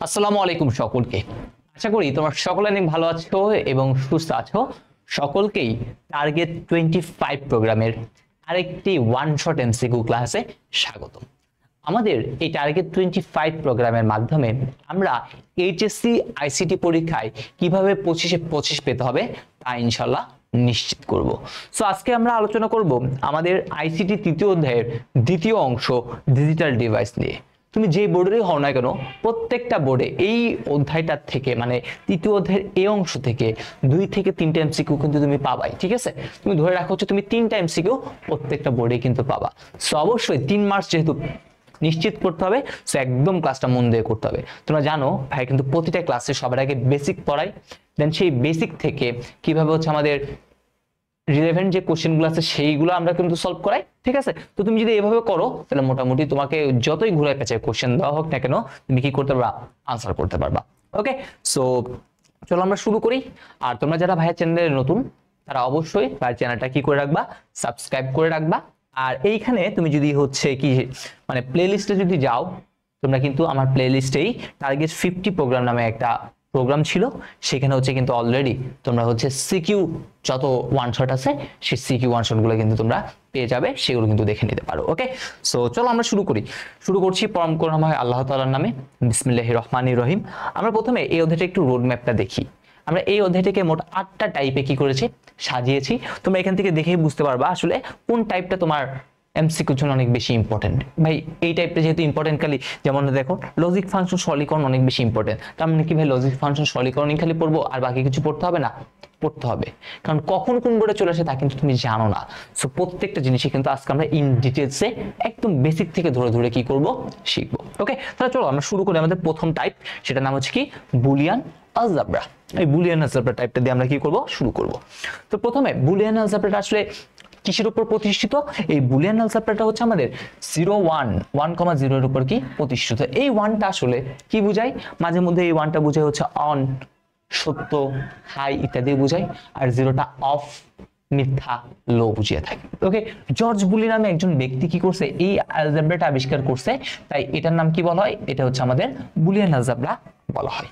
আসসালামু আলাইকুম সকলকে। আশা করি তোমরা সকলে অনেক ভালো আছো এবং সুস্থ আছো। সকলকেই টার্গেট 25 প্রোগ্রামের আরেকটি ওয়ান শট এমসিকিউ ক্লাসে স্বাগতম। আমাদের এই টার্গেট 25 প্রোগ্রামের মাধ্যমে আমরা এইচএসসি আইসিটি পরীক্ষায় কিভাবে 25 পেতে হবে তা ইনশাআল্লাহ নিশ্চিত করব। সো আজকে আমরা আলোচনা করব আমাদের আইসিটি তৃতীয় অধ্যায়ের দ্বিতীয় অংশ ডিজিটাল ডিভাইস নিয়ে। তুমি যে বোর্ডেরই হও না কেন, প্রত্যেকটা বোর্ডে এই অধ্যায়টার থেকে মানে তৃতীয় অধ্যায়ের এই অংশ থেকে 2 থেকে 3টা এমসিকিউ কিন্তু তুমি পাবাই। ঠিক আছে, তুমি ধরে রাখো হচ্ছে তুমি 3টা এমসিকিউ প্রত্যেকটা বোর্ডে কিন্তু পাবা। সো অবশ্যই 3 মার্কস যেহেতু নিশ্চিত করতে হবে, সো একদম ক্লাসটা মন দিয়ে করতে হবে। তোমরা জানো ভাই কিন্তু প্রতিটা ক্লাসে সবার আগে বেসিক পড়াই, দেন সেই বেসিক থেকে কিভাবে হচ্ছে আমাদের রিলেভেন্ট যে কোশ্চেনগুলো আছে সেইগুলো আমরা কিন্তু সলভ করাই। ঠিক আছে, তো তুমি যদি এভাবে করো তাহলে মোটামুটি তোমাকে যতই ঘুরে কাছে কোশ্চেন দেওয়া হোক না কেন তুমি কি করতে পারবা, আনসার করতে পারবা। ওকে, সো চলো আমরা শুরু করি। আর তোমরা যারা ভাইয়ের চ্যানেলে নতুন তারা অবশ্যই ভাইয়ের চ্যানেলটা কি করে রাখবা, সাবস্ক্রাইব করে রাখবা। আর এইখানে তুমি যদি হচ্ছে কি মানে প্লে লিস্টে যদি যাও, তোমরা কিন্তু আমার প্লে লিস্টেই টার্গেট 50 প্রোগ্রাম নামে একটা প্রোগ্রাম ছিল, সেখানে হচ্ছে কিন্তু অলরেডি তোমরা হচ্ছে সিকিউ যত ওয়ান শট আছে সেই সিকিউ ওয়ান শট গুলো কিন্তু তোমরা পেয়ে যাবে, সেগুলো কিন্তু দেখে নিতে পারো। ওকে, সো চলো আমরা শুরু করছি পরম করুণাময় আল্লাহ তাআলার নামে, বিসমিল্লাহির রহমানির রহিম। আমরা প্রথমে এই অধ্যায়টা একটু রোড ম্যাপটা দেখি। আমরা এই অধ্যায়টাকে মোট 8টা টাইপে কি করেছি, সাজিয়েছি। তোমরা এখান থেকে দেখেই বুঝতে পারবা আসলে কোন টাইপটা তোমার এমসিকিউর জন্য অনেক বেশি ইম্পর্টেন্ট। ভাই এই টাইপটা যেহেতু ইম্পর্টেন্ট, খালি যেমন দেখো লজিক ফাংশন সরলীকরণ অনেক বেশি ইম্পর্টেন্ট, তার মানে কি ভাই লজিক ফাংশন সরলীকরণই খালি পড়বো আর বাকি কিছু পড়তে হবে না? পড়তে হবে, কারণ কখন কোন বোর্ডে চলে আসে তা কিন্তু তুমি জানো না। সো প্রত্যেকটা জিনিসই কিন্তু আজকে আমরা ইন ডিটেলসে একদম বেসিক থেকে ধরে ধরে কি করব, শিখবো। ওকে, তাহলে চলো আমরা শুরু করি। আমাদের প্রথম টাইপ, সেটার নাম হচ্ছে কি বুলিয়ান আলজেব্রা। এই বুলিয়ান আলজেব্রা টাইপটা দিয়ে আমরা কি করব, শুরু করব। তো প্রথমে বুলিয়ান আলজেব্রাটা আসলে কিসের উপর প্রতিষ্ঠিত? এই বুলিয়ান আলজেব্রাটা হচ্ছে আমাদের 0 1 1,0 এর উপর কি প্রতিষ্ঠিত। এই ওয়ানটা আসলে কি বুঝায়, মাঝে মধ্যে এই ওয়ানটা বুঝায় হচ্ছে অন, সত্য, হাই ইত্যাদি বুঝায়, আর জিরোটা অফ, মিথ্যা, লো বুঝিয়ে থাকে। ওকে, জর্জ বুলি নামে একজন ব্যক্তি কি করছে, এই আলজেব্রাটা আবিষ্কার করছে, তাই এটার নাম কি বলা হয়, এটা হচ্ছে আমাদের বুলিয়ান আলজেব্রা বলা হয়।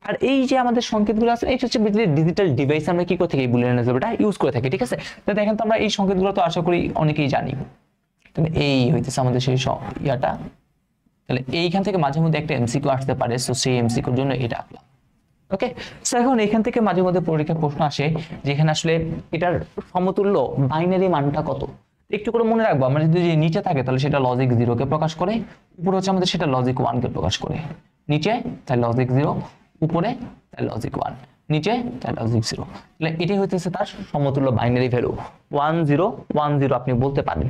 আর এই যে আমাদের সংকেতগুলো আছে, এটা হচ্ছে ডিজিটাল ডিভাইস আমরা কি করে থাকি, বুলিয়ান আলজেব্রাটা ইউজ করে থাকি। ঠিক আছে, তো দেখেন তো আমরা এই সংকেতগুলো তো আশা করি অনেকেই জানি। তাহলে এই হইতেছে আমাদের সেই ইয়াটা। তাহলে এইখান থেকে মাঝে মধ্যে একটা এমসিকিউ আসতে পারে, সো সেই এমসিকিউর জন্য এটা আঁকলাম। ওকে, সো এখন এখান থেকে মাঝে মধ্যে পরীক্ষা প্রশ্ন আসে যেখানে আসলে এটার সমতুল্য বাইনারি মানটা কত। একটু করে মনে রাখবো, আমরা যদি নিচে থাকে তাহলে সেটা লজিক 0 কে প্রকাশ করে, উপরে হচ্ছে আমাদের সেটা লজিক 1 কে প্রকাশ করে। নিচে তাই লজিক 0, উপরে তাই লজিক 1, নিচে তাই লজিক 0। তাহলে এটাই হইতেছে তার সমতুল্য বাইনারি ভ্যালু 1 0 1 0 আপনি বলতে পারেন।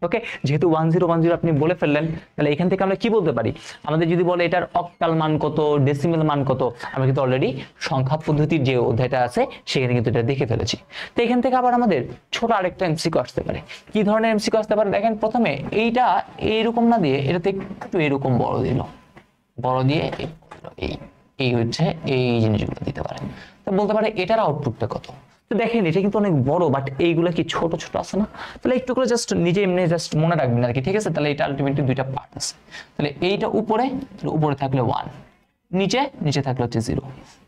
ওকে, যেহেতু 1 0 1 0 আপনি বলে ফেললেন, তাহলে এখান থেকে আমরা কি বলতে পারি, আমাদের যদি বলে এটার অক্টাল মান কত, ডেসিমেল মান কত, আমরা কিন্তু অলরেডি সংখ্যা পদ্ধতির যে অধ্যায়টা আছে সেখানে কিন্তু এটা দেখে ফেলেছি। তো এখান থেকে আবার আমাদের ছোট আরেকটা এমসিকিউ আসতে পারে। কি ধরনের এমসিকিউ আসতে পারে দেখেন, প্রথমে এইটা এইরকম না দিয়ে এটাতে একটু এরকম বড় দিল, বড় দিয়ে এই হচ্ছে এই জিনিসগুলো দিতে পারে। তো বলতে পারে এটার আউটপুটটা কত। তো দেখেন এটা কিন্তু অনেক বড়, বাট এইগুলো কি ছোট ছোট আছে না, তাহলে একটু করে জাস্ট নিজে এমনি জাস্ট মনে রাখবেন আর কি। ঠিক আছে, তাহলে এটা আলটিমেটলি 2টা পার্ট আছে। তাহলে এইটা উপরে, উপরে থাকলে 1, নিচে থাকলে হচ্ছে 0,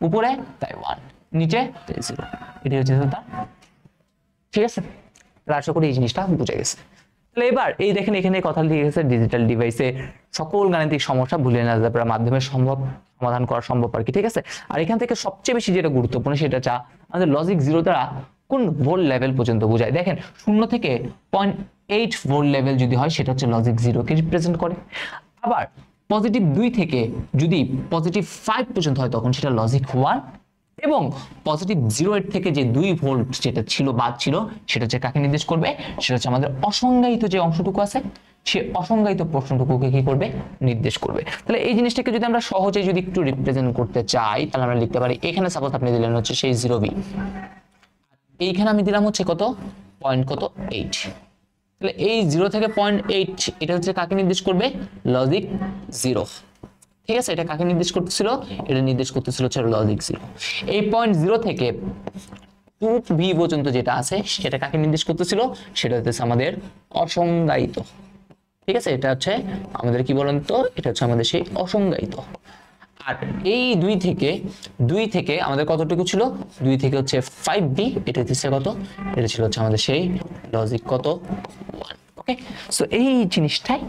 উপরে তাই 1, নিচে তাই 0, এটাই হচ্ছে তার। ঠিক আছে, তাহলে আশা করি এই জিনিসটা বুঝে গেছে। তাহলে এবার এই দেখেন এখানে কথা লিখে গেছে ডিজিটাল ডিভাইসে সকল গাণিতিক সমস্যা বুলিয়ান আলজেব্রার মাধ্যমে সমাধান করা সম্ভব আর কি। ঠিক আছে, আর এখান থেকে সবচেয়ে বেশি যেটা গুরুত্বপূর্ণ সেটা আমাদের লজিক 0 দ্বারা কোন ভোল্ট লেভেল পর্যন্ত বোঝায়। দেখেন 0 থেকে 0.8 ভোল্ট লেভেল যদি হয় সেটা হচ্ছে লজিক 0 কে রিপ্রেজেন্ট করে। আবার পজিটিভ 2 থেকে যদি পজিটিভ 5 পর্যন্ত হয় তখন সেটা লজিক 1, এবং পজিটিভ 0 থেকে যে 2 ভোল্ট যেটা ছিল বাদ ছিল সেটা হচ্ছে কাকে নির্দেশ করবে, সেটা হচ্ছে আমাদের অসংজ্ঞায়িত যে অংশটুকু আছে সে অসংজ্ঞায়িত প্রশ্নটুকুকে কি করবে, নির্দেশ করবে। তাহলে এই জিনিসটাকে যদি আমরা সহজে যদি একটু রিপ্রেজেন্ট করতে চাই তাহলে আমরা লিখতে পারি, এখানে সাপোজ আপনি দিলেন হচ্ছে সেই 0b, এইখানে আমি দিলাম হচ্ছে কত পয়েন্ট কত 8। তাহলে এই 0 থেকে 0.8 এটা হচ্ছে কাকে নির্দেশ করবে, লজিক 0। ঠিক আছে, এটা কাকে নির্দেশ করতেছিল, এটা নির্দেশ করতেছিল হচ্ছে লজিক 0। এই 0.0 থেকে 2b পর্যন্ত যেটা আছে সেটা কাকে নির্দেশ করতেছিল, সেটা হচ্ছে আমাদের অসংজ্ঞায়িত। ঠিক আছে, এটা হচ্ছে আমাদের কি বলেন তো, এটা হচ্ছে আমাদের সেই অসংজ্ঞায়িত। আর এই দুই থেকে আমাদের কতটুকু ছিল, 2 থেকে হচ্ছে 5b, এটা হচ্ছে কত, এটা ছিল হচ্ছে আমাদের সেই লজিক কত 1। ওকে, সো এই জিনিসটাই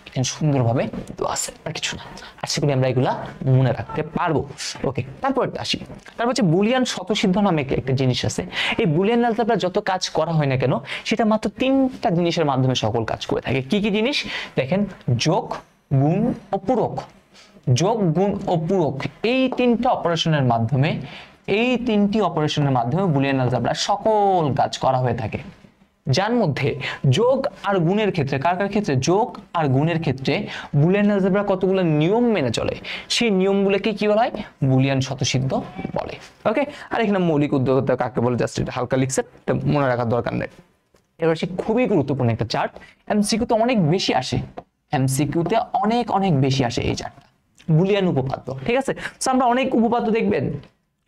এখানে সুন্দরভাবে দেওয়া আছে, আর কিছু না। আশা করি আমরা এগুলা মনে রাখতে পারবো। ওকে, তারপর আসি, তারপর হচ্ছে বুলিয়ান স্বতঃসিদ্ধ নামে একটা জিনিস আছে। এই বুলিয়ান অ্যালজেব্রা যত কাজ করা হয় না কেন, সেটা মাত্র 3টা জিনিসের মাধ্যমে সকল কাজ করে থাকে। কি কি জিনিস দেখেন, যোগ, গুণ ও পূরক। যোগ, গুণ ও পূরক, এই 3টা অপারেশনের মাধ্যমে, এই 3টি অপারেশনের মাধ্যমে বুলিয়ান অ্যালজেব্রা সকল কাজ করা হয়ে থাকে। যার মধ্যে যোগ আর গুণের ক্ষেত্রে, কার কার ক্ষেত্রে, যোগ আর গুণের ক্ষেত্রে বুলিয়ান অ্যালজেব্রা কতগুলো নিয়ম মেনে চলে, সেই নিয়মগুলোকে কি বলা হয়, বুলিয়ান স্বতঃসিদ্ধ বলে। ওকে, আর এখানে মৌলিক উদ্যোগতা কাকে বলে জাস্ট এটা হালকা লিখছে, এটা মনে রাখার দরকার নেই। এবার সে খুবই গুরুত্বপূর্ণ একটা চার্ট, এমসিকিউতে অনেক বেশি আসে, এমসিকিউতে অনেক অনেক বেশি আসে এই চার্টটা, বুলিয়ান উপপাদ্য। ঠিক আছে, তো আমরা অনেক উপপাদ্য দেখবেন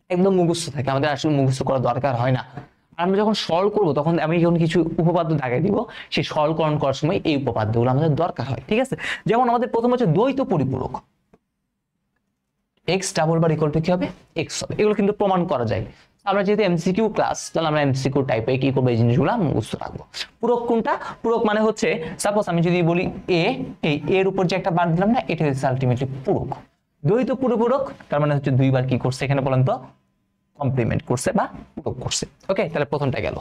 একদম মুখস্থ থাকে, আমাদের আসলে মুখস্থ করার দরকার হয় না। আমরা যখন সরল করব তখন আমি যখন কিছু উপপাদ্য দাগাই দিব, সেই সরলকরণ করার সময় এই উপপাদ্যগুলো আমাদের দরকার হয়। ঠিক আছে, যেমন আমাদের প্রথম হচ্ছে দ্বৈত পরিপূরক, x ডাবল বার ইকুয়াল টু কি হবে, x হবে। এগুলো কিন্তু প্রমাণ করা যায়। আমরা যেহেতু এমসিকিউ ক্লাস, তাহলে আমরা এমসিকিউ টাইপে কি করবো, এই জিনিসগুলো মুখস্থ রাখবো। পূরক কোনটা, পূরক মানে হচ্ছে সাপোজ আমি যদি বলি a, এই এর উপর যে একটা বার দিলাম না, এটা হচ্ছে আলটিমেটলি পূরক। দ্বৈত পরিপূরক তার মানে হচ্ছে দুইবার কি করছে এখানে বলেন তো, কমপ্লিমেন্ট করছে বা পূরক করছে। ওকে, তাহলে প্রথমটা গেল।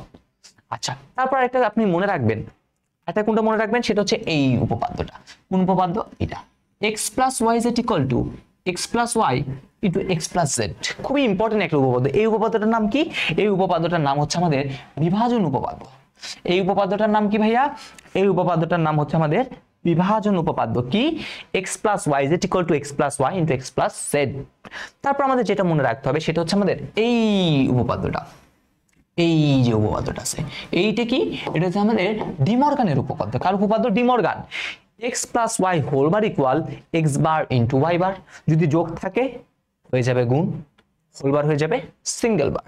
আচ্ছা, তারপর একটা আপনি মনে রাখবেন, এটা কোনটা মনে রাখবেন, সেটা হচ্ছে এই উপপাদ্যটা। কোন উপপাদ্য, এটা x plus y z equal to x plus y into x plus জেড। খুবই ইম্পর্টেন্ট একটা উপপাদ্য। এই উপপাদ্যটার নাম কি, এই উপপাদ্যটার নাম হচ্ছে আমাদের বিভাজন উপপাদ্য। এই উপপাদ্যটার নাম কি ভাইয়া, এই উপপাদ্যটার নাম হচ্ছে আমাদের বিভাজন উপপাদ্য। কি, x plus y z equal to x plus y into x plus জেড। তারপর আমাদের যেটা মনে রাখতে হবে সেটা হচ্ছে আমাদের এই উপপাদ্যটা, এই যে উপপাদ্যটা আছে, এইটা কি, এটা হচ্ছে আমাদের ডিমর্গানের উপপাদ্য। কার উপপাদ্য, De Morgan. x plus y whole bar equal x bar into y bar. যদি যোগ থাকে হয়ে যাবে গুণ, হোল বার হয়ে যাবে সিঙ্গেল বার।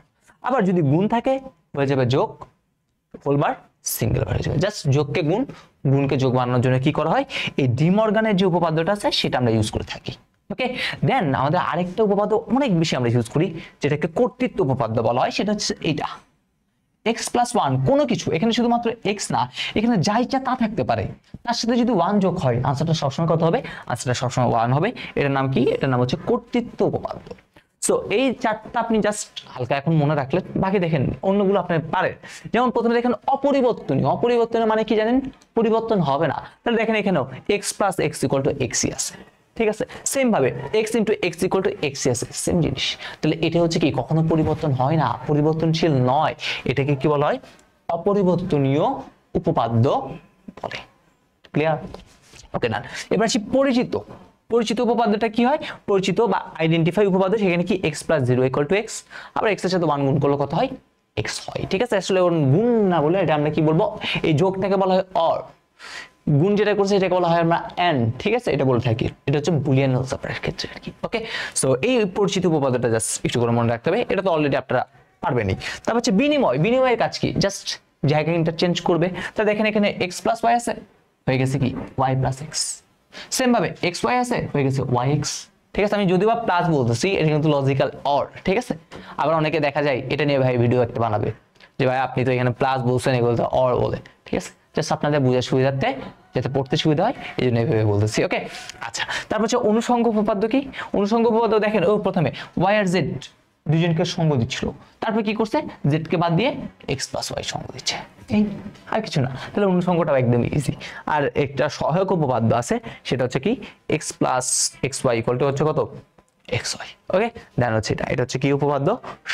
আবার যদি গুণ থাকে হয়ে যাবে যোগ, হোল বার সিঙ্গেল বার হয়ে যাবে। জাস্ট যোগকে গুণ, গুণকে যোগ বানানোর জন্য কি করা হয়, এই ডিমর্গানের যে উপপাদ্যটা আছে সেটা আমরা ইউজ করে থাকি। ওকে, দেন আমাদের আরেকটা উপপাদ্য অনেক বেশি আমরা ইউজ করি, যেটাকে কর্তৃত্ব উপপাদ্য বলা হয়, সেটা হচ্ছে এইটা x প্লাস ওয়ান। কোনো কিছু এখানে শুধুমাত্র x না, এখানে যা ইচ্ছা তা থাকতে পারে, তার সাথে যদি 1 যোগ হয় আনসারটা সবসময় কত হবে, আনসারটা সবসময় 1 হবে। এটার নাম কি, এটার নাম হচ্ছে কর্তৃত্ব উপপাদ্য। সো এই চারটা আপনি জাস্ট হালকা এখন মনে রাখলেন, বাকি দেখেন অন্যগুলো আপনি পারেন। যেমন প্রথমে দেখেন অপরিবর্তনীয়, অপরিবর্তনীয় মানে কি জানেন, পরিবর্তন হবে না। তাহলে দেখেন এখানেও x plus x equal to x আছে। ঠিক আছে, সেম ভাবে x into x equal to x আছে, সেম জিনিস। তাহলে এটা হচ্ছে কি, কখনো পরিবর্তন হয় না, পরিবর্তনশীল নয়, এটাকে কি বলা হয়, অপরিবর্তনীয় উপপাদ্য বলে। ক্লিয়ার? ওকে না, এবার আসি পরিচিত। পরিচিত উপপাদ্যটা কি হয়, পরিচিত বা আইডেন্টিফাই উপপাদ্য, সেখানে কি x plus 0 equal to x, আবার x এর সাথে 1 গুণ করলে কত হয়, x হয়। ঠিক আছে, আসলে ওর গুণ না বলে এটা আমরা কি বলবো, এই যোগটাকে বলা হয় অর, গুণ যেটা করছে এটাকে বলা হয় আমরা এন্ড। ঠিক আছে, এটা বলে থাকি, এটা হচ্ছে বুলিয়ান অ্যালজেব্রার ক্ষেত্রে আর কি। ওকে, সো এই পরিচিত উপপাদ্যটা জাস্ট একটু করে মনে রাখতে হবে, এটা তো অলরেডি আপনারা পারবেনই। তারপর হচ্ছে বিনিময়। বিনিময়ের কাজ কি, জাস্ট জায়গা ইন্টারচেঞ্জ করবে। তা দেখেন এখানে x প্লাস ওয়াই আছে, হয়ে গেছে কি y প্লাস x। সেম ভাবে x y আছে, হয়ে গেছে yx। ঠিক আছে, আমি যদিও বা প্লাস বলতেছি, এটা কিন্তু লজিক্যাল অর। ঠিক আছে, আবার অনেকে দেখা যায় এটা নিয়ে ভাই ভিডিও একটা বানাবে যে ভাই আপনি তো এখানে প্লাস বলছেন, এগুলো তো অর বলে। ঠিক আছে, জাস্ট আপনাদের বোঝার সুবিধার্থে, যাতে পড়তে সুবিধা হয় এই জন্য এইভাবে বলতেছি। ওকে, আচ্ছা, তারপর হচ্ছে অনুষঙ্গ উপপাদ্য। কি অনুষঙ্গ উপপাদ্য, দেখেন ও প্রথমে y আর z দুজনকে সঙ্গ দিচ্ছিল, তারপর কি করছে, z কে বাদ দিয়ে x প্লাস ওয়াই সঙ্গ দিচ্ছে, এই আর কিছু না। তাহলে অনুষঙ্গটাও একদম ইজি। আর একটা সহায়ক উপপাদ্য আছে, সেটা হচ্ছে কি x plus x y equal to হচ্ছে কত, xy। ওকে, দেন হচ্ছে এটা হচ্ছে কি উপপাদ্য,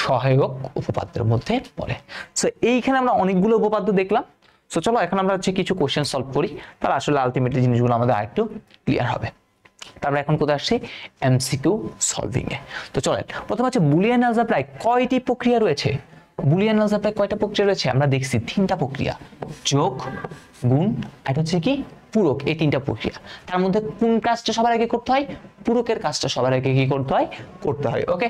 সহায়ক উপপাদ্যের মধ্যে পড়ে। সো এইখানে আমরা অনেকগুলো উপপাদ্য দেখলাম। সো চলো এখন আমরা হচ্ছে কিছু কোশ্চেন সলভ করি, তাহলে আসলে আলটিমেটলি জিনিসগুলো আমাদের আরেকটু ক্লিয়ার হবে। তারপরে এখন কোথায় আসছে, এমসিকিউ সলভিং এ। তো চলেন, প্রথম হচ্ছে বুলিয়ান অ্যালজেব্রায় কয়টি প্রক্রিয়া রয়েছে। বুলিয়ান অ্যালজেব্রায় কয়টা প্রক্রিয়া রয়েছে, আমরা দেখছি 3টা প্রক্রিয়া, যোগ, গুণ, আর হচ্ছে কি পূরক। এই 3টা প্রক্রিয়া, তার মধ্যে কোন কাজটা সবার আগে করতে হয়, পূরকের কাজটা সবার আগে কি করতে হয়, করতে হয়। ওকে,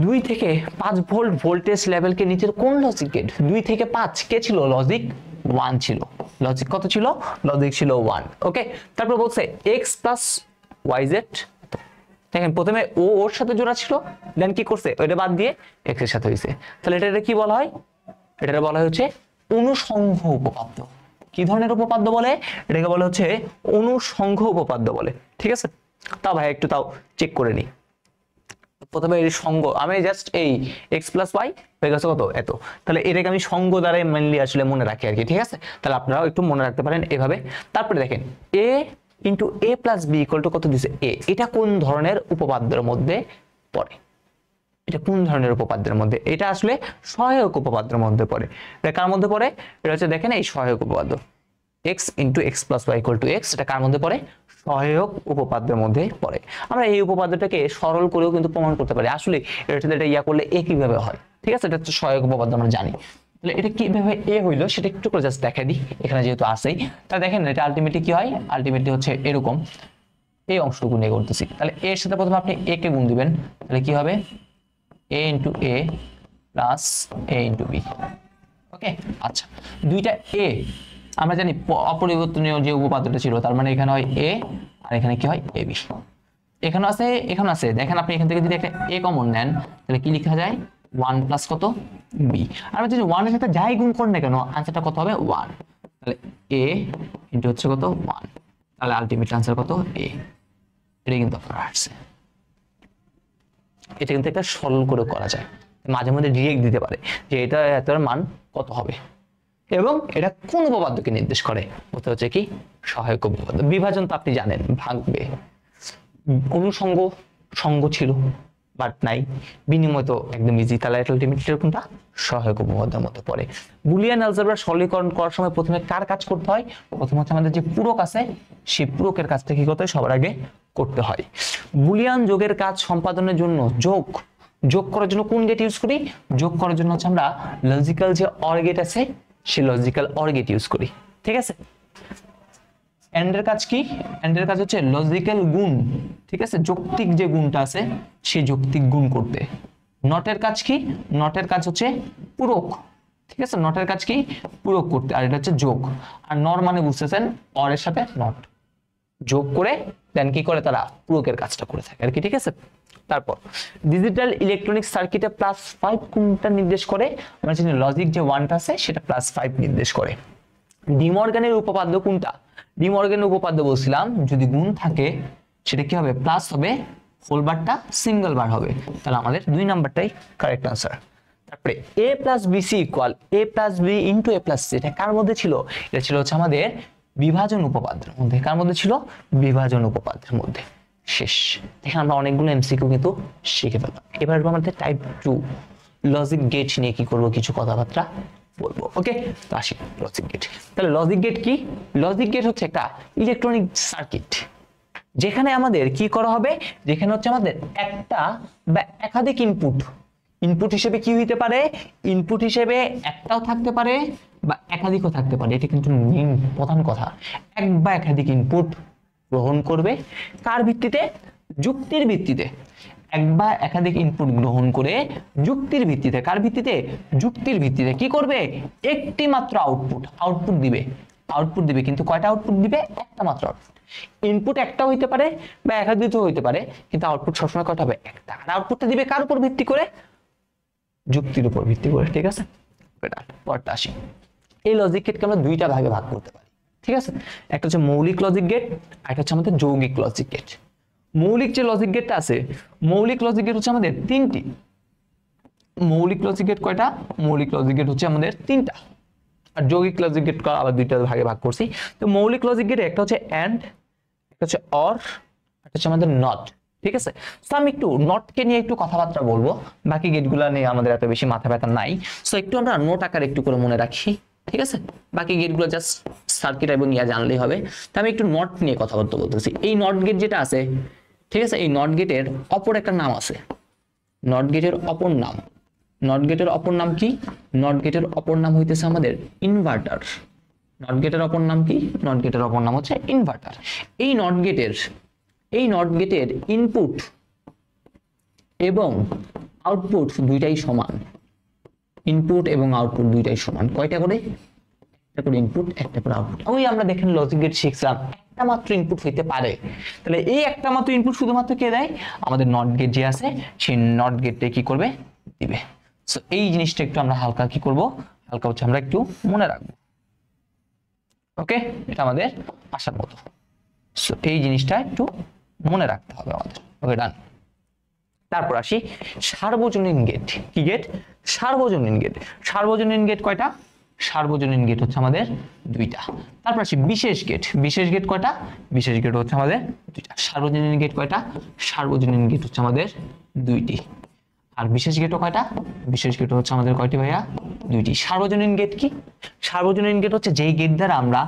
2 থেকে 5 ভোল্ট ভোল্টেজ লেভেলকে নিচের কোন লজিক গেট, 2 থেকে 5 কে ছিল, লজিক 1 ছিল। লজিক কত ছিল, লজিক ছিল 1। ওকে, তারপর বলছে x প্লাস ওয়াই জেড দেখেন প্রথমে ও ওর সাথে জোড়া ছিল, দেন কি করছে ওইটা বাদ দিয়ে এক্স এর সাথে হয়েছে, তাহলে এটা কি বলা হয়, এটা বলা হয় হচ্ছে অনুসংঘ উপপাদ্য। কি ধরনের উপপাদ্য বলে, এটাকে বলা হচ্ছে অনুসংঘ উপপাদ্য বলে। ঠিক আছে, তাও ভাই একটু তাও চেক করে নি। প্রথমে এই সঙ্গ আমি জাস্ট এই x প্লাস ওয়াই হয়ে গেছে কত এত, তাহলে এটাকে আমি সঙ্গ দ্বারাই মেনলি আসলে মনে রাখি আর কি। ঠিক আছে, তাহলে আপনারাও একটু মনে রাখতে পারেন এভাবে। তারপরে দেখেন a into a plus b equal to কত দিছে a, এটা কোন ধরনের উপপাদ্যের মধ্যে পড়ে, এটা কোন ধরনের উপপাদ্যের মধ্যে, এটা আসলে সহায়ক উপপাদ্যের মধ্যে পড়ে। এটা কার মধ্যে পড়ে, এটা হচ্ছে দেখেন এই সহায়ক উপপাদ্য x into x plus y equal to x, এটা কার মধ্যে পড়ে, সহায়ক উপপাদ্যের মধ্যে পড়ে। আমরা এই উপপাদ্যটাকে সরল করেও কিন্তু প্রমাণ করতে পারি, আসলে এটা ইয়া করলে এ কিভাবে হয়। ঠিক আছে, এটা হচ্ছে সহায়ক উপপাদ্য আমরা জানি, তাহলে এটা কিভাবে এ হইলো সেটা একটু করে জাস্ট দেখাই দিই, এখানে যেহেতু আসেই। তাহলে দেখেন এটা আলটিমেটলি কি হয়, আলটিমেটলি হচ্ছে এরকম, এই অংশটুকু নিয়ে করতেছি। তাহলে এর সাথে প্রথমে আপনি এ কে গুণ দিবেন, তাহলে কি হবে a into a plus a into b. Okay, আচ্ছা দুইটা এ আমরা জানি অপরিবর্তনীয় যে উপপাদ্যটা ছিল, তার মানে এখানে হয় এ আর এখানে কি হয় এ বি, এখানে আছে এখানে আছে। দেখেন আপনি এখান থেকে যদি একটা এ কমন নেন তাহলে কি লেখা যায় 1 প্লাস কত বি, আর যদি 1 এর সাথে যাই গুণ করেন না কেন আনসারটা কত হবে 1, তাহলে এ ইন্টু হচ্ছে কত 1, তাহলে আলটিমেট আনসার কত এ। এটা কিন্তু আপনারা আসছে, এটা কিন্তু একটা সরল করে করা যায়, মাঝে মধ্যে ডিরেক্ট দিতে পারে যে এটা এটার মান কত হবে, এবং এটা কোন উপপাদ্যকে নির্দেশ করে, ওটা হচ্ছে কি সহায়ক উপপাদ্য। বিভাজন তো আপনি জানেন ভাগবে, অনুসঙ্গ সঙ্গ ছিল বাট নাই, বিনিময় তো একদম ইজি, তাহলে আলটিমেটলি কোনটা সহায়ক উপপাদ্যের মধ্যে পড়ে। বুলিয়ান অ্যালজেব্রা সরলীকরণ করার সময় প্রথমে কার কাজ করতে হয়, প্রথমে হচ্ছে আমাদের যে পূরক আছে সেই পূরকের কাজটা কি করতে হয় সবার আগে করতে হয়। বুলিয়ান যোগের কাজ সম্পাদনের জন্য যোগ করার জন্য কোন গেট ইউজ করি, যোগ করার জন্য হচ্ছে আমরা লজিক্যাল যে অর গেট আছে সেই লজিক্যাল অর গেট ইউজ করি। ঠিক আছে, এন্ড এর কাজ কি, এন্ড এর কাজ হচ্ছে লজিক্যাল গুণ, ঠিক আছে, যৌক্তিক যে গুণটা আছে সেই যৌক্তিক গুণ করতে। নটের কাজ কি, নটের কাজ হচ্ছে পূরক, ঠিক আছে, নটের কাজ কি পূরক করতে, আর এটা হচ্ছে যোগ। আর নর মানে বুঝতেছেন অর এর সাথে নট যোগ করে দেন কি করে তারা পূরকের কাজটা করে থাকে আর কি। ঠিক আছে, তারপর ডিজিটাল ইলেকট্রনিক সার্কিটে +5 কোনটা নির্দেশ করে, আমরা জানি লজিক যে 1টা আছে সেটা +5 নির্দেশ করে। ডিমর্গানের উপপাদ্য কোনটা, ডিমর্গানের উপপাদ্য বলছিলাম যদি গুণ থাকে সেটা কি হবে প্লাস হবে, হোল বারটা সিঙ্গেল বার হবে, তাহলে আমাদের 2 নাম্বারটাই কারেক্ট आंसर। তারপরে a + bc = a + b * a + c, এটা কার মধ্যে ছিল, এটা ছিল হচ্ছে আমাদের বিভাজন উপপাদ্যের মধ্যে। কার মধ্যে ছিল, বিভাজন উপপাদ্যের মধ্যে। শেষ, দেখেন আমরা অনেকগুলো এমসিকিউ কিন্তু শিখে ফেললাম। এবার আমাদের টাইপ 2 লজিক গেট নিয়ে কি করব, কিছু কথাবার্তা বলবো। ওকে, তো আসি লজিক গেট। তাহলে লজিক গেট কি, লজিক গেট হচ্ছে একটা ইলেকট্রনিক সার্কিট যেখানে আমাদের কি করা হবে, যেখানে হচ্ছে আমাদের একটা বা একাধিক ইনপুট হিসেবে কি হইতে পারে, ইনপুট হিসেবে একটাও থাকতে পারে বা একাধিকও থাকতে পারে। এটা কিন্তু মেইন প্রধান কথা, এক বা একাধিক ইনপুট গ্রহণ করবে কার ভিত্তিতে, যুক্তির ভিত্তিতে। এক বা একাধিক ইনপুট গ্রহণ করে যুক্তির ভিত্তিতে, কার ভিত্তিতে, যুক্তির ভিত্তিতে কি করবে, একটি মাত্র আউটপুট দিবে, কিন্তু কয়টা আউটপুট দিবে, একটা মাত্র আউটপুট। ইনপুট একটা হইতে পারে বা একাধিক হইতে পারে, কিন্তু আউটপুট সবসময় কয়টা হবে, একটা। আর আউটপুটটা দিবে কার উপর ভিত্তি করে, যুক্তির উপর ভিত্তি করে। ঠিক আছে, পরটা আসি। এই লজিক গেটকে আমরা দুইটা ভাগে ভাগ করতে পারি। ঠিক আছে, একটা হচ্ছে মৌলিক লজিক গেট, আর একটা হচ্ছে আমাদের যৌগিক লজিক গেট। মৌলিক যে লজিক গেটটা আছে, মৌলিক লজিক গেট হচ্ছে আমাদের 3টি। মৌলিক লজিক গেট কয়টা, মৌলিক লজিক গেট হচ্ছে আমাদের 3টা, আর যৌগিক লজিক গেট আবার দুইটা ভাগে ভাগ করছি। তো মৌলিক লজিক গেট একটা হচ্ছে এন্ড, একটা হচ্ছে অর, একটা হচ্ছে আমাদের নট। ঠিক আছে, তো আমি একটু নটকে নিয়ে একটু কথাবার্তা বলবো, বাকি গেটগুলো নিয়ে আমাদের এত বেশি মাথা ব্যথা নাই। সো একটু আমরা নোট আকারে একটু করে মনে রাখি। ঠিক আছে, বাকি গেটগুলো জাস্ট সার্কিট এবং ইয়া জানলেই হবে। তো আমি একটু নট নিয়ে কথাবার্তা বলতেছি। এই নট গেট যেটা আছে, ঠিক আছে, এই নট গেটের অপর একটা নাম আছে, নট গেটের অপর নাম। নট গেটের অপর নাম কি, নট গেটের অপর নাম হইতেছে আমাদের ইনভার্টার। নট গেটের অপর নাম কি, নট গেটের অপর নাম হচ্ছে ইনভার্টার। এই নট গেটের ইনপুট এবং আউটপুট দুইটাই সমান, ইনপুট এবং আউটপুট দুইটাই সমান। কয়টা করে, একটা করে ইনপুট একটা করে আউটপুট। ওই আমরা দেখেন লজিক গেট শিখলাম, একটা মাত্র ইনপুট হইতে পারে, তাহলে এই একটা মাত্র ইনপুট শুধুমাত্র কে দেয়, আমাদের নট গেট যে আছে সেই নট গেটটা কি করবে, দিবে। সো এই জিনিসটা একটু আমরা হালকা কি করব, হালকা হচ্ছে আমরা একটু মনে রাখবো। ওকে, এটা আমাদের আসার মতো। সো এই জিনিসটা একটু মনে রাখতে হবে আমাদের। ওকে, ডান। তারপর আসি সার্বজনীন গেট। কি গেট? সার্বজনীন গেট। সার্বজনীন গেট কয়টা? সার্বজনীন গেট হচ্ছে আমাদের দুইটা। তারপর আসি বিশেষ গেট। বিশেষ গেট কয়টা? বিশেষ গেট হচ্ছে আমাদের দুইটা। সার্বজনীন গেট কয়টা? সার্বজনীন গেট হচ্ছে আমাদের দুইটি। আর বিশেষ গেটও কয়টা? বিশেষ গেট হচ্ছে আমাদের কয়টি ভাইয়া? দুইটি। সার্বজনীন গেট কি? সার্বজনীন গেট হচ্ছে যেই গেট দ্বারা আমরা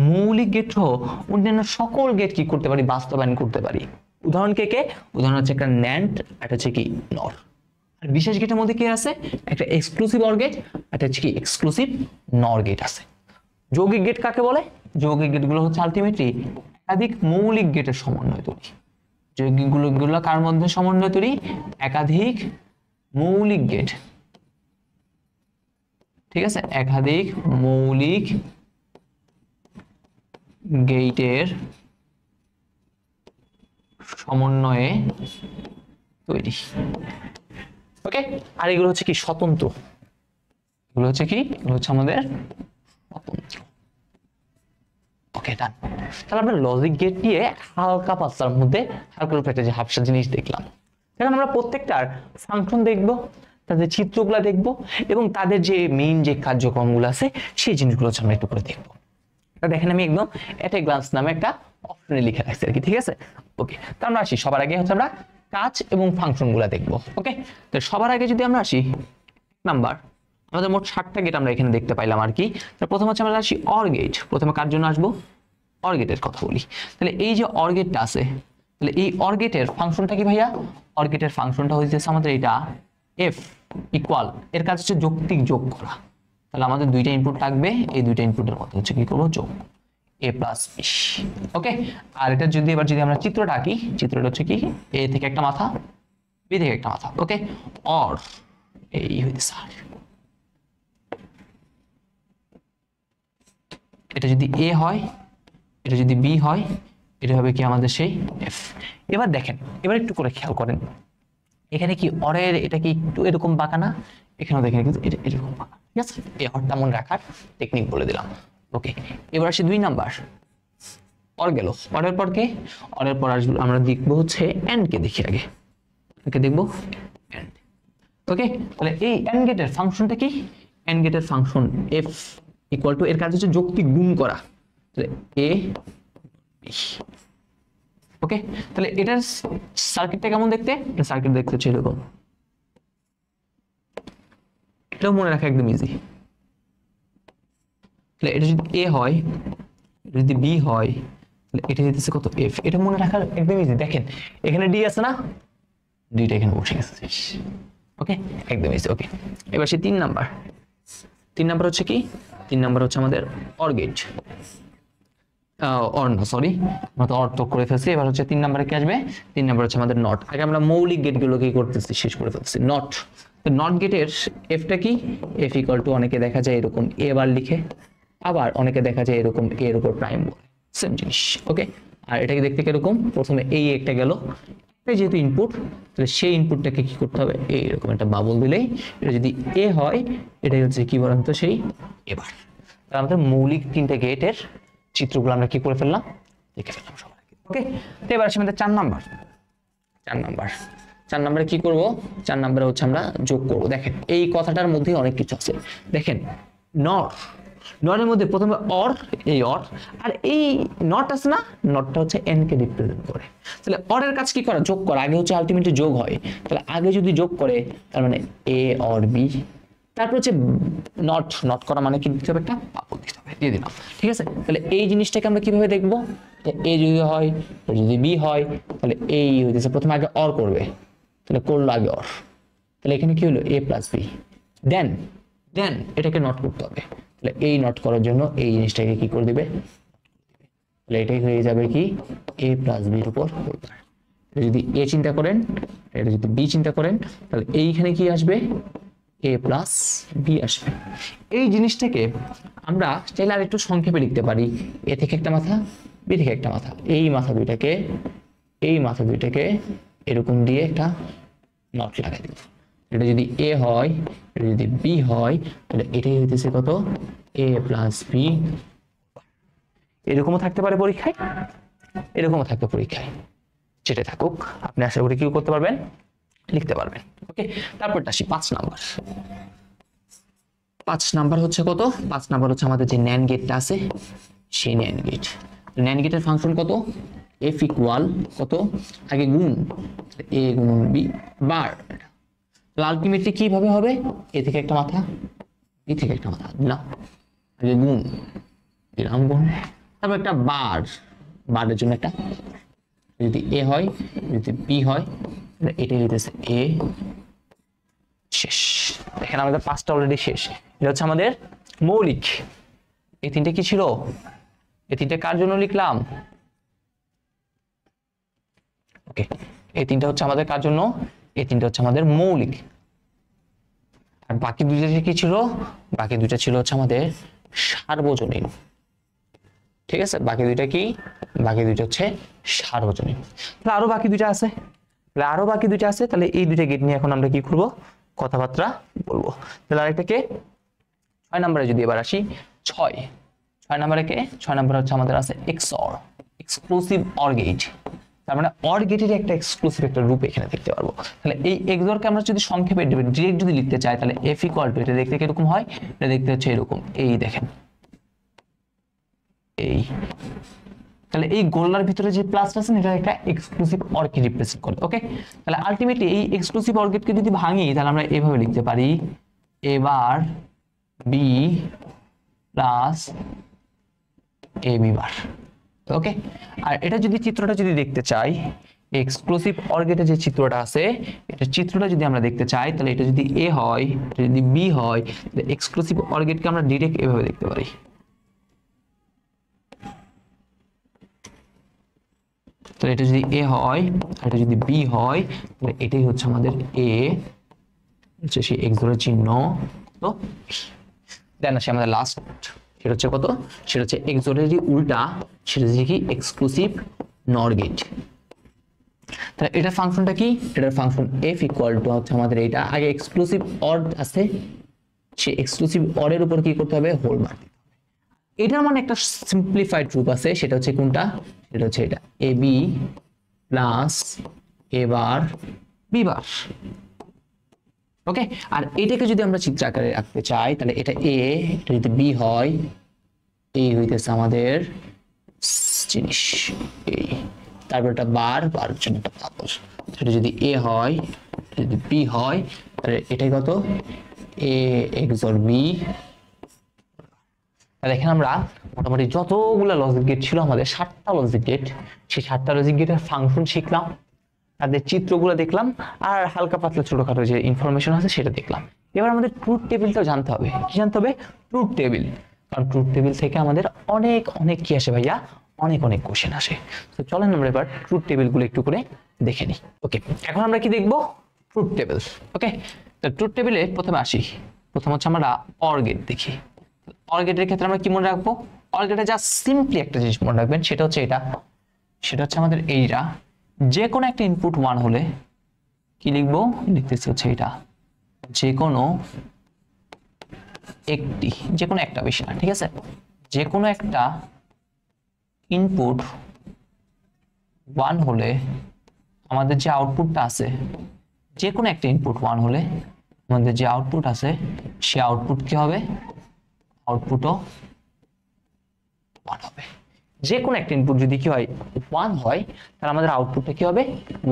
মৌলিক গেট সহ অন্যান্য সকল গেট কি করতে পারি, বাস্তবায়ন করতে পারি। উদাহরণ কে কে? উদাহরণ হচ্ছে একটা ন্যান্ড, একটা হচ্ছে কি নর। আর বিশেষ গেটের মধ্যে কি আছে? একটা এক্সক্লুসিভ অর গেট, একটা হচ্ছে কি এক্সক্লুসিভ নর গেট আছে। যৌগিক গেট কাকে বলে? যৌগিক গেটগুলো হচ্ছে আলটিমেটলি একাধিক মৌলিক গেটের সমন্বয় তৈরি। যৌগিক গুলো কার মধ্যে সমন্বয় তৈরি? একাধিক মৌলিক গেট। ঠিক আছে, একাধিক মৌলিক গেটের সমন্বয়ে তৈরি। ওকে, আর এগুলো হচ্ছে কি স্বতন্ত্র। এগুলো হচ্ছে কি? এগুলো হচ্ছে আমাদের স্বতন্ত্র। ওকে, ডান। তাহলে আমরা লজিক গেট দিয়ে হালকা পাতলার মধ্যে হালকা একটা যে হাফসা জিনিস দেখলাম। এখন আমরা প্রত্যেকটার ফাংশন দেখবো, তাদের চিত্রগুলো দেখবো, এবং তাদের যে মেইন যে কার্যক্রমগুলো আছে সেই জিনিসগুলো হচ্ছে আমরা একটু করে দেখবো। এটা দেখেন আমি একদম এট এ গ্লান্স নামে একটা অপশনে লিখে রাখছি আর কি। ঠিক আছে, ওকে। তো আমরা আসি, সবার আগে হচ্ছে আমরা কাজ এবং ফাংশনগুলো দেখবো। ওকে, তো সবার আগে যদি আমরা আসি নাম্বার, আমাদের মোট 60টা গেট আমরা এখানে দেখতে পাইলাম আর কি। তো প্রথম হচ্ছে আমরা আসি অর গেট। প্রথমে কার জন্য আসবো? অর গেটের কথা বলি। তাহলে এই যে অর গেটটা আছে, তাহলে এই অর গেটের ফাংশনটা কি ভাইয়া? অর গেটের ফাংশনটা হচ্ছে আমাদের এটা এফ ইকুয়াল, এর কাজ হচ্ছে যৌক্তিক যোগ করা। তাহলে আমাদের দুইটা ইনপুট লাগবে, এই দুইটা ইনপুটের মধ্যে হচ্ছে কি করবো, যোগ a প্লাস বি। ওকে, আর এটা যদি এবার যদি আমরা চিত্রটা আঁকি, চিত্রটা হচ্ছে কি এ থেকে একটা মাথা, বি থেকে একটা মাথা। ওকে, অর এই হইতে স্যার, এটা যদি এ হয়, এটা যদি বি হয়, এটা হবে কি আমাদের সেই এফ। এবার দেখেন, এবার একটু করে খেয়াল করেন, এখানে কি অরের এটা কি একটু এরকম বাঁকা না? এখানেও দেখেন কিন্তু এটা এরকম বাঁকা। ঠিক আছে, এই অরটা মনে রাখার টেকনিক বলে দিলাম। ওকে, এবার আসি 2 নাম্বার। অর গেল, অরের পর কে? অরের পর আসবো আমরা দেখবো হচ্ছে এন্ড কে। দেখি আগে একে দেখবো এন্ড। ওকে, তাহলে এই এন্ড গেটের ফাংশনটা কি? এন্ড গেটের ফাংশন এফ ইকুয়াল টু, এর কাজ হচ্ছে যৌক্তিক গুণ করা। তাহলে এ বি। ওকে, তাহলে এটার সার্কিটটা কেমন দেখতে? এটা সার্কিট দেখতে হচ্ছে এরকম। এটাও মনে রাখা একদম ইজি। তাহলে এটা যদি এ হয়, এটা যদি বি হয়, তাহলে এটা দিতেছে কত? এফ। এটা মনে রাখার একদম ইজি। দেখেন এখানে ডি আছে না, ডিটা এখানে বসে গেছে। ওকে, একদম ইজি। ওকে, এবার সে 3 নাম্বার। 3 নাম্বার হচ্ছে কি? 3 নাম্বার হচ্ছে আমাদের অর গেট। অর না, সরি, আমরা তো অর তো করে ফেলছি। এবার হচ্ছে 3 নাম্বারে কি আসবে? 3 নাম্বার হচ্ছে আমাদের নট। আগে আমরা মৌলিক গেটগুলোকে কি করতেছি, শেষ করে ফেলছি। নট, তো নট গেটের এফটা কি? এফ ইকুয়াল টু, অনেকে দেখা যায় এরকম এ বার লিখে, আবার অনেকে দেখা যায় এরকম এর উপর প্রাইম বলে, সেম জিনিস। ওকে, আর এটাকে দেখতে কিরকম? প্রথমে এই একটা গেল, এটা যেহেতু ইনপুট, তাহলে সেই ইনপুটটাকে কি করতে হবে? এইরকম একটা বাবল দিলেই, এটা যদি এ হয়, এটাই হচ্ছে কি বলেন তো সেই এবার। তাহলে আমাদের মৌলিক 3টে গেটের চিত্রগুলো আমরা কি করে ফেললাম, দেখে ফেললাম সবাই। ওকে, তো এবার আসি আমাদের 4 নাম্বার। 4 নাম্বারে কি করব? 4 নাম্বারে হচ্ছে আমরা যোগ করব। দেখেন এই কথাটার মধ্যে অনেক কিছু আছে। দেখেন নর, নরের মধ্যে প্রথমে অর, এই অর, আর এই নট আছে না, নটটা হচ্ছে এন কে রিপ্রেজেন্ট করে। তাহলে অরের কাজ কি করা? যোগ করা। আগে হচ্ছে আলটিমেটলি যোগ হয়, তাহলে আগে যদি যোগ করে তার মানে এ অর বি, তারপর হচ্ছে নট করা মানে কি দিতে হবে? একটা বাবল দিতে হবে, দিয়ে দিলাম। ঠিক আছে, তাহলে এই জিনিসটাকে আমরা কিভাবে দেখবো? এ যদি হয়, যদি বি হয়, তাহলে এই হইতেছে প্রথমে আগে অর করবে, তাহলে করলো আগে অর, তাহলে এখানে কি হলো? এ প্লাস বি। দেন এটাকে নট করতে হবে, তাহলে এই নট করার জন্য এই জিনিসটাকে কি করে দিবে? তাহলে এটাই হয়ে যাবে কি এ প্লাস বির উপর হোল বার। যদি এ চিন্তা করেন, এটা যদি বি চিন্তা করেন, তাহলে এইখানে কি আসবে? এ প্লাস বি আসবে। এই জিনিসটাকে আমরা চাইলে আর একটু সংক্ষেপে লিখতে পারি, এ থেকে একটা মাথা, বি থেকে একটা মাথা, এই মাথা দুইটাকে এরকম দিয়ে একটা নট লাগাই দিব। এটা যদি এ হয়, এটা যদি বি হয়, তাহলে এটাই হইতেছে কত, এ প্লাস বি। এরকমও থাকতে পারে পরীক্ষায়, এরকমও থাকবে পরীক্ষায়, যেটা থাকুক আপনি আশা করি কি করতে পারবেন, লিখতে পারবেন। ওকে, তারপরটা আসি 5 নাম্বার। 5 নাম্বার হচ্ছে কত, 5 নাম্বার হচ্ছে আমাদের যে ন্যান্ড গেটটা আছে, সেই ন্যান্ড গেট। ন্যান্ড গেটের ফাংশন কত, এফ ইকুয়াল কত, আগে গুণ এ গুণ বি বার। আলটিমেটলি কিভাবে হবে, এ থেকে একটা মাথা, বি থেকে একটা মাথা দিলাম, আগে গুণ দিলাম, গুণ, তারপর একটা বার, বারের জন্য একটা, যদি এ হয় যদি বি হয়, এটাই হইতেছে এ। শেষ। দেখেন আমাদের 5টা অলরেডি শেষ। এটা হচ্ছে আমাদের মৌলিক। এই 3টে কি ছিল, এই 3টে কার জন্য লিখলাম, ওকে, এই 3টা হচ্ছে আমাদের কার জন্য, এই 3টা হচ্ছে আমাদের মৌলিক। আর বাকি 2টা কি ছিল, বাকি 2টা ছিল হচ্ছে আমাদের সার্বজনীন। ঠিক আছে, বাকি 2টা কি, বাকি 2টা হচ্ছে সার্বজনীন। তাহলে আরো বাকি 2টা আছে, তাহলে এই 2টা গেট নিয়ে এখন আমরা কি করব, কথাবার্তা বলবো। তাহলে আরেকটা কে, 6 নম্বরে যদি এবার আসি, 6 নম্বরে কে, 6 নম্বরে হচ্ছে আমাদের আছে এক্সঅর, এক্সক্লুসিভ অর গেট। তার মানে অর গেটের একটা এক্সক্লুসিভ একটা রূপ এখানে দেখতে পারবো। তাহলে এই এক্সঅরকে আমরা যদি সংক্ষেপে ডিরেক্ট যদি লিখতে চাই, তাহলে এফ ইকুয়াল টু, এটা দেখতে কিরকম হয়, এটা দেখতে হচ্ছে এরকম, এই দেখেন এই, তাহলে এই গোলার ভিতরে যে প্লাসটা আছে এটা একটা এক্সক্লুসিভ অর কে রিপ্রেজেন্ট করে। ওকে, তাহলে আলটিমেটলি এই এক্সক্লুসিভ অর গেটকে যদি ভাঙি, তাহলে আমরা এভাবে লিখতে পারি, এবার বি প্লাস এ বি বার। ওকে, আর এটা যদি চিত্রটা যদি দেখতে চাই, এক্সক্লুসিভ অর গেটের যে চিত্রটা আছে, এটা চিত্রটা যদি আমরা দেখতে চাই, তাহলে এটা যদি এ হয়, এটা যদি বি হয়, তাহলে এক্সক্লুসিভ অর গেটকে আমরা ডাইরেক্ট এভাবে দেখতে পারি, তাহলে এটা যদি এ হয় আর এটা যদি বি হয়, তাহলে এটাই হচ্ছে আমাদের এ, হচ্ছে সেই এক্সরের চিহ্ন। তো দেন আসে আমাদের লাস্ট, সেটা হচ্ছে কত, সেটা হচ্ছে এক্সরেরই উল্টা, সেটা হচ্ছে কি এক্সক্লুসিভ নর গেট। তাহলে এটা ফাংশনটা কি, এটার ফাংশন এফ ইকুয়াল টু হচ্ছে আমাদের এইটা, আগে এক্সক্লুসিভ অর আছে, সেই এক্সক্লুসিভ অর এর উপর কি করতে হবে, হোল মারতে হবে। এটার মানে একটা সিম্পলিফাইড রূপ আছে, সেটা হচ্ছে কোনটা, সেটা হচ্ছে এটা A B plus A bar B বার। ওকে, আর এটাকে যদি আমরা চিত্র আকারে রাখতে চাই, তাহলে এটা এ, এটা যদি বি হয়, এই হইতেছে আমাদের জিনিস এই, তারপর একটা বার, বার জন্য একটা বাবল। সেটা যদি এ হয়, যদি বি হয়, তাহলে এটাই কত, এ এক্সর বি। দেখেন আমরা মোটামুটি যতগুলো লজিক গেট ছিল আমাদের, 7টা লজিক গেট, সেই 7টা লজিক গেটের ফাংশন শিখলাম, তাদের চিত্রগুলো দেখলাম, আর হালকা পাতলা ছোটখাটো যে ইনফরমেশন আছে সেটা দেখলাম। এবার আমাদের ট্রুথ টেবিলটাও জানতে হবে। কি জানতে হবে, ট্রুথ টেবিল, কারণ ট্রুথ টেবিল থেকে আমাদের অনেক অনেক কি আসে ভাইয়া, অনেক অনেক কোশ্চেন আসে। তো চলেন আমরা এবার ট্রুথ টেবিলগুলো একটু করে দেখে নিই। ওকে, এখন আমরা কি দেখবো, ট্রুথ টেবিল। ওকে, তো ট্রুথ টেবিলে প্রথমে আসি, প্রথম হচ্ছে আমরা অর গেট দেখি। অর গেটের ক্ষেত্রে আমরা কি মনে রাখবো, অর গেটে জাস্ট সিম্পলি একটা জিনিস মনে রাখবেন, সেটা হচ্ছে এটা, সেটা হচ্ছে আমাদের এইটা, যে কোনো একটা ইনপুট 1 হলে কি লিখবো, লিখতেছি হচ্ছে এটা, যে কোনো একটি, যে কোনো একটা বেশি না, ঠিক আছে, যে কোনো একটা ইনপুট 1 হলে আমাদের যে আউটপুটটা আছে, যে কোনো একটা ইনপুট 1 হলে আমাদের যে আউটপুট আছে, সে আউটপুট কি হবে, আউটপুটও 1 হবে। যে কোনো একটা ইনপুট যদি কি হয় 1 হয়, তাহলে আমাদের আউটপুটটা কি হবে,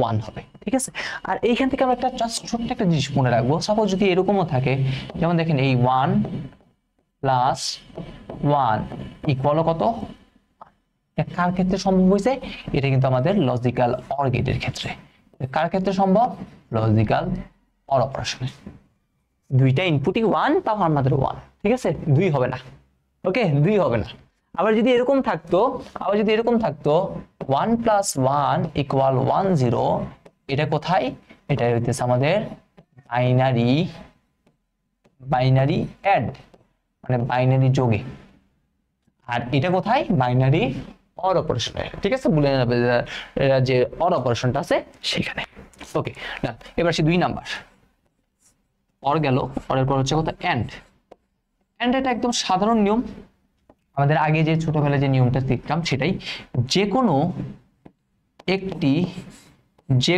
1 হবে। ঠিক আছে, আর এইখান থেকে আমরা একটা জাস্ট ছোট্ট একটা জিনিস মনে রাখবো। সাপোজ যদি এরকমও থাকে, যেমন দেখেন এই 1 প্লাস 1 ইকুয়াল কত, কার ক্ষেত্রে সম্ভব হয়েছে, এটা কিন্তু আমাদের লজিক্যাল অর গেটের ক্ষেত্রে। কার ক্ষেত্রে সম্ভব, লজিক্যাল অর অপারেশনে। দুইটা ইনপুটই 1, তাও আমাদের 1, ঠিক আছে, 2 হবে না। ওকে, 2 হবে না। আবার যদি এরকম থাকতো, 1 প্লাস 1 ইকুয়াল 1 0, এটা কোথায়, এটা হইতেছে আমাদের বাইনারি অ্যাড, মানে বাইনারি যোগে। আর এটা কোথায়, বাইনারি অর অপারেশনের, ঠিক আছে, বুলিয়ান যে অর অপারেশনটা আছে সেখানে। ওকে না, এবার আসি 2 নাম্বার। অর গেল, অরের পর হচ্ছে কথা এন্ড। এন্ড এটা একদম সাধারণ নিয়ম, আমাদের আগে যে ছোটবেলায় যে নিয়মটা শিখতাম সেটাই। যে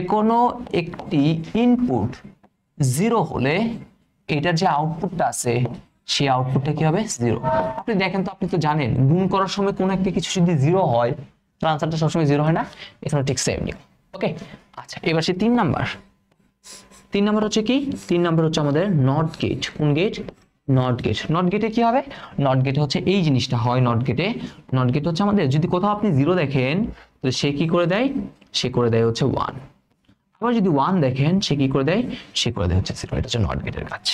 কোনো একটি ইনপুট 0 হলে এটার যে আউটপুটটা আছে সেই আউটপুটটা কি হবে? 0। আপনি দেখেন তো, আপনি তো জানেন গুণ করার সময় কোনো একটা কিছু যদি 0 হয় তাহলে আনসারটা সবসময় 0 হয় না? এখানে ঠিক সেম নিয়ম। ওকে আচ্ছা, এবার সে 3 নাম্বার। 3 নাম্বার হচ্ছে কি? 3 নাম্বার হচ্ছে আমাদের নট গেট। কোন গেট? Not gate. নট গেটে কি হবে? নট গেটে হচ্ছে এই জিনিসটা হয়। নট গেট হচ্ছে আমাদের যদি কোথাও আপনি 0 দেখেন তাহলে সে কি করে দেয়? সে করে দেয় হচ্ছে 1। আবার যদি 1 দেখেন সে কি করে দেয়? সে করে দেয় হচ্ছে 0। এটা হচ্ছে নট গেটের কাজ।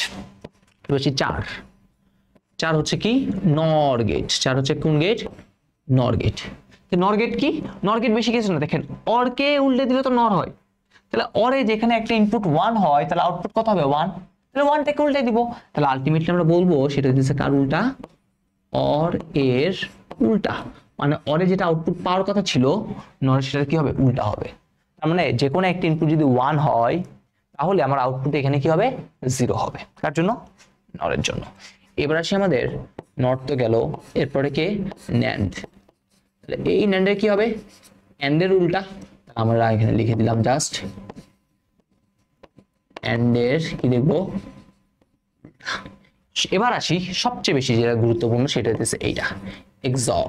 এবার হচ্ছে 4 হচ্ছে কি? নর গেট। 4 হচ্ছে কোন গেট? নর গেট। নর গেট কি? নর গেট বেশি কিছু না, দেখেন অরকে উল্টে দিলে তো নর হয়, তাহলে অরে যেখানে একটা ইনপুট 1 হয় তাহলে আউটপুট কত হবে? 1। তাহলে 1 টাকে উল্টে দিব, তাহলে আলটিমেটলি আমরা বলবো সেটা হচ্ছে কার উল্টা? অর এর উল্টা। মানে অরে যেটা আউটপুট পাওয়ার কথা ছিল নর, সেটা কি হবে? উল্টা হবে। তার মানে যে কোনো একটা ইনপুট যদি 1 হয় তাহলে আমার আউটপুট এখানে কি হবে? 0 হবে। কার জন্য? নরের জন্য। এবার আসি আমাদের নট তো গেল, এরপরে কে? ন্যান্ড। তাহলে এই ন্যান্ডের কি হবে? অ্যান্ডের উল্টা। আমরা এখানে লিখে দিলাম জাস্ট অ্যান্ডের কি দেখবো? এবার আসি সবচেয়ে বেশি যেটা গুরুত্বপূর্ণ, সেটা হচ্ছে এইটা এক্সঅর,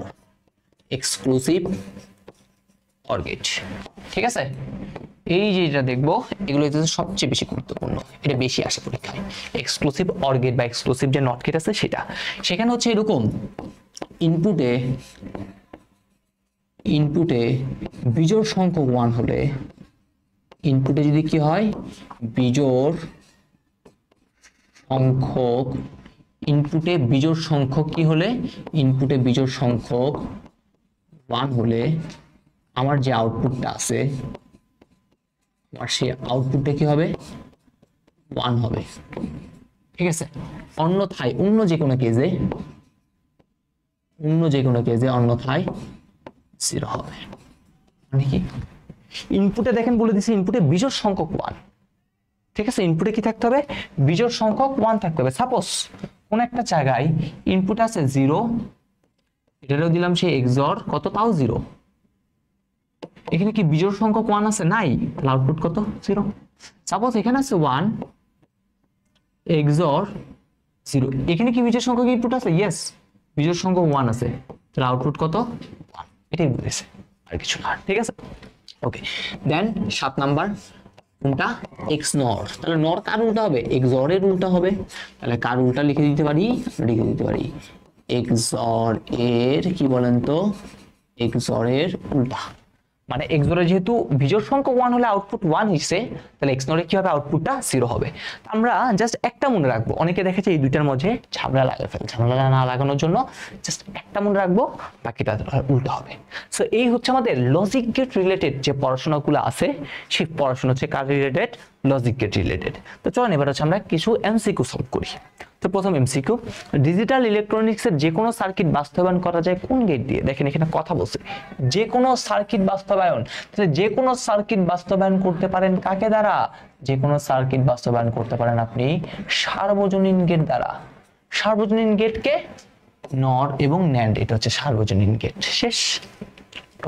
এক্সক্লুসিভ অর গেট। ঠিক আছে, এই যেটা দেখবো এগুলো হচ্ছে সবচেয়ে বেশি গুরুত্বপূর্ণ, এটা বেশি আসে পরীক্ষায়। এক্সক্লুসিভ অর গেট বা এক্সক্লুসিভ যে নট গেট আছে সেটা, সেখানে হচ্ছে এরকম ইনপুটে বিজোড় সংখ্যক 1 হলে, ইনপুটে যদি কি হয়? বিজোড় সংখ্যক, ইনপুটে বিজোড় সংখ্যক কি হলে? ইনপুটে বিজোড় সংখ্যক 1 হলে আমার যে আউটপুটটা আছে আর সেই আউটপুটটা কি হবে? 1 হবে। ঠিক আছে, অন্যথায় অন্য যে কোনো কেজে অন্যথায় 0 হবে। মানে কি? ইনপুটে দেখেন বলে দিছি ইনপুটে বিজোড় সংখ্যক 1। ঠিক আছে, ইনপুটে কি থাকতে হবে? বিজোড় সংখ্যক 1 থাকতে হবে। সাপোজ কোন একটা জায়গায় ইনপুট আছে 0, এটারও দিলাম সেই এক্সঅর কত? তাও 0। এখানে কি বিজোড় সংখ্যক 1 আছে? নাই। তাহলে আউটপুট কত? 0। সাপোজ এখানে আছে 1 এক্সঅর 0, এখানে কি বিজোড় সংখ্যক ইনপুট আছে? ইয়েস, বিজোড় সংখ্যক 1 আছে। তাহলে আউটপুট কত? 1। এটাই বলেছে, আর কিছু না। ঠিক আছে, ওকে। দেন 7 নাম্বার কোনটা? এক্স নর। তাহলে নর কার উল্টা হবে? এক্সঅর এর উল্টা হবে। তাহলে কার উল্টা লিখে দিতে পারি? এক্সঅর এর কি বলেন তো? এক্সঅর এর উল্টা। মানে এক্সঅর এর যেহেতু বিজোড় সংখ্যক 1 হলে আউটপুট 1 হইছে, তাহলে এক্সঅর এ কি হবে? আউটপুটটা 0 হবে। আমরা জাস্ট একটা মনে রাখবো, অনেকে দেখেছে এই দুইটার মধ্যে ঝামেলা লাগায় ফেলে। ঝামেলা না লাগানোর জন্য জাস্ট একটা মনে রাখবো, বাকিটা উল্টো হবে। সো এই হচ্ছে আমাদের লজিক গেট রিলেটেড যে পড়াশোনাগুলো আছে, সেই পড়াশোনা হচ্ছে কার রিলেটেড? Logic gate related. তো চলুন এবার হচ্ছে আমরা কিছু এমসিকিউ সলভ করি। তো প্রথম এমসিকিউ, ডিজিটাল ইলেকট্রনিক্সের যে কোনো সার্কিট বাস্তবায়ন করা যায় কোন গেট দিয়ে? দেখেন এখানে কথা বলছে যে কোনো সার্কিট বাস্তবায়ন, তাহলে যে কোনো সার্কিট বাস্তবায়ন করতে পারেন কাকে দ্বারা? যে কোনো সার্কিট বাস্তবায়ন করতে পারেন আপনি সার্বজনীন গেট দ্বারা। সার্বজনীন গেটকে নর এবং ন্যান্ড, এটা হচ্ছে সার্বজনীন গেট। শেষ।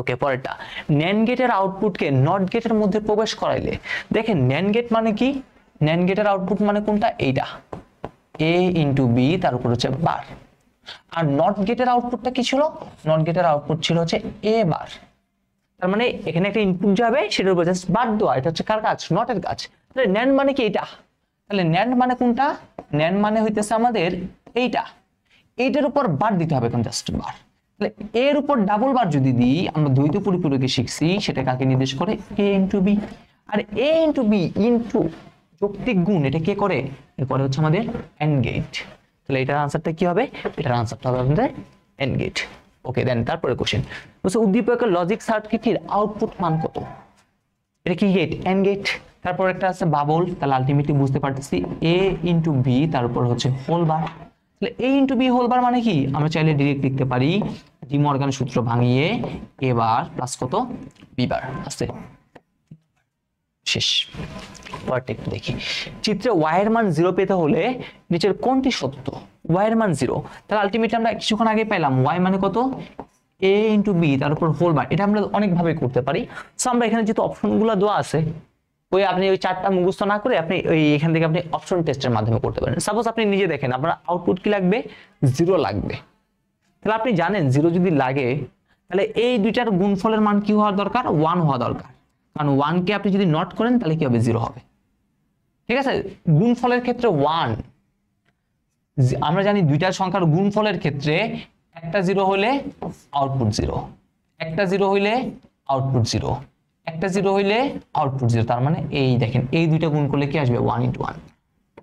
ওকে, পরেরটা, ন্যান্ড গেটের আউটপুটকে নট গেটের মধ্যে প্রবেশ করাইলে, দেখেন ন্যান্ড গেট মানে কি? ন্যান্ড গেটের আউটপুট মানে কোনটা? এইটা a ইন্টু বি, তার উপর হচ্ছে বার। আর নট গেটের আউটপুটটা কি ছিল? নট গেটের আউটপুট ছিল হচ্ছে এ বার। তার মানে এখানে একটা ইনপুট যাবে, সেটার উপর জাস্ট বার দেওয়া। এটা হচ্ছে কার কাজ? নটের কাজ। তাহলে ন্যান্ড মানে কি? এটা। তাহলে ন্যান্ড মানে কোনটা? ন্যান্ড মানে হইতেছে আমাদের এইটা, এইটার উপর বার দিতে হবে, এখন জাস্ট বার। তাহলে এর উপর ডাবল বার যদি দিই, আমরা দ্বৈত পরিপূরকে শিখছি, সেটা কাকে নির্দেশ করে? a into b. আর a ইন্টু বি ইন্টু যৌক্তিক গুণ, এটা কে করে? এরপরে হচ্ছে আমাদের এন্ড গেট। তাহলে এটার আনসারটা কি হবে? এটার আনসারটা হবে আমাদের এন্ড গেট। ওকে, দেন তারপরে কোশ্চেন বলছে উদ্দীপকের লজিক সার্কিটের আউটপুট মান কত? এটা কি গেট? And gate. তারপর একটা আছে বাবল, তাহলে আলটিমেটলি বুঝতে পারতেছি a ইন্টু বি, তার উপর হচ্ছে হোল বার। তাহলে a into b whole bar মানে কি, আমরা চাইলে ডিরেক্ট লিখতে পারি ডি মর্গান সূত্র ভাঙিয়ে a বার প্লাস কত বি বার আছে শেষ। পরেরটা একটু দেখি, চিত্রে y এর মান 0 পেতে হলে নিচের কোনটি সত্য? y এর মান 0, তাহলে আলটিমেটলি আমরা কিছুক্ষণ আগে পেলাম y মানে কত a ইন্টু বি তার উপর হোল বার। এটা আমরা অনেক ভাবে করতে পারি। সো আমরা এখানে যেহেতু অপশনগুলো দেওয়া আছে, আপনি ওই চারটা মুখস্থ না করে আপনি ওই এখান থেকে আপনি অপশন টেস্টের মাধ্যমে করতে পারেন। সাপোজ আপনি নিজে দেখেন আপনার আউটপুট কি লাগবে, 0 লাগবে। তাহলে আপনি জানেন 0 যদি লাগে তাহলে এই দুইটার গুণফলের মান কি হওয়া দরকার, 1 হওয়া দরকার। কারণ 1 কে আপনি যদি নট করেন তাহলে কি হবে, 0 হবে। ঠিক আছে, গুণফলের ক্ষেত্রে 1, আমরা জানি দুইটার সংখ্যার গুণফলের ক্ষেত্রে একটা 0 হলে আউটপুট 0, একটা 0 হইলে আউটপুট 0, একটা 0 হইলে আউটপুট 0। তার মানে এই দেখেন এই দুইটা গুণ করলে কি আসবে, 1 ইন্টু 1।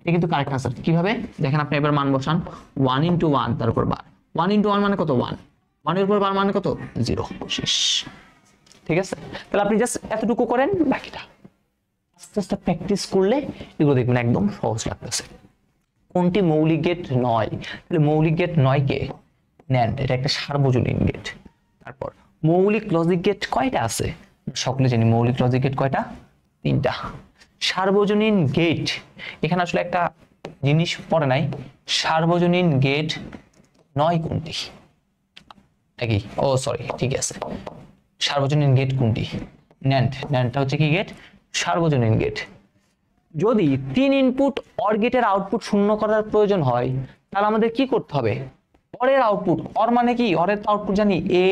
এটা কিন্তু কারেক্ট আনসার। কিভাবে দেখেন, আপনি এবার মান বসান 1 ইন্টু 1 তার উপর বার, 1 ইন্টু 1 মানে কত 1, 1 এর উপর বার মানে কত 0, শেষ। ঠিক আছে, তাহলে আপনি জাস্ট এতটুকু করেন, বাকিটা আস্তে আস্তে প্র্যাকটিস করলে এগুলো দেখবেন একদম সহজ লাগতেছে। কোনটি মৌলিক গেট নয়? তাহলে মৌলিক গেট নয় কে, NAND, এটা একটা সার্বজনীন গেট। তারপর মৌলিক লজিক গেট কয়টা আছে? সকলে জানি মৌলিক লজিক গেট কয়টা, 3টা। সার্বজনীন গেট, এখানে আসলে একটা জিনিস পড়ে নাই, সার্বজনীন গেট নয় কোনটি নাকি, ও সরি ঠিক আছে, সার্বজনীন গেট কোনটি, NANDটা হচ্ছে কি গেট, সার্বজনীন গেট। যদি 3 ইনপুট অর গেটের আউটপুট শূন্য করার প্রয়োজন হয় তাহলে আমাদের কি করতে হবে, অরের আউটপুট, অর মানে কি, অরের আউটপুট জানি a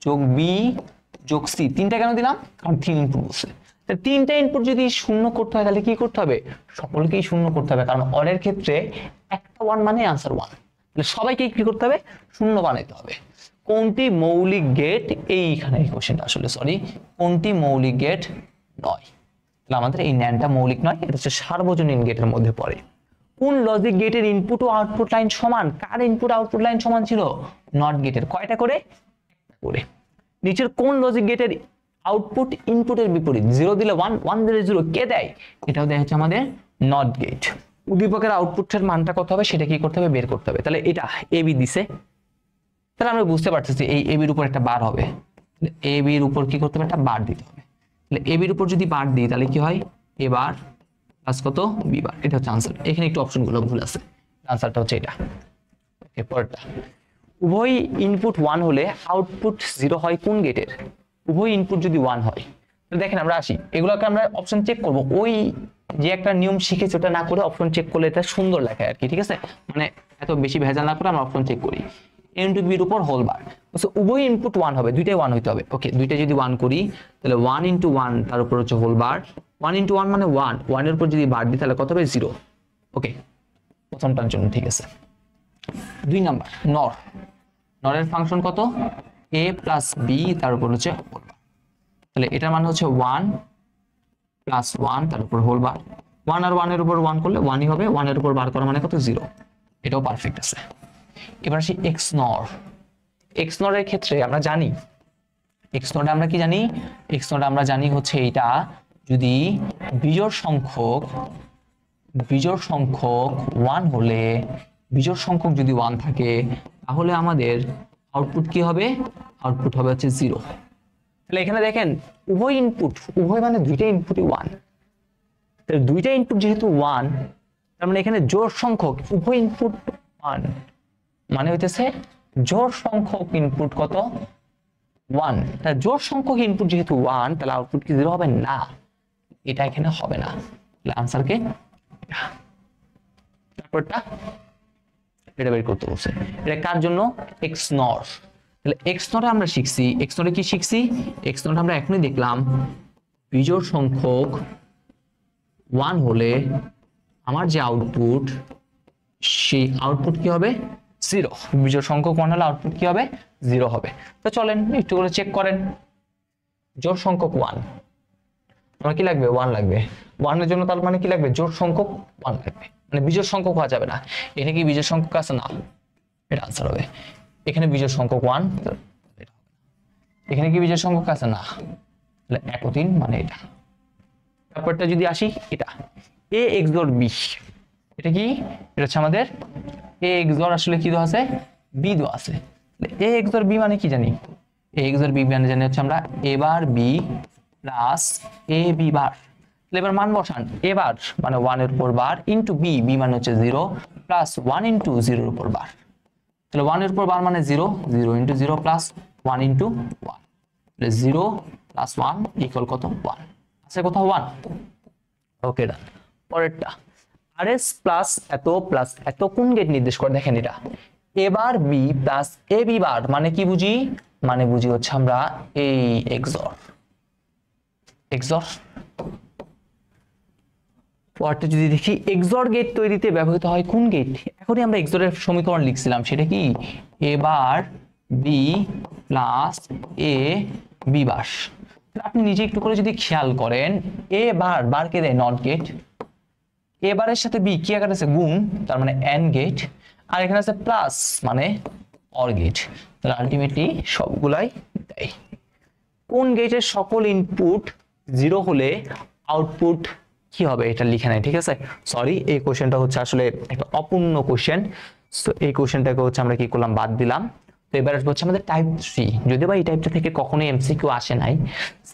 যোগ b যোগ c। 3টা কেন দিলাম, কারণ 3 ইনপুট বলছে। তাহলে 3টা ইনপুট যদি শূন্য করতে হয় তাহলে কি করতে হবে, সকলকেই শূন্য করতে হবে, কারণ অরের ক্ষেত্রে একটা 1 মানে আনসার 1। তাহলে সবাইকে কি করতে হবে, শূন্য বানাইতে হবে। কোনটি মৌলিক গেট, এইখানে এই কোশ্চেনটা আসলে সরি, কোনটি মৌলিক গেট নয়? তাহলে আমাদের এই NANDটা মৌলিক নয়, এটা হচ্ছে সার্বজনীন গেটের মধ্যে পড়ে। কোন লজিক গেটের ইনপুট ও আউটপুট লাইন সমান? কার ইনপুট আউটপুট লাইন সমান ছিল, নট গেটের। কয়টা করে, একটা করে। নিচের কোন লজিক গেটের আউটপুট ইনপুটের বিপরীত, 0 দিলে 1, 1 দিলে 0, কে দেয়, এটাও দেয় হচ্ছে আমাদের নট গেট। উদ্দীপকের আউটপুটের মানটা কত হবে সেটা কি করতে হবে, বের করতে হবে। তাহলে এটা এবি দিছে, তাহলে আমরা বুঝতে পারতেছি এই এবির উপর একটা বার হবে, এবির উপর কি করতে হবে, একটা বার দিতে হবে। তাহলে এবির উপর যদি বার দিই তাহলে কি হয়, এ বার প্লাস কত বি বার, এটা হচ্ছে আনসার। এখানে একটু অপশনগুলো ভুল আছে, আনসারটা হচ্ছে এটা। ওকে, পরেরটা, উভয় ইনপুট 1 হলে আউটপুট 0 হয় কোন গেটের? উভয় ইনপুট যদি 1 হয়, তাহলে দেখেন আমরা আসি, এগুলোকে আমরা অপশন চেক করব, ওই যে একটা নিয়ম শিখেছি ওটা না করে অপশন চেক করলে এটা সুন্দর লেখায় আর কি। ঠিক আছে, মানে এত বেশি ভেজাল না করে আমরা অপশন চেক করি। a ইনটু বির উপর হোল বার, উভয় ইনপুট 1 হবে, দুইটাই 1 হইতে হবে। ওকে, দুইটা যদি 1 করি তাহলে 1 ইনটু 1 তার উপর হচ্ছে হোল বার, 1 ইনটু 1 মানে 1, 1 এর উপর যদি বার দিই তাহলে কত হবে, 0। ওকে, প্রথমটার জন্য ঠিক আছে। 2 নাম্বার, নরের ফাংশন কত, a প্লাস b তার উপর হচ্ছে হোল বার। তাহলে এটার মান হচ্ছে 1 প্লাস 1 তার উপর হোল বার, 1 আর 1 এর উপর 1 করলে 1ই হবে, 1 এর উপর বার করা মানে কত, 0। এটাও পারফেক্ট আছে। এবার আসি XNOR এর ক্ষেত্রে আমরা জানি, XNOR আমরা কি জানি, XNOR আমরা জানি হচ্ছে এইটা যদি বিজোড় সংখ্যক 1 হলে, বিজোড় সংখ্যক যদি 1 থাকে তাহলে আমাদের আউটপুট কি হবে, আউটপুট হবে হচ্ছে 0। তাহলে এখানে দেখেন উভয় ইনপুট, উভয় মানে দুইটা ইনপুটই 1, তাহলে দুইটা ইনপুট যেহেতু 1 তার মানে এখানে জোড় সংখ্যক উভয় ইনপুট 1 মানে হইতেছে জোড় সংখ্যক ইনপুট কত, 1। তাহলে জোড় সংখ্যক ইনপুট যেহেতু 1 তাহলে আউটপুট কি 0 হবে না, এটা এখানে হবে না। তাহলে আনসার কে, তারপরটা এটা বের করতে বলছে, এটা কার জন্য, XNOR। তাহলে XNOR আমরা শিখছি, XNOR কি শিখছি, XNOR আমরা এখনই দেখলাম বিজোড় সংখ্যক 1 হলে আমার যে আউটপুট সেই আউটপুট কি হবে, 0। বিজোড় সংখ্যক 1 হলে আউটপুট কি হবে, 0 হবে। তো চলেন একটু করে চেক করেন, জোড় সংখ্যক 1 আমার কি লাগবে, 1 লাগবে, 1 এর জন্য তার মানে কি লাগবে, জোড় সংখ্যক 1 লাগবে, মানে বিজোড় সংখ্যক হওয়া যাবে না। এখানে কি বিজোড় সংখ্যক আছে না, এটা আনসার হবে। এখানে বিজোড় সংখ্যক 1, এখানে কি বিজোড় সংখ্যক আছে না, তাহলে 1 ও 3 মানে এটা। তারপরটা যদি আসি, এটা a XOR b, এটা কি, এটা হচ্ছে আমাদের এ এক্সর আসলে কি দেওয়া আছে, বি দেওয়া আছে। এ এক্সর বি মানে কি জানি, এ এক্সর বি মানে জানি হচ্ছে আমরা এ বার বি প্লাস এ বি বার। তাহলে এবার মান বসান, এ বার মানে 1 এর উপর বার ইন্টু বি, বি মানে হচ্ছে 0 প্লাস 1 ইন্টু 0 এর উপর বার। তাহলে 1 এর উপর বার মানে 0, 0 ইন্টু 0 প্লাস 1 ইন্টু 1, তাহলে 0 প্লাস 1 ইকুয়াল কত, 1 আছে কোথাও 1। ওকে ডান। পরেরটা আরএস প্লাস এত কোন গেট নির্দেশ করে, দেখেন এটা এবার বি প্লাস এ বি বার মানে কি বুঝি, মানে বুঝি হচ্ছে আমরা এই এক্সর। পরটা যদি দেখি এক্সর গেট তৈরিতে ব্যবহৃত হয় কোন গেট, এখনই আমরা এক্সরের সমীকরণ লিখছিলাম, সেটা কি এবার বি প্লাস এ বি বার। আপনি নিজে একটু করে যদি খেয়াল করেন, এ বার কে দেয় নট গেট, এবারের সাথে বি কি আকার আছে, গুণ, তার মানে এন্ড গেট, আর এখানে আছে প্লাস মানে অর গেট। তাহলে আলটিমেটলি সবগুলাই দেয়। কোন গেটের সকল ইনপুট 0 হলে আউটপুট কি হবে, এটা লিখে নেয়, ঠিক আছে। সরি, এই কোশ্চেনটা হচ্ছে আসলে একটা অপূর্ণ কোশ্চেন, সো এই কোশ্চেনটাকে হচ্ছে আমরা কি করলাম, বাদ দিলাম। তো এবার হচ্ছে আমাদের টাইপ 3, যদিও বা এই টাইপটা থেকে কখনোই এমসিকিউ আসে নাই,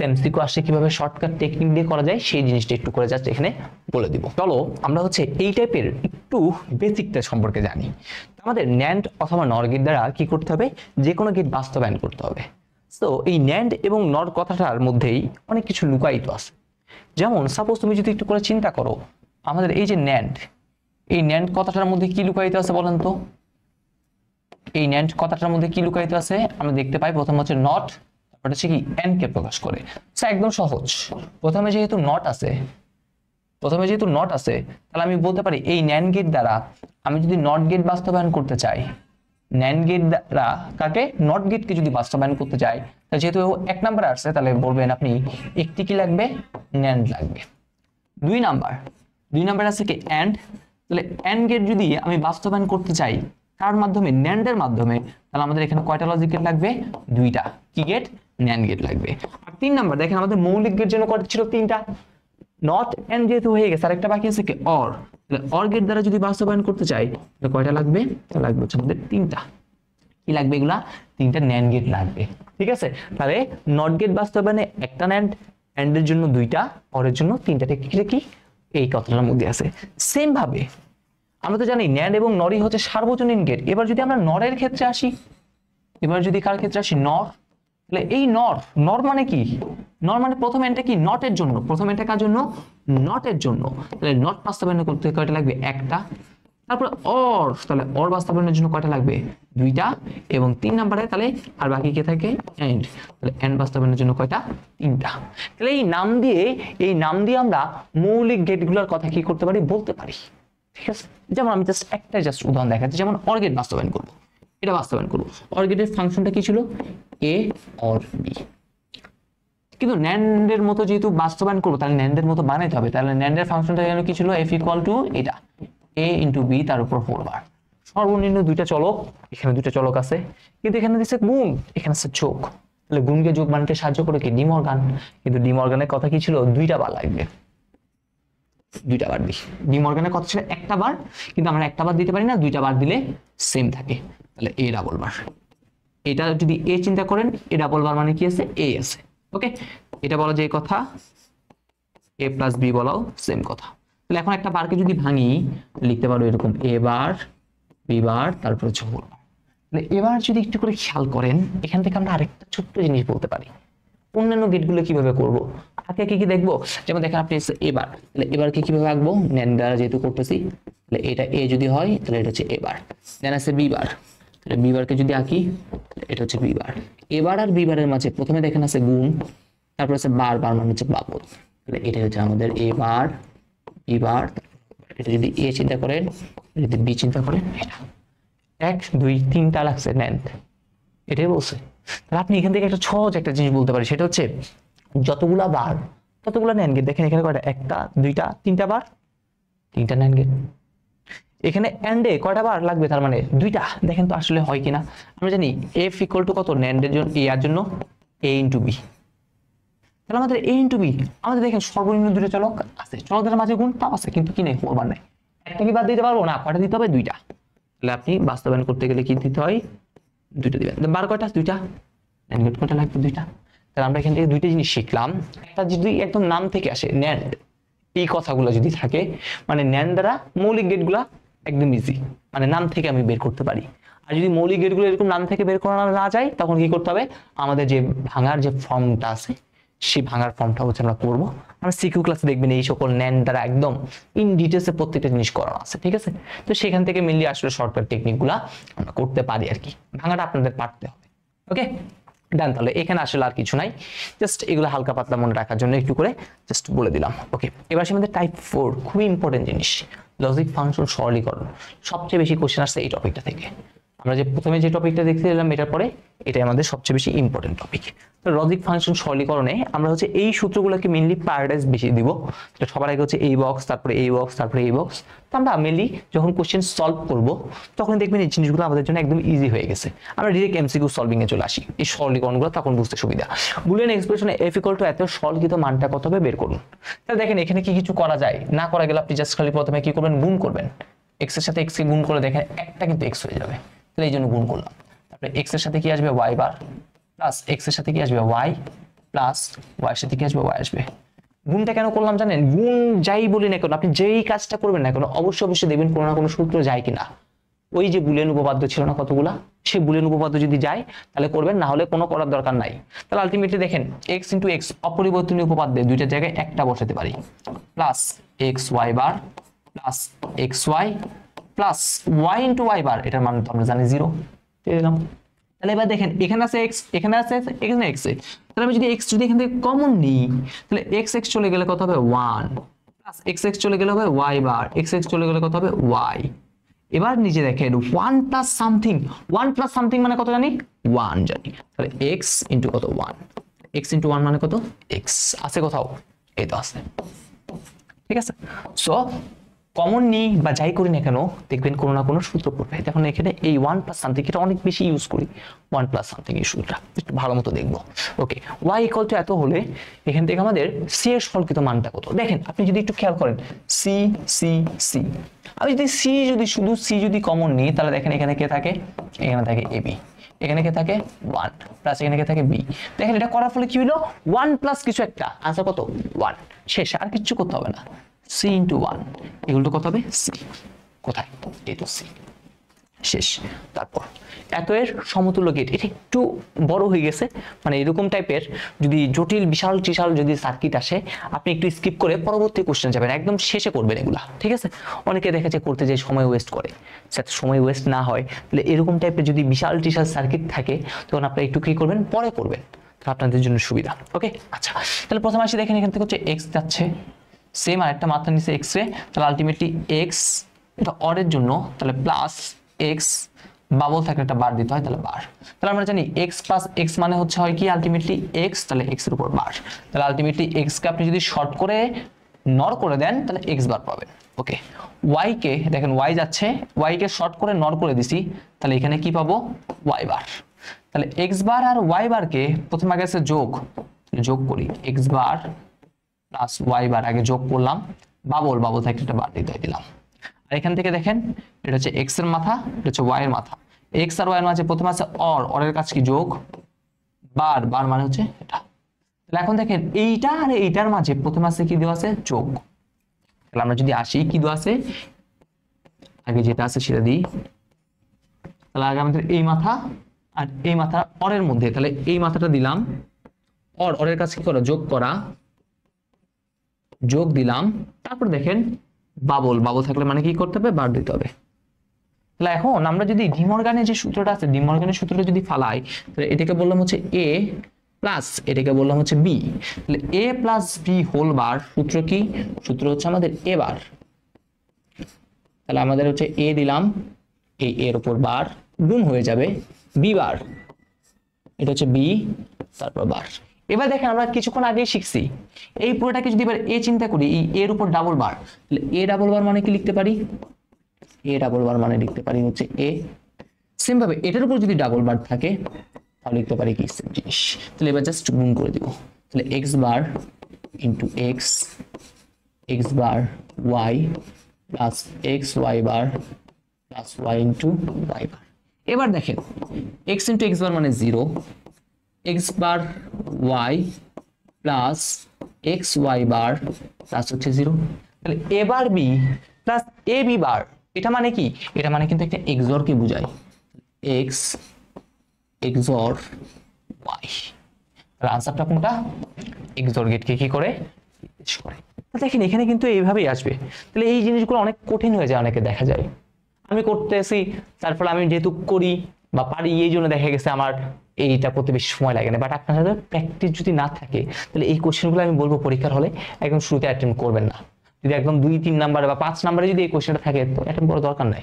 এমসিকিউ আসে কিভাবে শর্টকাট টেকনিক দিয়ে করা যায় সেই জিনিসটা একটু করে জাস্ট এখানে বলে দিব। চলো আমরা হচ্ছে এই টাইপের একটু বেসিকটা সম্পর্কে জানি। আমাদের ন্যান্ড অথবা নর গেট দ্বারা কি করতে হবে, যে কোনো গেট বাস্তবায়ন করতে হবে। তো এই ন্যান্ড এবং নর কথাটার মধ্যেই অনেক কিছু লুকায়িত আছে। যেমন সাপোজ তুমি যদি একটু করে চিন্তা করো, আমাদের এই যে ন্যান্ড, এই ন্যান্ড কথাটার মধ্যে কি লুকায়িত আছে বলেন তো, এই ন্যান্ড কথাটার মধ্যে কি লুকায়িত আছে, আমরা দেখতে পাই প্রথম হচ্ছে নট, তারপর হচ্ছে কি এন্ড কে প্রকাশ করে। সো একদম সহজ, প্রথমে যেহেতু নট আছে, তাহলে আমি বলতে পারি এই ন্যান্ড গেট দ্বারা আমি যদি নট গেট বাস্তবায়ন করতে চাই, ন্যান্ড গেট দ্বারা কাকে, নট গেটকে যদি বাস্তবায়ন করতে চাই, তাহলে যেহেতু 1 নাম্বার আসছে, তাহলে বলবেন আপনি একটি কি লাগবে, ন্যান্ড লাগবে। 2 নাম্বার আছে কি এন্ড, তাহলে এন্ড গেট যদি আমি বাস্তবায়ন করতে চাই কার মাধ্যমে, ন্যান্ডের মাধ্যমে, তাহলে আমাদের এখানে কয়টা লজিক গেট লাগবে, 2টা, কি গেট, ন্যান্ড গেট লাগবে। আর 3 নাম্বার দেখেন আমাদের মৌলিক গেট জন্য কয়টা ছিল, 3টা, নট এন্ড যেহেতু হয়ে গেছে, আরেকটা বাকি আছে কি অর, তাহলে অর গেট দ্বারা যদি বাস্তবায়ন করতে চাই তাহলে কয়টা লাগবে, তাহলে লাগবে হচ্ছে আমাদের 3টা, কি লাগবে এগুলা, 3টা ন্যান্ড গেট লাগবে, ঠিক আছে। তাহলে নট গেট বাস্তবায়নে একটা ন্যান্ড, এন্ড এর জন্য 2টা, অর এর জন্য 3টা, কি এই কথাটার মধ্যে আছে। সেম ভাবে আমরা তো জানি ন্যান্ড এবং নরই হচ্ছে সার্বজনীন গেট। এবার যদি আমরা নরের ক্ষেত্রে আসি, কার ক্ষেত্রে আসি, নর, তাহলে এই নর মানে কি, নর মানে প্রথম এন্ডটা কি, নটের জন্য, প্রথম এন্ডটা কার জন্য, নটের জন্য, তাহলে নট বাস্তবায়ন করতে কয়টা লাগবে, একটা, তারপর অর, তাহলে অর বাস্তবায়নের জন্য কয়টা লাগবে, 2টা, এবং 3 নম্বরে তাহলে আর বাকি কে থাকে, এন্ড, তাহলে এন্ড বাস্তবায়নের জন্য কয়টা, 3টা। তাহলে এই নাম দিয়ে আমরা মৌলিক গেটগুলোর কথা কি করতে পারি, বলতে পারি, ঠিক আছে। যেমন আমি একটা উদাহরণ দেখাচ্ছি, যেমন অর গেট বাস্তবায়ন করব, এটা বাস্তবায়ন করব, অর গেটের ফাংশনটা কি ছিল, এ অর বি, কিন্তু ন্যান্ডের মতো যেহেতু বাস্তবায়ন করবো, তাহলে ন্যান্ডের মতো বানাইতে হবে, তাহলে ন্যান্ডের ফাংশনটা যেন কি ছিল, এফ ইকুয়াল টু এটা এ ইন্টু বি তার উপর 4 বার, সর্বনিম্ন 2টা চলক, এখানে 2টা চলক আছে, কিন্তু এখানে দিচ্ছে গুণ, এখানে আছে যোগ, তাহলে গুণকে যোগ বানাতে সাহায্য করে কি, ডি মর্গান, কিন্তু ডি মর্গানের কথা কি ছিল, 2টা বার লাগবে, 2টা বার দিই, ডি মর্গানের কথা ছিল একটা বার, কিন্তু আমরা একটা বার দিতে পারি না, 2টা বার দিলে সেম থাকে, তাহলে এ ডাবল বার। এটা যদি এ চিন্তা করেন, এ ডাবল বার মানে কি আছে, এ আছে, ওকে। এটা বলা যে কথা, এ প্লাস বি বলাও সেম কথা। তাহলে এখন একটা বারকে যদি ভাঙি লিখতে পারো এরকম, এ বার বি বার তারপর হচ্ছে হোল বার। তাহলে এবার যদি একটু করে খেয়াল করেন, এখান থেকে আমরা আরেকটা ছোট্ট জিনিস বলতে পারি, অন্যান্য গেটগুলো কিভাবে করব, আগে কি দেখবো, যেমন দেখেন আপনি এবার, তাহলে এবারকে কিভাবে আঁকবো, ন্যান্ড দ্বারা যেহেতু করতেছি, তাহলে এটা এ যদি হয় তাহলে এটা হচ্ছে এবার, দেন আছে বি বার, তাহলে বি বারকে যদি আঁকি এটা হচ্ছে বি বার। এবার আর বি বারের মাঝে প্রথমে দেখেন আছে গুণ, তারপর আছে বার মানে হচ্ছে বাবদ, তাহলে এটা হচ্ছে আমাদের এ বার বি বার। এটা যদি এ চিন্তা করেন, যদি বি চিন্তা করেন, এটা 1 2 3টা লাগছে ন্যান্ড, এটাই বলছে। তাহলে আপনি এখান থেকে একটা সহজ একটা জিনিস বলতে পারি, সেটা হচ্ছে যতগুলা বার ততগুলা ন্যান্ড গেট। দেখেন এখানে কয়টা, 1টা 2টা 3টা বার, 3টা ন্যান্ড গেট। এখানে এন্ডে কয়টা বার লাগবে, তার মানে 2টা। দেখেন তো আসলে হয় কিনা, আমরা জানি এফ ইকুয়াল টু কত, ন্যান্ডের জন্য এ এর জন্য এ ইন্টু বি, তাহলে আমাদের এ ইন্টু বি, আমাদের দেখেন সর্বনিম্ন 2টা চলক আছে, চলকদের মাঝে গুণ তাও আছে, কিন্তু কি নেই, 4 বার নাই। একটা কি বাদ দিতে পারবো না, কয়টা দিতে হবে, 2টা। তাহলে আপনি বাস্তবায়ন করতে গেলে কি দিতে হয়, 2টা দিবেন। বার কয়টা, 2টা, NAND গেট কয়টা লাগবে, 2টা। তাহলে আমরা এখান থেকে 2টা জিনিস শিখলাম। একটা যদি একদম নাম থেকে আসে NAND, এই কথাগুলো যদি থাকে মানে NAND দ্বারা মৌলিক গেটগুলা একদম ইজি, মানে নাম থেকে আমি বের করতে পারি। আর যদি মৌলিক গেটগুলো এরকম নাম থেকে বের করা না যায় তখন কি করতে হবে, আমাদের যে ভাঙার যে ফর্মটা আছে সেই ভাঙার ফর্মটা হচ্ছে আমরা করবো। আমরা সিকিউ ক্লাসে দেখবেন এই সকল NAND দ্বারা একদম ইন ডিটেলসে প্রত্যেকটা জিনিস করা আছে, ঠিক আছে। তো সেখান থেকে মেনলি আসলে শর্টকাট টেকনিকগুলা আমরা করতে পারি আর কি, ভাঙাটা আপনাদের পারতে হবে। ওকে ডান, তাহলে এখানে আসলে আর কিছু নাই, জাস্ট এগুলো হালকা পাতলা মনে রাখার জন্য একটু করে জাস্ট বলে দিলাম। ওকে, এবার আসে আমাদের টাইপ 4, খুবই ইম্পর্টেন্ট জিনিস, লজিক ফাংশন সরলীকরণ। সবচেয়ে বেশি কোশ্চেন আসছে এই টপিকটা থেকে। আমরা যে প্রথমে যে টপিকটা দেখতে এলাম এটার পরে এটাই আমাদের সবচেয়ে বেশি ইম্পর্টেন্ট টপিক। তো লজিক ফাংশন সরলীকরণে আমরা হচ্ছে এই সূত্রগুলোকে মেইনলি প্রায়োরিটাইজ বেশি দিব। তো সবার আগে হচ্ছে এই বক্স, তারপরে এই বক্স, তারপরে এই বক্স। তো আমরা মেইনলি যখন কোশ্চেন সলভ করব তখন দেখবেন এই জিনিসগুলো আমাদের জন্য একদম ইজি হয়ে গেছে। আমরা ডিরেক্ট এমসিকিউ সলভিং এ চলে আসি, এই সরলীকরণগুলো তখন বুঝতে সুবিধা। বুলিয়ান এক্সপ্রেশনে f = এত সরলীকৃত মানটা কত হবে বের করুন। তাহলে দেখেন এখানে কি কিছু করা যায়, না করা গেলে আপনি জাস্ট খালি প্রথমে কি করবেন, গুণ করবেন। x এর সাথে x কে গুণ করে দেখেন একটা কিন্তু x হয়ে যাবে, তাহলে এই জন্য গুণ করলাম। তারপরে x এর সাথে কি আসবে y বার, প্লাস x এর সাথে কি আসবে y, প্লাস y এর সাথে কি আসবে y আসবে। গুণটা কেন করলাম জানেন, গুণ যাই বলি না কেন, আপনি যেই কাজটা করবেন না কেন অবশ্যই দেখবেন কোনো না কোনো সূত্র যায় কিনা। ওই যে বুলিয়ান উপপাদ্য ছিল না কতগুলা, সেই বুলিয়ান উপপাদ্য যদি যায় তাহলে করবেন, না হলে কোনো করার দরকার নাই। তাহলে আলটিমেটলি দেখেন x × x অপরিবর্তনীয় উপপাদ্যে দুইটার জায়গায় একটা বসাতে পারি, plus xy bar plus xy plus y × y bar, এটার মান তো আমরা জানি 0 দিয়ে দিলাম। তাহলে এবার দেখেন এখানে আছে x, এখানে আছে এখানে x, তাহলে আমি যদি x যদি এখান থেকে কমন নিই তাহলে x চলে গেলে কত হবে 1, প্লাস x চলে গেলে হবে y বার, x চলে গেলে কত হবে y। এবার নিচে দেখেন 1 প্লাস সামথিং, 1 প্লাস সামথিং মানে কত জানি, 1 জানি। তাহলে x × কত 1, x × 1 মানে কত x, আছে কোথাও, এই তো আছে, ঠিক আছে। সো কমন নিই বা যাই করি না কেন দেখবেন কোনো না কোনো সূত্র পড়বে। দেখুন এখানে এই 1 প্লাস সামথিং, এটা অনেক বেশি ইউজ করি, 1 প্লাস সামথিং এই সূত্রটা একটু ভালো মতো দেখবো। ওকে, y = এত হলে এখান থেকে আমাদের c এর সরলীকৃত মানটা কত, দেখেন আপনি যদি একটু খেয়াল করেন c c c, আমি যদি শুধু c যদি কমন নিই তাহলে দেখেন এখানে কে থাকে, এখানে থাকে ab, এখানে কে থাকে 1 প্লাস এখানে কে থাকে b। দেখেন এটা করার ফলে কি হলো, 1 প্লাস কিছু একটা আনসার কত 1, শেষ, আর কিছু করতে হবে না। c × 1 এগুলো তো কত হবে c, কোথায়, এই তো c, শেষ। তারপর এত এর সমতুল্য গেট, এটা একটু বড় হয়ে গেছে, মানে এরকম টাইপের যদি জটিল বিশাল যদি সার্কিট আসে আপনি একটু স্কিপ করে পরবর্তী কোশ্চেন যাবেন, একদম শেষে করবেন এগুলা, ঠিক আছে। অনেকে দেখা যায় করতে যে সময় ওয়েস্ট করে, যাতে সময় ওয়েস্ট না হয় তাহলে এরকম টাইপের যদি বিশাল সার্কিট থাকে তখন আপনি একটু কি করবেন, পরে করবেন, তাহলে আপনাদের জন্য সুবিধা। ওকে আচ্ছা, তাহলে প্রথমে আসি দেখেন এখান থেকে হচ্ছে x যাচ্ছে, সেম আর একটা মাত্রা নিচে x রে, তাহলে আলটিমেটলি x এটা অরের জন্য, তাহলে প্লাস x বাবল থাকে একটা বার দিতে হয়, তাহলে বার। তাহলে আমরা জানি x প্লাস x মানে হচ্ছে হয় কি আলটিমেটলি x, তাহলে x এর উপর বার। তাহলে আলটিমেটলি x কে আপনি যদি শর্ট করে নর করে দেন তাহলে x বার পাবেন। ওকে, y কে দেখেন y যাচ্ছে, y কে শর্ট করে নর করে দিছি, তাহলে এখানে কি পাবো y বার। তাহলে x বার আর y বার কে প্রথমে আগে আছে যোগ করি, x বার প্লাস y বার আগে যোগ করলাম, বাবল থেকে একটা বার দিতে দিলাম। আর এখান থেকে দেখেন এটা হচ্ছে x এর মাথা, এটা হচ্ছে y এর মাথা, x আর y এর মাঝে প্রথমে আছে অরের কাজ কি যোগ, বার মানে হচ্ছে এটা। তাহলে এখন দেখেন এইটা আর এইটার মাঝে প্রথমে আছে কি দেওয়া আছে যোগ, তাহলে আমরা যদি আসি কি দেওয়া আছে, আগে যেটা আছে সেটা দিই। তাহলে আগে আমাদের এই মাথা আর এই মাথা অরের মধ্যে, তাহলে এই মাথাটা দিলাম, অরের কাজ কি করা, যোগ দিলাম। তারপর দেখেন বাবল থাকলে মানে কি করতে হবে, বার দিতে হবে। তাহলে এখন আমরা যদি ডি মর্গানের যে সূত্রটা আছে, ডি মর্গানের সূত্রটা যদি ফালাই তাহলে এটাকে বললাম হচ্ছে a প্লাস এটাকে বললাম হচ্ছে b, তাহলে a plus b whole bar সূত্র কি, সূত্র হচ্ছে আমাদের a বার। তাহলে আমাদের হচ্ছে a দিলাম, এই এর উপর বার গুণ হয়ে যাবে b বার, এটা হচ্ছে b তারপর বার। এবার দেখেন আমরা কিছুক্ষণ আগেই শিখছি এই পুরোটাকে যদি এবার a চিন্তা করি, এই এর উপর ডাবল বার, তাহলে a ডাবল বার মানে কি লিখতে পারি, a ডাবল বার মানে লিখতে পারি হচ্ছে a। সেম ভাবে এটার উপর যদি ডাবল বার থাকে তাহলে লিখতে পারি কি সেম জিনিস। তাহলে এবার জাস্ট গুণ করে দিব, তাহলে x বার ইনটু x বার y প্লাস x y বার প্লাস ওয়াই ইন্টু ওয়াই বার। এবার দেখেন এক্স ইন্টু এক্স বার মানে 0, x bar Y plus x y bar plus হচ্ছে 0। তাহলে এ বার বি প্লাস এ বি বার, এটা মানে কি? এটা মানে কিন্তু একটা এক্সর কে বোঝায়, এক্স এক্সর ওয়াই। তাহলে আনসারটা কোনটা? এক্সর গেটকে কি করে করে। দেখেন এখানে কিন্তু এইভাবেই আসবে। তাহলে এই জিনিসগুলো অনেক কঠিন হয়ে যায়, অনেকে দেখা যায় আমি করতেছি, তারপর আমি যেহেতু করি বা পারি এই জন্য দেখা গেছে আমার এইটা করতে বেশি সময় লাগে না। বাট আপনাদের প্র্যাকটিস যদি না থাকে তাহলে এই কোশ্চেনগুলো আমি বলবো পরীক্ষার হলে একদম শুরুতে অ্যাটেম্প করবেন না। যদি একদম 2-3 নাম্বারে বা 5 নাম্বারে যদি এই কোশ্চেনটা থাকে তো অ্যাটেম্প করার দরকার নাই।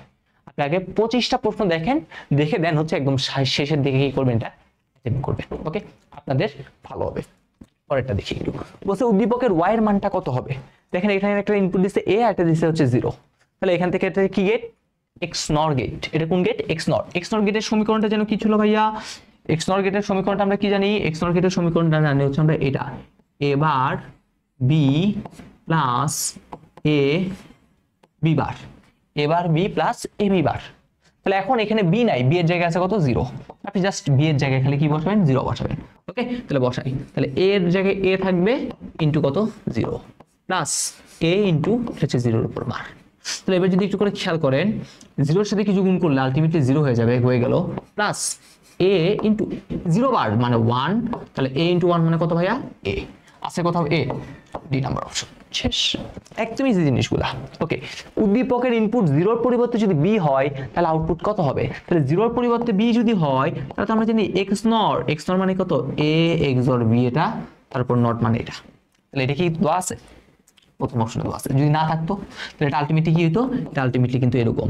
আপনি আগে 25টা প্রশ্ন দেখেন, দেখে দেন হচ্ছে একদম শেষের দিকে কি করবেন, এটা অ্যাটেম্প করবেন। ওকে, আপনাদের ভালো হবে। পরেরটা দেখি একটু। বলছে উদ্দীপকের y এর মানটা কত হবে? দেখেন এখানে একটা ইনপুট দিচ্ছে a, আর একটা দিচ্ছে হচ্ছে 0। তাহলে এখান থেকে এটা কি গেট? XNOR gate. এটা কোন গেট? XNOR। XNOR গেটের সমীকরণটা যেন কি ছিল ভাইয়া? XNOR গেটের সমীকরণটা আমরা কি জানি? XNOR গেটের সমীকরণটা জানি হচ্ছে আমরা এটা, a bar b plus a b bar, a bar b plus a b বার। তাহলে এখন এখানে b নাই, b এর জায়গায় আছে কত? 0। আপনি জাস্ট b এর জায়গায় খালি কি বসাবেন? 0 বসাবেন। ওকে, তাহলে বসাই। তাহলে a এর জায়গায় a থাকবে ইনটু কত? 0 প্লাস a ইনটু হচ্ছে 0 এর উপর বার। তাহলে এবার যদি একটু করে খেয়াল করেন 0 এর সাথে কিছু গুণ করলে আলটিমেটলি 0 হয়ে যাবে, হয়ে গেল প্লাস a ইনটু 0 বার মানে 1। তাহলে a ইনটু 1 মানে কত ভাইয়া? a আছে কোথাও a, ডি নাম্বার অপশন। শেষ, একদম ইজি জিনিসগুলা। ওকে, উদ্দীপকের ইনপুট 0 এর পরিবর্তে যদি b হয় তাহলে আউটপুট কত হবে? তাহলে 0 এর পরিবর্তে b যদি হয় তাহলে তো আমরা জানি XNOR, XNOR মানে কত? a XOR b, এটা তারপর নট মানে এটা। তাহলে এটা কি দেওয়া আছে? প্রথম অপশনে দেওয়া আছে। যদি না থাকতো তাহলে এটা আলটিমেটলি কি হতো? এটা আলটিমেটলি কিন্তু এরকম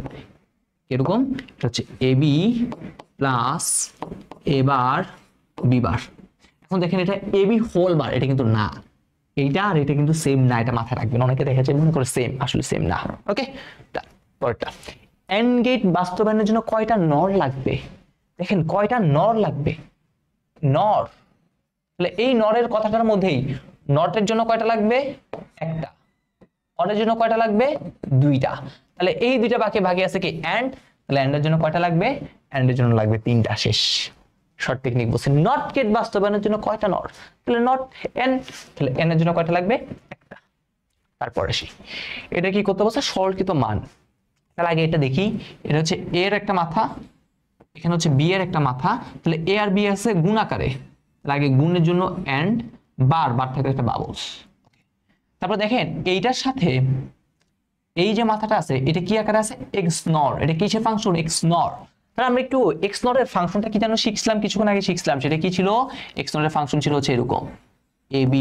এরকম, এটা হচ্ছে ab plus a bar b বার। এখন দেখেন এটা ab হোল বার, এটা কিন্তু না, এইটা আর এটা কিন্তু সেম না, এটা মাথায় রাখবেন। অনেকে দেখা যায় মনে করে সেম, আসলে সেম না। ওকে, পরেরটা, এন্ড গেট বাস্তবায়নের জন্য কয়টা নর লাগবে? দেখেন কয়টা নর লাগবে, নর। তাহলে এই নরের কথাটার মধ্যেই নটের জন্য কয়টা লাগবে? একটা। অরের জন্য কয়টা লাগবে? দুইটা। তাহলে এই দুইটা বাকি ভাগে আছে কি? এন্ড। তাহলে এন্ডের জন্য কয়টা লাগবে? এন্ডের জন্য লাগবে 3টা। শেষ, শর্ট টেকনিক বলছে। নট গেট বাস্তবায়নের জন্য কয়টা নর? তাহলে নট এন, তাহলে এন এর জন্য কয়টা লাগবে? একটা। তারপর আসি, এটা কি করতে বলছে? সরলকৃত মান। তাহলে আগে এটা দেখি, এটা হচ্ছে এ এর একটা মাথা, এখানে হচ্ছে বি এর একটা মাথা। তাহলে এ আর বি আছে গুণ আকারে, তাহলে আগে গুণের জন্য এন্ড বার, বার থাকে একটা বাবলস। তারপর দেখেন এইটার সাথে এই যে মাথাটা আছে এটা কি আকারে আছে? XNOR। এটা কিসের ফাংশন? XNOR। তাহলে আমরা একটু XNOR এর ফাংশনটা কি জানো শিখছিলাম, কিছুক্ষণ আগে শিখছিলাম। সেটা কি ছিল? XNOR এর ফাংশন ছিল হচ্ছে এরকম, AB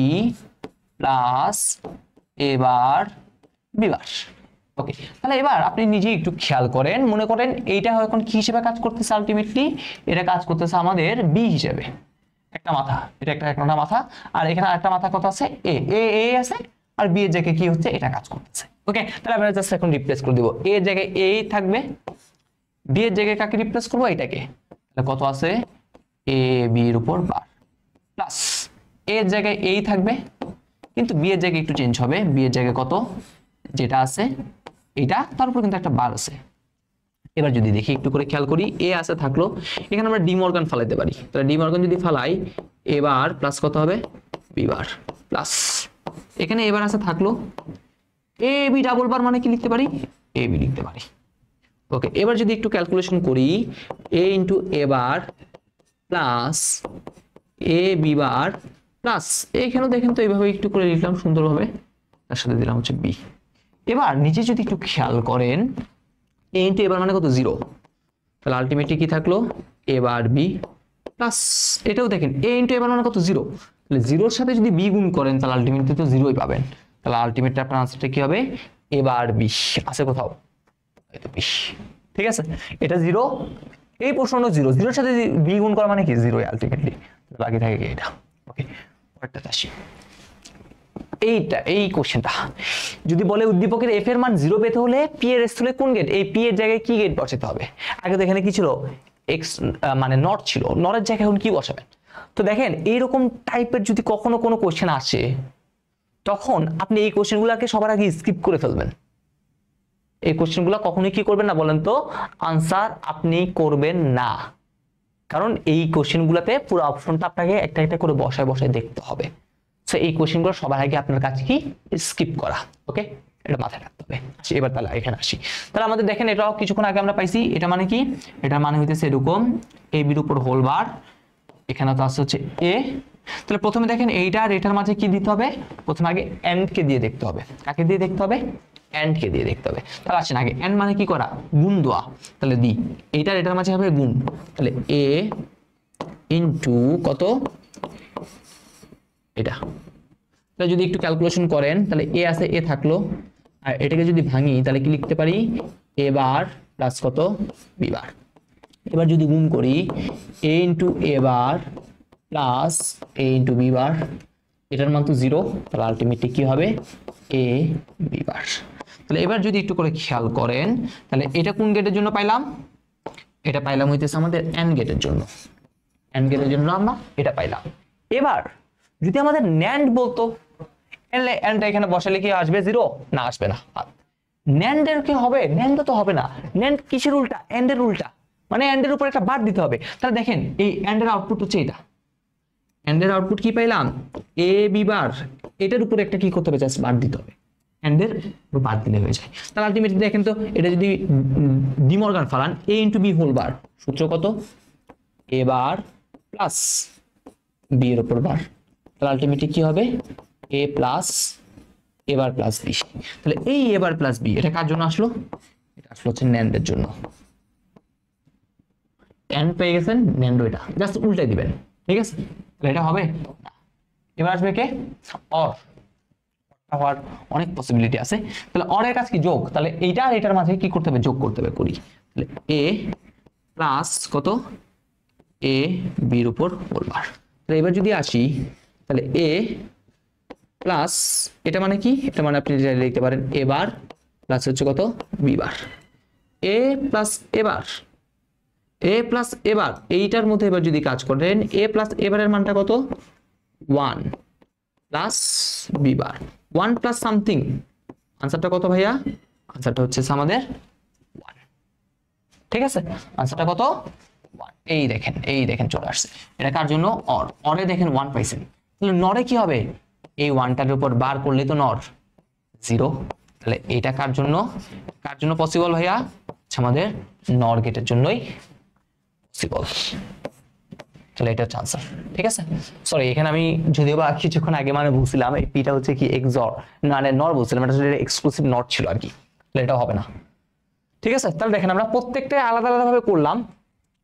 plus a bar b বার। ওকে, তাহলে এবার আপনি নিজে একটু খেয়াল করেন, মনে করেন এইটা এখন কি হিসেবে কাজ করতেছে? আলটিমেটলি এটা কাজ করতেছে আমাদের b হিসেবে, একটা মাথা, এটা একটা মাথা, আর এখানে আরেকটা মাথা কত আছে? a a আছে, আর b এর জায়গায় কি হচ্ছে? এটা কাজ করতেছে। ওকে, তাহলে আমরা জাস্ট এখন রিপ্লেস করে দিব। a এর জায়গায় a থাকবে, b এর জায়গায় কাকে রিপ্লেস করব? এটাকে। তাহলে কত আছে? a b এর উপর বার প্লাস a এর জায়গায় a থাকবে, কিন্তু b এর জায়গায় একটু চেঞ্জ হবে। b এর জায়গায় কত যেটা আছে এটা, তার উপর কিন্তু একটা বার আছে। এবার যদি দেখি একটু করে খেয়াল করি, a আছে থাকলো, এখানে আমরা ডি মর্গান ফালাইতে পারি। তাহলে ডি মর্গান যদি ফালাই, a বার প্লাস কত হবে? b বার প্লাস এখানে এবার আছে থাকলো a b ডাবল বার মানে কি লিখতে পারি? a b লিখতে পারি। ওকে, এবার যদি একটু ক্যালকুলেশন করি, a into a bar plus a b bar plus এখানেও দেখেন তো এইভাবে একটু করে লিখলাম সুন্দরভাবে, তার সাথে দিলাম হচ্ছে b। এবার নিচে যদি একটু খেয়াল করেন, a ইনটু a বার মানে কত? 0। তাহলে আলটিমেটলি কি থাকলো? a বার b প্লাস এটাও দেখেন a ইনটু a বার মানে কত? 0। তাহলে 0 এর সাথে যদি b গুণ করেন তাহলে আলটিমেটলি তো 0ই পাবেন। তাহলে আলটিমেটলি আপনার আনসারটা কি হবে? a বার b আছে কোথাও? এই তো 20। ঠিক আছে, এটা 0, এই প্রশ্নটা 0, 0 এর সাথে b গুণ করা মানে কি? 0ই আলটিমেটলি। বাকি থাকে এটা। ওকে, পরেরটা আসি। এইটা এই কোশ্চেনটা যদি বলে উদ্দীপকের f এর মান 0 পেতে হলে p এর স্থলে কোন গেট? এই p এর জায়গায় কি গেট বসাতে হবে? আগে তো এখানে কি ছিল? x মানে নট ছিল, নরের জায়গায় এখন কি বসাবেন? তো দেখেন এইরকম টাইপের যদি কখনো কোনো কোশ্চেন আসে তখন আপনি এই কোশ্চেনগুলোকে সবার আগে স্কিপ করে ফেলবেন। এই কোশ্চেনগুলো কখনোই কি করবেন না বলেন তো, আনসার আপনি করবেন না, কারণ এই কোশ্চেনগুলোতে পুরো অপশনটা আপনাকে একটা একটা করে বসায় বসায় দেখতে হবে। সো এই কোশ্চেনগুলো সবার আগে আপনার কাছে কি স্কিপ করা, ওকে, এটা মাথায় রাখতে হবে। এবার তাহলে এখানে আসি। তাহলে আমাদের দেখেন এটাও কিছুক্ষণ আগে আমরা পাইছি, এটা মানে কি, এটা মানে হইতেছে এরকম এ বির উপর হোল বার, এখানে তো আছে হচ্ছে এ। তাহলে প্রথমে দেখেন এইটা আর এটার মাঝে কি দিতে হবে, প্রথমে আগে এন্ড কে দিয়ে দেখতে হবে। কাকে দিয়ে দেখতে হবে, এন্ড কে দিয়ে দেখতে হবে। তাহলে আসেন আগে এন্ড মানে কি করা, গুণ দেওয়া। তাহলে দি এইটার এটার মাঝে হবে গুণ, তাহলে এ ইনটু কত এটা। তাহলে যদি একটু ক্যালকুলেশন করেন তাহলে এ আছে এ থাকলো, আর এটাকে যদি ভাঙি তাহলে কি লিখতে পারি, এ বার প্লাস কত বি বার। এবার যদি গুণ করি এ into A bar plus a into B বার, এটার মান তো 0, তাহলে আলটিমেটলি কি হবে এ বি বার। তাহলে এবার যদি একটু করে খেয়াল করেন তাহলে এটা কোন গেটের জন্য পাইলাম, এটা পাইলাম হইতেছে আমাদের এন্ড গেটের জন্য, এন্ড গেটের জন্য আমরা এটা পাইলাম। এবার যদি আমাদের ন্যান্ড বলতো, এন্ড এখানে বসালে কি আসবে 0, না আসবে না। ন্যান্ডের কি হবে, ন্যান্ড তো হবে না, ন্যান্ড কিসের উল্টা, এন্ডের উল্টা, মানে এন্ডের উপর একটা বার দিতে হবে। তাহলে দেখেন এই এন্ডের আউটপুট হচ্ছে এটা, এন্ডের আউটপুট কি পাইলাম এ বি বার, এটার উপরে একটা কি করতে হবে, জাস্ট বার দিতে হবে, এন্ডের উপর বার দিলে হয়ে যায়। তাহলে আলটিমেটলি দেখেন তো এটা যদি ডিমর্গান ফালান এ ইন্টু বি হোল বার, সূত্র কত এ বার প্লাস বি এর উপর বার, তাহলে আলটিমেটলি কি হবে এ প্লাস এ বার প্লাস বি। তাহলে এই এ বার প্লাস বি এটা কার জন্য আসলো, এটা আসলো হচ্ছে ন্যান্ডের জন্য। এন্ড পেয়ে গেছেন, ন্যান্ড এটা জাস্ট উল্টাই দিবেন, ঠিক আছে। তাহলে এটা হবে না। এবার আসবে কে, অর, হওয়ার অনেক পসিবিলিটি আছে। তাহলে অরের কাজ কি, যোগ। তাহলে এইটা আর এটার মাঝে কি করতে হবে, যোগ করতে হবে, করি। তাহলে এ প্লাস কত এ বির উপর হোল বার। তাহলে এবার যদি আসি তাহলে এ প্লাস এটা মানে কি, এটা মানে আপনি লিখতে পারেন এ বার প্লাস হচ্ছে কত বি বার, এ প্লাস এ বার, এ প্লাস এ বার, এইটার মধ্যে এবার যদি কাজ করেন এ প্লাস এ বারের মানটা কত 1 plus b bar, 1 plus something, আনসারটা কত ভাইয়া, আনসারটা হচ্ছে আমাদের 1, ঠিক আছে। আনসারটা কত 1, এই দেখেন চলে আসছে। এটা কার জন্য, অর, অরে দেখেন 1 পাইছেন। তাহলে নরে কি হবে, এই 1টার উপর বার করলে তো নর 0, তাহলে এইটা কার জন্য পসিবল ভাইয়া, আমাদের নর গেটের জন্যই পসিবল। তাহলে এটা হচ্ছে আনসার, ঠিক আছে। সরি এখানে আমি যদিও বা কিছুক্ষণ আগে মানে বলছিলাম এই পিটা হচ্ছে কি এক্সর, মানে নর বলছিলাম, এটা আসলে এক্সক্লুসিভ নট ছিল আর কি, তাহলে এটা হবে না, ঠিক আছে। তাহলে দেখেন আমরা প্রত্যেকটা আলাদা আলাদা ভাবে করলাম,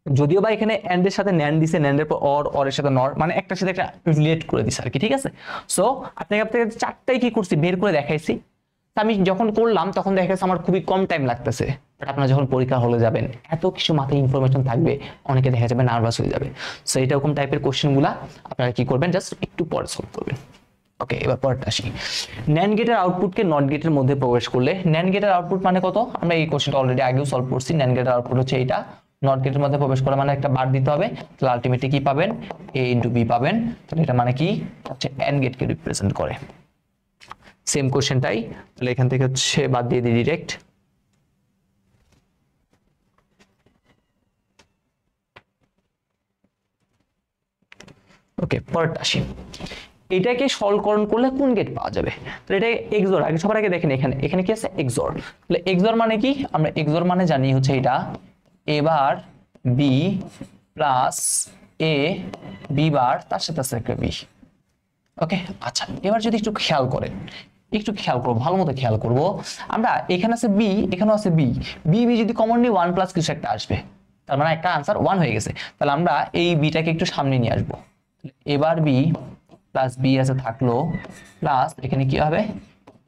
যদিও বা এখানে এন্ড এর সাথে ন্যান্ড দিছে, ন্যান্ডের পর অর, অরের সাথে নর, মানে একটার সাথে একটা রিলেট করে দিছে আর কি, ঠিক আছে। সো আপনাকে চারটাই কি করছি বের করে দেখাইছি। আমি যখন করলাম তখন দেখা গেছে আমার খুবই কম টাইম লাগতেছে, বাট আপনারা যখন পরীক্ষা হলে যাবেন এত কিছু মাথায় ইনফরমেশন থাকবে, অনেকে দেখা যাবে নার্ভাস হয়ে যাবে। সো এইরকম টাইপের কোশ্চেনগুলা আপনারা কি করবেন, জাস্ট একটু পরে সলভ করবেন। ওকে, এবার পরেরটা আসি। ন্যান্ড গেটের আউটপুটকে নট গেটের মধ্যে প্রবেশ করলে, ন্যান্ড গেটের আউটপুট মানে কত, আমরা এই কোশ্চেনটা অলরেডি আগেও সলভ করছি। ন্যান্ড গেটের আউটপুট হচ্ছে এইটা, নট গেটের মধ্যে প্রবেশ করা মানে একটা বার দিতে হবে, তাহলে আলটিমেটলি কি পাবেন এ ইন্টু বি পাবেন। তাহলে এটা মানে কি হচ্ছে এন্ড গেটকে রিপ্রেজেন্ট করে। সেম কোশ্চেনটাই, তাহলে এখান থেকে হচ্ছে বাদ দিয়ে দিই ডিরেক্ট। ওকে, পরেরটা আসি। এটাকে সরলকরণ করলে কোন গেট পাওয়া যাবে, তাহলে এটা এক্সর, আগে সবার আগে দেখেন এখানে কি আছে এক্সর। তাহলে এক্সর মানে কি, আমরা এক্সর মানে জানি হচ্ছে এটা এ বার বি প্লাস এ বি বার তার সাথে আছে একটা বি। ওকে, আচ্ছা এবার যদি একটু খেয়াল করবো, ভালো মতো খেয়াল করবো, আমরা এখানে আছে বি, এখানেও আছে বি, বি যদি কমন নিই 1 প্লাস কিছু একটা আসবে, তার মানে একটা আনসার 1 হয়ে গেছে। তাহলে আমরা এই বিটাকে একটু সামনে নিয়ে আসবো, এবার বি প্লাস বি আছে থাকলো প্লাস এখানে কি হবে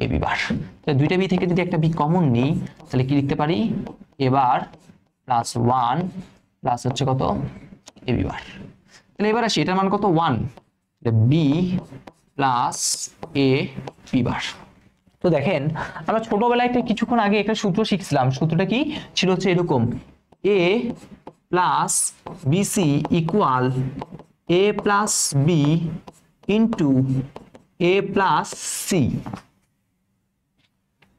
এ বি বার। তাহলে দুইটা বি থেকে যদি একটা বি কমন নিই তাহলে কি লিখতে পারি, এবার প্লাস 1 প্লাস হচ্ছে কত এ বি বার। তাহলে এবার আসি এটার মান কত 1, বি প্লাস এ বি বার। তো দেখেন আমরা ছোটবেলায় একটা কিছুক্ষণ আগে একটা সূত্র শিখছিলাম, সূত্রটা কি ছিল হচ্ছে এরকম, এ plus BC equal A plus B into a plus C.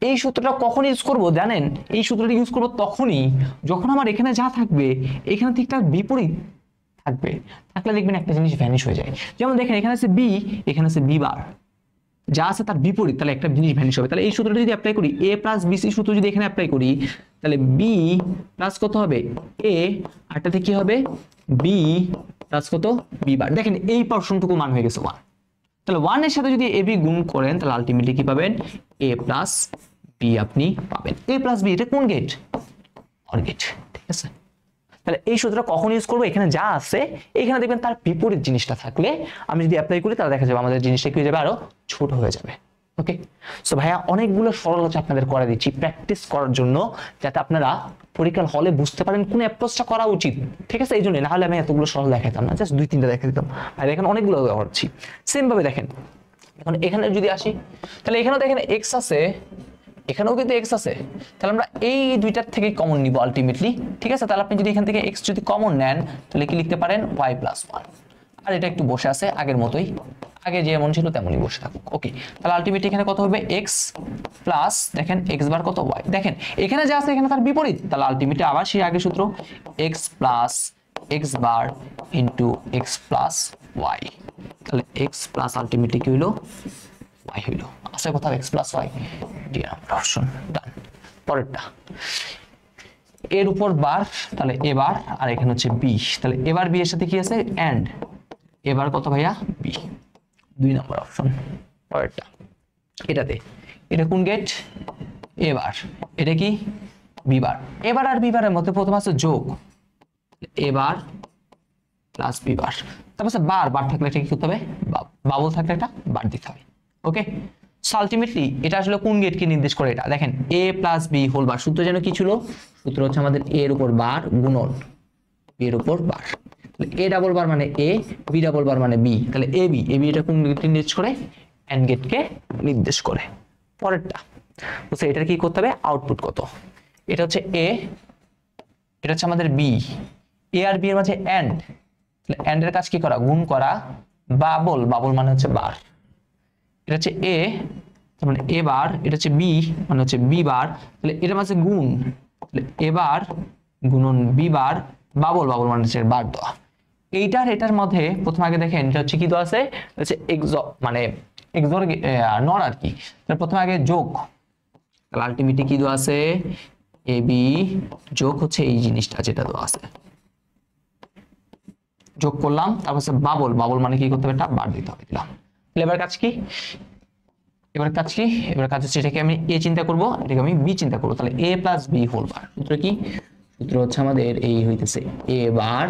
এই সূত্রটা কখন ইউজ করব জানেন? এই সূত্রটা ইউজ করব তখনই যখন আমার এখানে যা থাকবে এখানে ঠিক তার বিপরীত থাকবে, থাকলে দেখবেন একটা জিনিস ভ্যানিশ হয়ে যায়। যেমন দেখেন এখানে আছে বি, এখানে আছে বি বার, যা আছে তার বিপরীত, তাহলে একটা জিনিস ভ্যানিশ হবে। তাহলে এই সূত্রটা যদি অ্যাপ্লাই করি, এ প্লাস বিসি সূত্র যদি এখানে অ্যাপ্লাই করি, তাহলে বি প্লাস কত হবে এ, আরটাতে কি হবে বি প্লাস কত বি বার। দেখেন এই পার্সনটুকু মান হয়ে গেছে 1। তাহলে 1 এর সাথে যদি এ বি গুণ করেন তাহলে আলটিমেটলি কি পাবেন, এ প্লাস বি আপনি পাবেন। এ প্লাস বি এটা কোন গেট, অর গেট, ঠিক আছে। তাহলে এই সূত্রটা কখন ইউজ করবো, এখানে যা আছে এখানে দেখবেন তার বিপরীত জিনিসটা থাকলে আমি যদি অ্যাপ্লাই করি তাহলে দেখা যাবে আমাদের জিনিসটা কি হয়ে যাবে, আরো ছোট হয়ে যাবে। ওকে, সো ভাইয়া অনেকগুলো সরল হচ্ছে আপনাদের করে দিচ্ছি প্র্যাকটিস করার জন্য, যাতে আপনারা পরীক্ষার হলে বুঝতে পারেন কোন অ্যাপ্রোচটা করা উচিত, ঠিক আছে। এই জন্য না হলে আমি এতগুলো সরল দেখাতাম না, জাস্ট 2-3টা দেখা দিতাম। ভাই দেখেন অনেকগুলো করছি সেম ভাবে। দেখেন এখন এখানে যদি আসি, তাহলে এখানেও দেখেন এক্স আছে, এখানেও কিন্তু এক্স আছে, তাহলে আমরা এই দুইটার থেকে কমন নিব আলটিমেটলি, ঠিক আছে। তাহলে আপনি যদি এখান থেকে এক্স যদি কমন নেন তাহলে কি লিখতে পারেন, ওয়াই প্লাস 1, আর এটা একটু বসে আছে আগের মতোই, আগে যেমন ছিল তেমনই বসে থাকুক। ওকে, তাহলে আলটিমেটলি এখানে কত হবে এক্স প্লাস, দেখেন এক্স বার কত ওয়াই, দেখেন এখানে যা আছে এখানে তার বিপরীত, তাহলে আলটিমেটলি আবার সেই আগের সূত্র, x plus x bar into x plus y. তাহলে এক্স প্লাস আলটিমেটলি কি হইলো, y হইল, আছে কোথাও x প্লাস y, D number option, done. পরেরটা এর উপর বার, তাহলে এবার, আর এখানে হচ্ছে বি, তাহলে এবার বি এর সাথে কি আছে এন্ড, এবার কত ভাইয়া বি, 2 নাম্বার অপশন। পরেরটা এটাতে, এটা কোন গেট, এবার, এটা কি বি বার, এবার আর বি বারের মধ্যে প্রথম আছে যোগ, এবার প্লাস বি বার, তারপর বার, বার থাকলে এটা কি করতে হবে, বাবল থাকলে এটা বার দিতে হবে। ওকে, সো আলটিমেটলি এটা আসলে কোন গেটকে নির্দেশ করে, এটা দেখেন a plus b whole bar, সূত্র যেন কি ছিল, সূত্র হচ্ছে আমাদের a এর উপর বার গুণন b এর উপর বার, তাহলে a ডাবল বার মানে a, b ডাবল বার মানে b, তাহলে a b এটা কোন গেটকে নির্দেশ করে, এন্ড গেটকে নির্দেশ করে। পরেরটা বুঝছে, এটার কি করতে হবে, আউটপুট কত, এটা হচ্ছে a, এটা হচ্ছে আমাদের b, a আর b এর মাঝে এন্ড, তাহলে এন্ড এর কাজ কি করা, গুণ করা, বাবল, বাবল মানে হচ্ছে বার, এটা হচ্ছে এ মানে এ বার, এটা হচ্ছে বি মানে হচ্ছে বি বার, তাহলে এটার মাঝে গুণ, তাহলে এবার গুণন বি বার, বাবল, বাবল মানে হচ্ছে বার দেওয়া। এইটার এটার মধ্যে প্রথম আগে দেখেন এটা হচ্ছে কি দেওয়া আছে, হচ্ছে মানে এক্সর নর আর কি, তাহলে প্রথমে আগে যোগ, তাহলে আলটিমেটলি কি দেওয়া আছে, এ বি যোগ হচ্ছে এই জিনিসটা যেটা দেওয়া আছে, যোগ করলাম, তারপর হচ্ছে বাবল, বাবল মানে কি করতে হবে, এটা বার দিতে হবে, দিলাম। এবার কাজ কি, এবার কাজ কি, এবার কাজ হচ্ছে এটাকে আমি এ চিন্তা করব, এটাকে আমি বি চিন্তা করব, তাহলে এ প্লাস বি হোল বার, সূত্র কি, সূত্র হচ্ছে আমাদের এই হইতেছে এ বার,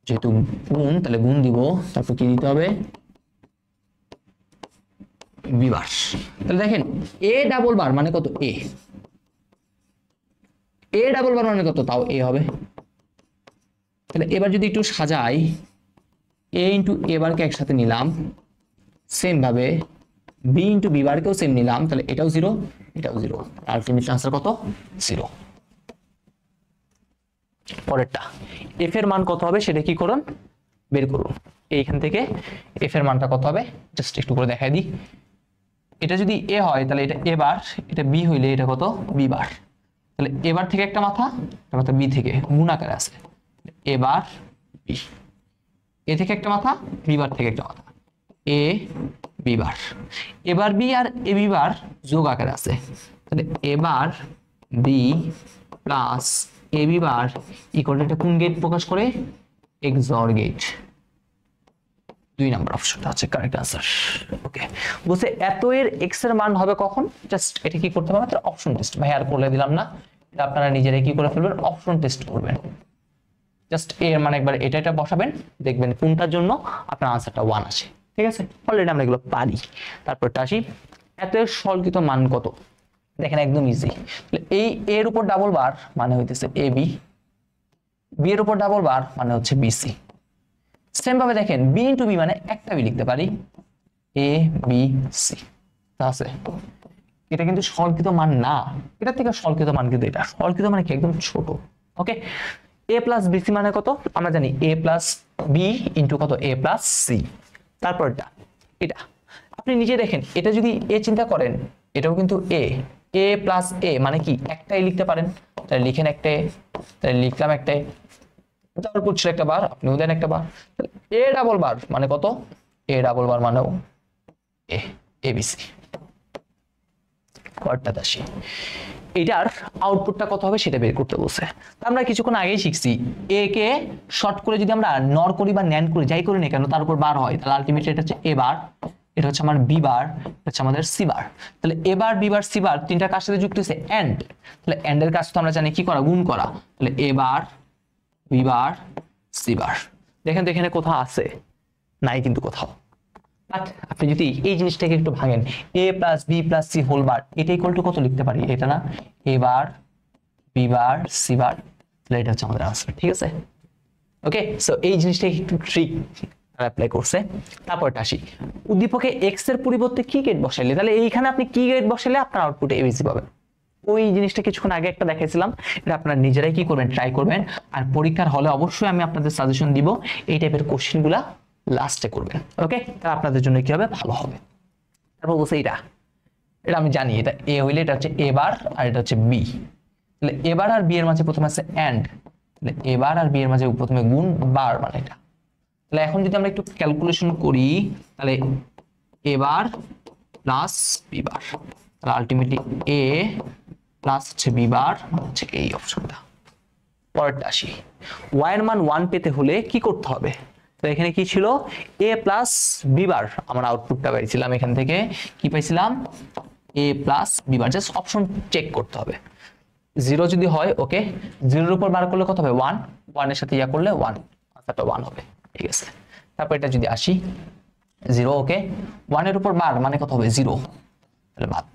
যেহেতু গুণ তাহলে গুণ দিব, তারপর কি দিতে হবে বি বার, তাহলে দেখেন এ ডাবল বার মানে কত এ, এ ডাবল বার মানে কত, তাও এ হবে। তাহলে এবার যদি একটু সাজাই, এ ইন্টু এ বারকে একসাথে নিলাম, সেম ভাবে বি ইন্টু বি বারকেও সেম নিলাম, তাহলে এটাও 0 এটাও 0, আলটিমেট আনসার কত 0। পরেরটা এফ এর মান কত হবে সেটা কি করুন, বের করুন। এইখান থেকে এফ এর মানটা কত হবে জাস্ট একটু করে দেখাই দিই, এটা যদি এ হয় তাহলে এটা এ বার, এটা বি হইলে এটা কত বি বার, তাহলে এবার থেকে একটা মাথা, একটা মাথা বি থেকে গুণ আকারে আছে, এবার বি, এ থেকে একটা মাথা, বি বার থেকে একটা মাথা, এ বি বার, এবার বি আর এ বি বার যোগ আকারে আছে, তাহলে এবার b plus a b bar equal to, এটা কোন গেট প্রকাশ করে, এক্সর গেট, 2 নাম্বার অপশনটা হচ্ছে কারেক্ট আনসার। ওকে, বুঝতে এত এর এক্স এর মান হবে কখন, জাস্ট এটা কি করতে হবে, অপশন টেস্ট, ভাই আর করে দিলাম না, এটা আপনারা নিজেরাই কি করে ফেলবেন, অপশন টেস্ট করবেন, জাস্ট এর মানে একবার এটা বসাবেন, দেখবেন কোনটার জন্য আপনার আনসারটা 1 আসে, ঠিক আছে। অলরেডি আমরা এগুলো পারি। তারপরটা আসি, এত এর সরলকৃত মান কত, দেখেন একদম ইজি, এই এর উপর ডাবল বার মানে হইতেছে এ বি, বি এর উপর ডাবল বার মানে হচ্ছে বিসি, সেম ভাবে দেখেন বি ইন্টু বি মানে একটা বি লিখতে পারি, এ বি সি, আছে। এটা কিন্তু সরলকৃত মান না, এটা থেকে সরলকৃত মান কিন্তু এটা, সরলকৃত মানে কি একদম ছোট। ওকে, এ প্লাস বিসি মানে কত, আমরা জানি এ প্লাস বি ইন্টু কত এ প্লাস সি, তারপরটা এটা আপনি নিজে দেখেন, এটা যদি এ চিন্তা করেন এটাও কিন্তু এ, এ প্লাস এ মানে কি একটাই লিখতে পারেন, তাহলে লিখেন একটাই, তাহলে লিখলাম একটাই, তারপর ছিল একটা বার, আপনিও দেন একটা বার, এ ডাবল বার মানে কত, এ ডাবল বার মানেও এ, এবিসি পরেরটা আসি, এটার আউটপুটটা কত হবে সেটা বের করতে বলছে। আমরা কিছুক্ষণ আগেই শিখছি এ কে শর্ট করে যদি আমরা নর করি বা ন্যান্ড করি, যাই করি না কেন তার উপর বার হয়, তাহলে আলটিমেটলি এটা হচ্ছে এ বার, এটা হচ্ছে আমার বি বার, এটা হচ্ছে আমাদের সি বার। তাহলে এ বার বি বার সি বার তিনটা কার সাথে যুক্ত হচ্ছে এন্ড, তাহলে এন্ড এর কাজ তো আমরা জানি কি করা, গুণ করা, তাহলে এ বার বি বার সি বার। দেখেন তো এখানে কোথাও আছে, নাই কিন্তু কোথাও। বাট আপনি যদি এই জিনিসটাকে একটু ভাঙেন, a plus b plus c whole bar, এটা ইকুয়াল টু কত লিখতে পারি, এটা না এ বার বি বার সি বার, তাহলে এটা হচ্ছে আমাদের আনসার। ঠিক আছে, ওকে। সো এই জিনিসটাকে একটু ট্রিক অ্যাপ্লাই করছে। তারপরটা আসি, উদ্দীপকে এক্স এর পরিবর্তে কি গেট বসাইলে, তাহলে এইখানে আপনি কি গেট বসাইলে আপনার আউটপুটে এবিসি পাবেন। ওই জিনিসটা কিছুক্ষণ আগে একটা দেখাইছিলাম, এটা আপনারা নিজেরাই কি করবেন, ট্রাই করবেন। আর পরীক্ষার হলে অবশ্যই আমি আপনাদের সাজেশন দিব, এই টাইপের কোশ্চেনগুলা লাস্টে করবেন, ওকে। তাহলে আপনাদের জন্য কি হবে, ভালো হবে। তারপর বলছে এটা, এটা আমি জানি এটা এ হইলে এটা হচ্ছে এ বার আর এটা হচ্ছে বি, তাহলে এ বার আর বি এর মাঝে প্রথমে আছে এন্ড, তাহলে এ বার আর বি এর মাঝে প্রথমে গুণ বার মানে এটা। তাহলে এখন যদি আমরা একটু ক্যালকুলেশন করি, তাহলে এ বার প্লাস বি বার, তাহলে আলটিমেটলি এ প্লাস হচ্ছে বি বার হচ্ছে এই অপশনটা। পরেরটা আসি, ওয়াই এর মান 1 পেতে হলে কি করতে হবে, তো এখানে কি ছিল, এ প্লাস বি বার, আমরা আউটপুটটা পাইছিলাম এখান থেকে কি পাইছিলাম, a plus b bar, just option check করতে হবে। 0 যদি হয় ওকে, 0 এর উপর বার করলে কত হবে 1, 1 এর সাথে ইয়া করলে 1, আনসারটা 1 হবে। ঠিক আছে, তারপর এটা যদি আসি 0 ওকে, 1 এর উপর বার মানে কত হবে 0, তাহলে বাদ,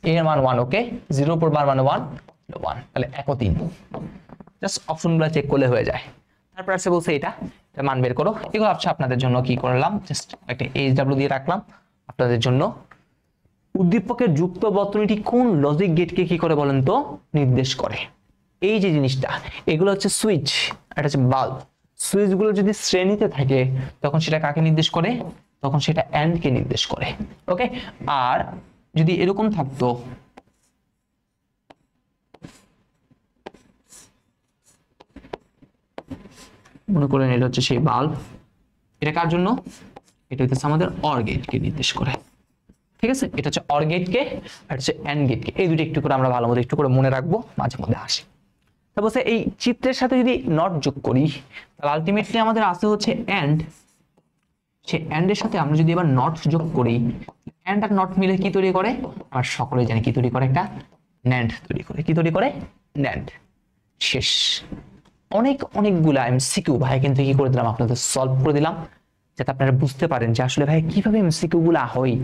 এ এর মান 1 ওকে, 0 এর উপর বার মানে 1, 1 তাহলে 1 ও 3, জাস্ট অপশনগুলো চেক করলে হয়ে যায়। তারপর আছে বলছে এটা মান বের করো, এগুলো হচ্ছে আপনাদের জন্য কি করলাম, জাস্ট একটা এইচডব্লিউ দিয়ে রাখলাম আপনাদের জন্য। উদ্দীপকের যুক্ত বর্তনীটি কোন লজিক গেটকে কি করে বলেন তো নির্দেশ করে, এই যে জিনিসটা, এগুলো হচ্ছে সুইচ, এটা হচ্ছে বাল্ব। সুইচগুলো যদি শ্রেণীতে থাকে তখন সেটা কাকে নির্দেশ করে, তখন সেটা এন্ড কে নির্দেশ করে, ওকে। আর যদি এরকম থাকতো, মনে করেন এটা হচ্ছে সেই বাল্ব, এটা কার জন্য, এটা হচ্ছে আমাদের অর গেটকে নির্দেশ করে। ঠিক আছে, এটা হচ্ছে অর গেটকে আর হচ্ছে এন্ড গেটকে, এই দুটো একটু করে আমরা ভালো মতো একটু করে মনে রাখবো, মাঝে মধ্যে আসে। তারপর এই চিত্রের সাথে যদি নট যোগ করি, তাহলে আলটিমেটলি আমাদের আছে হচ্ছে এন্ড, সেই এন্ড এর সাথে আমরা যদি এবার নট যোগ করি, এন্ড আর নট মিলে কি তৈরি করে, আমরা সকলেই জানি কি তৈরি করে, একটা ন্যান্ড তৈরি করে। কি তৈরি করে, ন্যান্ড। শেষ। অনেকগুলা এমসিকিউ ভাই কিন্তু কি করে দিলাম, আপনাদের সলভ করে দিলাম, যাতে আপনারা বুঝতে পারেন যে আসলে ভাই কিভাবে এমসিকিউ গুলা হয়,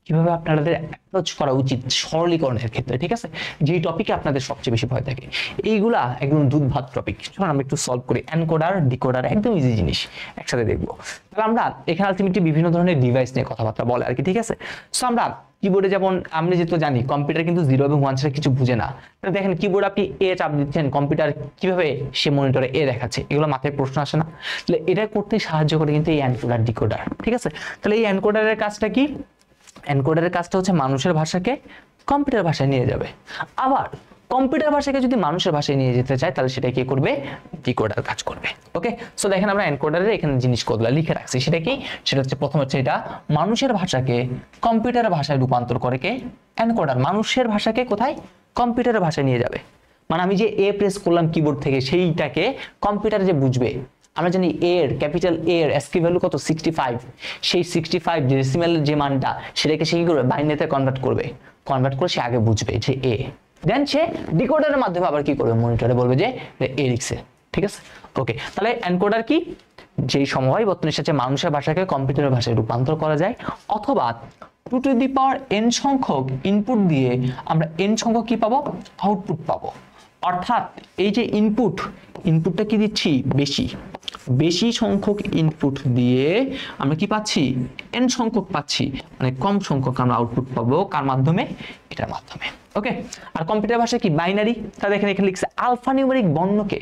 কিভাবে আপনাদের অ্যাপ্রোচ করা উচিত সরলীকরণের ক্ষেত্রে। ঠিক আছে, যে টপিকে আপনাদের সবচেয়ে বেশি ভয় থাকে, এইগুলা একদম দুধভাত টপিক। চলুন আমরা একটু সলভ করি। এনকোডার ডিকোডার একদম ইজি জিনিস, একসাথে দেখবো। তাহলে আমরা এখানে আলটিমেটলি বিভিন্ন ধরনের ডিভাইস নিয়ে কথাবার্তা বলে আর কি। ঠিক আছে, সো আমরা কিবোর্ডে যেমন আমরা যেহেতু জানি কম্পিউটার কিন্তু 0 এবং 1 ছাড়া কিছু বুঝে না। দেখেন কিবোর্ড আপনি এ চাপ দিচ্ছেন, কম্পিউটার কিভাবে সে মনিটরে এ দেখাচ্ছে, এগুলো মাথায় প্রশ্ন আসে না। তাহলে এটা করতে সাহায্য করে কিন্তু এই এনকোডার ডিকোডার। ঠিক আছে, তাহলে এই এনকোডারের কাজটা কি, এনকোডারের কাজটা হচ্ছে মানুষের ভাষাকে কম্পিউটার ভাষায় নিয়ে যাবে। আবার কম্পিউটার ভাষাকে যদি মানুষের ভাষায় নিয়ে যেতে চায় তাহলে সেটা কি করবে, ডিকোডার কাজ করবে। ওকে, সো দেখেন আমরা এনকোডারের এখানে জিনিসগুলো লিখে রাখছি, সেটা কি, সেটা হচ্ছে প্রথম হচ্ছে এটা মানুষের ভাষাকে কম্পিউটারের ভাষায় রূপান্তর করে কে, এনকোডার। মানুষের ভাষাকে কোথায়, কম্পিউটারের ভাষায় নিয়ে যাবে। মানে আমি যে এ প্রেস করলাম কিবোর্ড থেকে, সেইটাকে কম্পিউটার যে বুঝবে। আমরা জানি এর ক্যাপিটাল এর এসকি ভ্যালু কত 65, সেই 65 ডেসিমেলের যে মানটা সেটাকে সে কি করবে, বাইনারিতে কনভার্ট করবে, কনভার্ট করে সে আগে বুঝবে যে এ, দেন সে ডিকোডারের মাধ্যমে আবার কি করবে, মনিটরে বলবে যে এ লিখছে। ঠিক আছে, ওকে। তাহলে এনকোডার কি, যেই সময় বর্তমানের সাথে মানুষের ভাষাকে কম্পিউটারের ভাষায় রূপান্তর করা যায়, অথবা 2 টু দি পাওয়ার n সংখ্যক ইনপুট দিয়ে আমরা n সংখ্যক কি পাবো, আউটপুট পাবো। অর্থাৎ এই যে ইনপুটটা কি দিচ্ছি, বেশি সংখ্যক ইনপুট দিয়ে আমরা কি পাচ্ছি, n সংখ্যক পাচ্ছি, মানে কম সংখ্যক আমরা আউটপুট পাবো, কার মাধ্যমে, এটার মাধ্যমে। ওকে, আর কম্পিউটার ভাষায় কি বাইনারি, তাহলে এখানে লিখছে আলফা নিউমেরিক বর্ণকে,